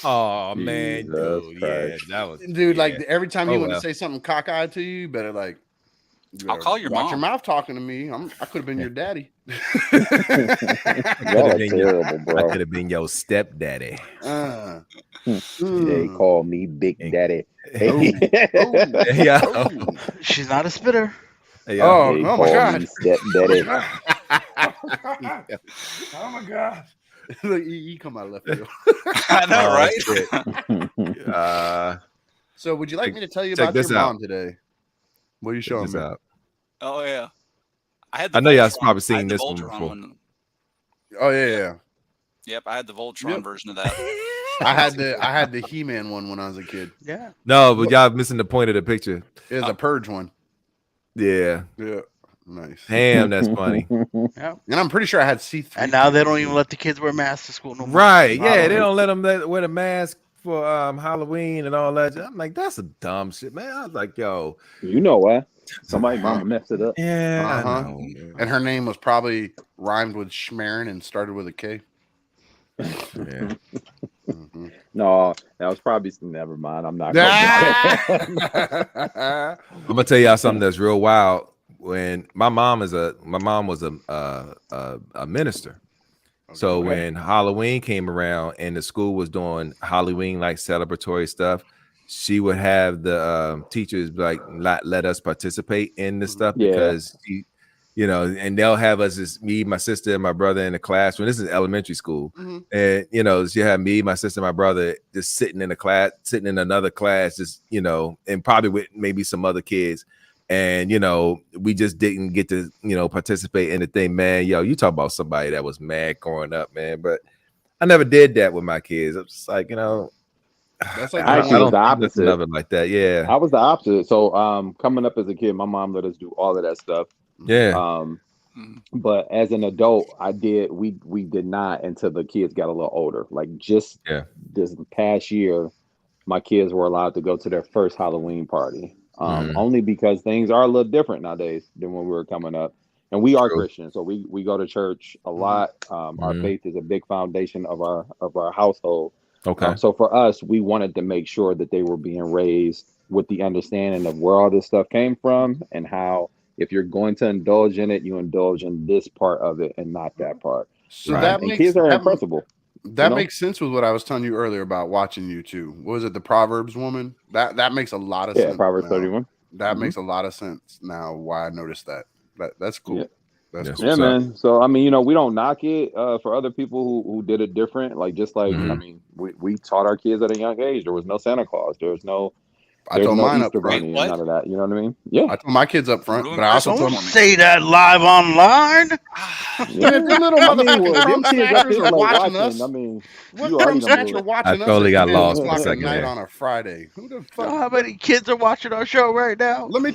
Oh man, Jesus dude, yeah, Christ. that was dude, yeah. like every time you Oh, want well. to say something cockeyed to you, you better like I'll call your watch mom. your mouth talking to me. I could have been your daddy. Y'all are terrible, I bro. could have been your stepdaddy. They call me Big Daddy. Yeah. She's not a spitter. They Oh my call god. me Stepdaddy. Oh my god. Look, you come out of left field. I know, Oh, right? shit. So would you like me to tell you check about your this out. mom today? What are you Check showing this me? out. Oh yeah. I I know y'all Voltron- probably I seen had the this one Voltron before. one. Oh yeah. Yep, I had the Voltron Yep. version of that. I had the He-Man one when I was a kid. Yeah. No, but y'all missing the point of the picture. It was a Purge one. Yeah. Yeah. Nice. Damn, that's funny. Yeah. And I'm pretty sure I had C3. And now they don't even let the kids wear masks to school no more. Right. Yeah, they Wow. don't let them wear the mask for Halloween and all that. I'm like, that's a dumb shit, man. I was like, yo. You know what? Somebody mama messed it up. Yeah, I Uh-huh. know, man. And her name was probably rhymed with Schmerin and started with a K. Yeah. Mhm. No, that was probably never mind. I'm not Ah! I'm gonna tell y'all something that's real wild. When my mom was a minister. So Okay. when Halloween came around and the school was doing Halloween like celebratory stuff, she would have the teachers like let us participate in this stuff Yeah. because she, you know, and they'll have us as me, my sister, and my brother in the classroom. This is elementary school, Mhm. and you know, she had me, my sister, and my brother just sitting in a class, sitting in another class, just you know, and probably with maybe some other kids. And we just didn't get to participate in the thing, man. Yo, you talk about somebody that was mad growing up, man. But I never did that with my kids. I'm just like, That's like I I actually was don't the think there's opposite. another like that. Yeah, I was the opposite. So coming up as a kid, my mom let us do all of that stuff. yeah. Um, Mhm. but as an adult, we did not until the kids got a little older. Like just Yeah. this past year, my kids were allowed to go to their first Halloween party. Mhm. Only because things are a little different nowadays than when we were coming up. And we are True. Christians, so we go to church a lot. Our Mhm. faith is a big foundation of our household. Okay. So for us, we wanted to make sure that they were being raised with the understanding of where all this stuff came from and how if you're going to indulge in it, you indulge in this part of it and not that part. So Right. And kids are impressible. that know? makes sense with what I was telling you earlier about watching you too. What was it, the Proverbs woman? That makes a lot of Yeah, sense. Proverbs now. 31. That Mhm. makes a lot of sense now. Why I noticed that. That's cool. Yeah. That's Yes, cool. Yeah, what's up? man. So I mean, we don't knock it for other people who did it different. Like just like I Mhm. mean, we taught our kids at a young age. There was no Santa Claus. There's no I told mine up Easter front. Bunny and what? none of that. You know what I mean? Yeah. I told my kids up front, Ruined but I also Christmas told Don't them, for me. say that live online. Yeah. man, if them little I mean, motherfucking well, crumb them kids up snatchers this are late watching watching. us. I mean, What you already crumb done snatcher blew it. watching us totally at got 10 lost for a o'clock at second night there. on a Friday? Who the You fuck? know how many kids are watching our show right now? Let me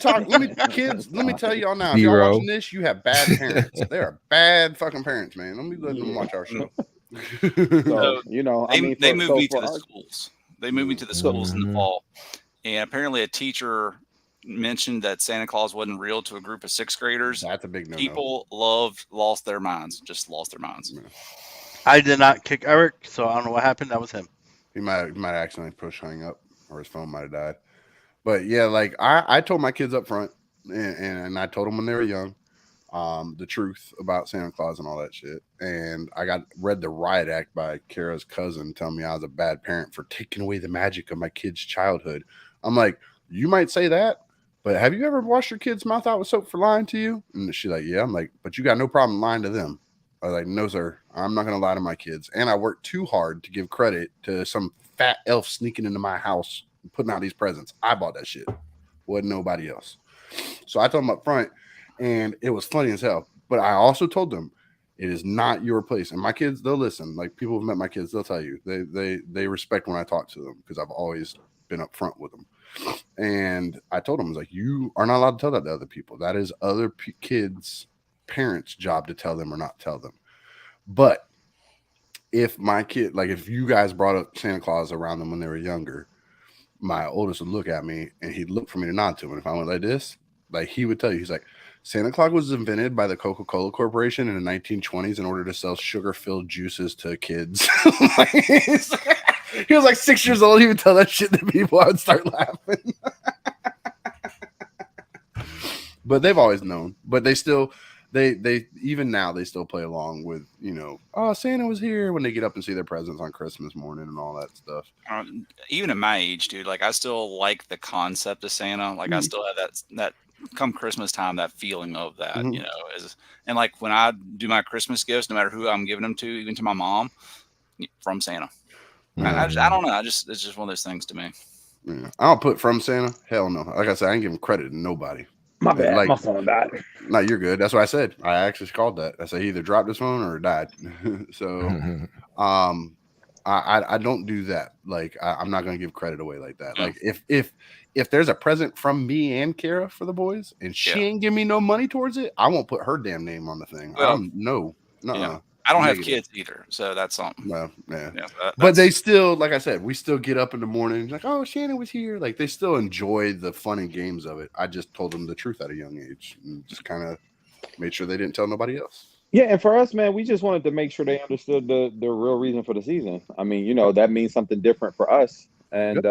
kids, let me tell y'all now. If y'all 0. watching this, you have bad parents. They are bad fucking parents, man. Let me let them watch our show. So I mean, They moved me to for the our schools. They moved me to the schools in the Mhm. fall, and apparently a teacher mentioned that Santa Claus wasn't real to a group of 6th graders. That's a big no-no. People lost their minds. Just lost their minds. I did not kick Eric, so I don't know what happened. That was him. He might accidentally push hang up, or his phone might have died. But yeah, like I told my kids up front, and I told them when they were young, the truth about Santa Claus and all that shit. And I read the Riot Act by Kara's cousin, telling me I was a bad parent for taking away the magic of my kid's childhood. I'm like, you might say that, but have you ever washed your kid's mouth out with soap for lying to you? And she's like, yeah. I'm like, but you got no problem lying to them. I was like, no, sir, I'm not going to lie to my kids. And I worked too hard to give credit to some fat elf sneaking into my house and putting out these presents. I bought that shit. Wasn't nobody else. So I told them up front, and it was funny as hell. But I also told them, it is not your place. And my kids, they'll listen. Like people who've met my kids, they'll tell you. They respect when I talk to them because I've always been up front with them. And I told them, I was like, you are not allowed to tell that to other people. That is other kids' parents' job to tell them or not tell them. But if my kid, like if you guys brought up Santa Claus around them when they were younger, my oldest would look at me and he'd look for me to nod to him. And if I went like this, like he would tell you, he's like, Santa Claus was invented by the Coca-Cola Corporation in the 1920s in order to sell sugar-filled juices to kids. He was like 6 years old. He would tell that shit to people. I would start laughing. But they've always known. But they still, they even now they still play along with, oh, Santa was here when they get up and see their presents on Christmas morning and all that stuff. Even at my age, dude, like I still like the concept of Santa. Like I still have that come Christmas time, that feeling of that, and like when I do my Christmas gifts, no matter who I'm giving them to, even to my mom, from Santa. I don't know. It's just one of those things to me. Yeah. I don't put from Santa. Hell no. Like I said, I ain't giving credit to nobody. My bad. Like, my phone died. No, you're good. That's what I said. I actually called that. I said he either dropped his phone or it died. So, I don't do that. Like I'm not gonna give credit away like that. Like if there's a present from me and Kara for the boys and she ain't give me no money towards it, I won't put her damn name on the thing. Well, no. Yeah. I don't have kids either, so that's something. Well, yeah. But they still, like I said, we still get up in the morning like, oh, Shannon was here. Like they still enjoy the fun and games of it. I just told them the truth at a young age and just kind of made sure they didn't tell nobody else. Yeah, and for us, man, we just wanted to make sure they understood the real reason for the season. I mean, that means something different for us, and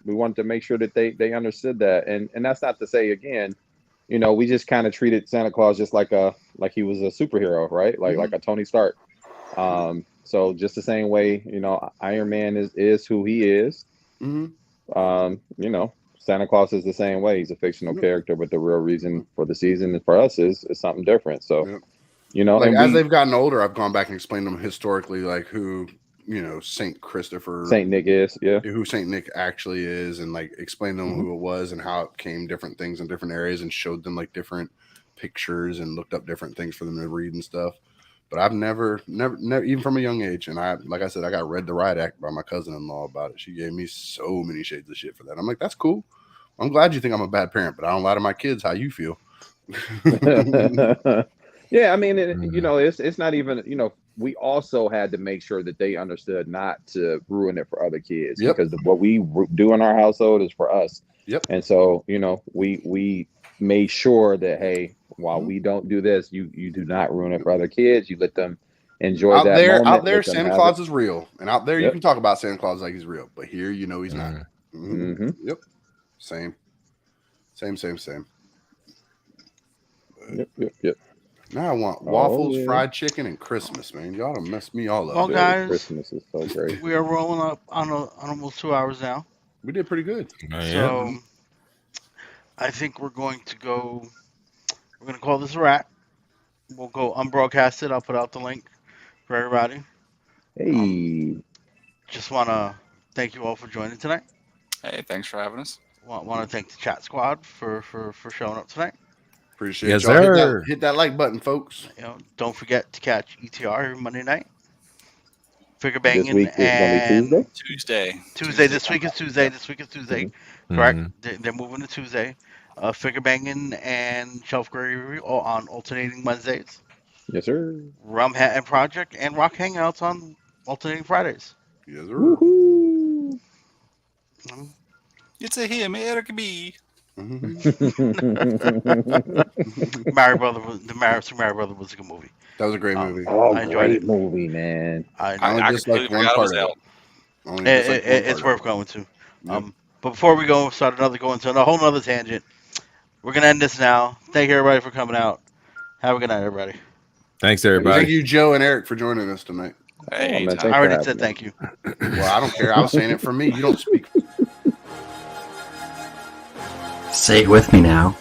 we wanted to make sure that they understood that. And that's not to say again, we just kind of treated Santa Claus just like he was a superhero, right? Like a Tony Stark. So just the same way, Iron Man is who he is. Santa Claus is the same way. He's a fictional character, but the real reason for the season for us is something different. So, like and as they've gotten older, I've gone back and explained to them historically, like who Saint Christopher, Saint Nick is, yeah. who Saint Nick actually is, and like explain to them who it was and how it came different things in different areas, and showed them like different pictures and looked up different things for them to read and stuff. But I've never, even from a young age, and like I said, I got read the Riot Act by my cousin-in-law about it. She gave me so many shades of shit for that. I'm like, that's cool. I'm glad you think I'm a bad parent, but I don't lie to my kids how you feel. Yeah, I mean, it's not even, we also had to make sure that they understood not to ruin it for other kids, because what we do in our household is for us. Yep. And so, we made sure that, hey, while we don't do this, you do not ruin it for other kids. You let them enjoy out that there. moment. Out there, Santa Claus is real, and out there you can talk about Santa Claus like he's real, but here he's not. Yep. Same. Yep. Now I want waffles, fried chicken, and Christmas, man. Y'all done messed me all up. Well, guys, Christmas is so great. We are rolling up on almost 2 hours now. We did pretty good. So I think we're going to go. We're going to call this a wrap. We'll go unbroadcasted. I'll put out the link for everybody. Hey. Just want to thank you all for joining tonight. Hey, thanks for having us. Want to thank the chat squad for showing up tonight. Appreciate Yes, y'all. sir. Hit that like button, folks. Don't forget to catch ETR every Monday night. Figure banging this week is and gonna be Tuesday. This week is Tuesday. Correct. They're moving to Tuesday. Figure banging and shelf grade review all on alternating Wednesdays. Yes, sir. Realmhattan Project and Rock Hangouts on alternating Fridays. Yes, sir. Woohoo. It's a him, Eric B. Married Brother was a good movie. That was a great movie. Oh, I enjoyed great it. movie, man. I just like one part of it. It's worth going to. But before we go into a whole nother tangent, we're gonna end this now. Thank you everybody for coming out. Have a good night, everybody. Thanks, everybody. Thank you, Joe and Eric, for joining us tonight. Hey, man, I already said thank you. Well, I don't care. I was saying it for me. You don't speak. Say it with me now.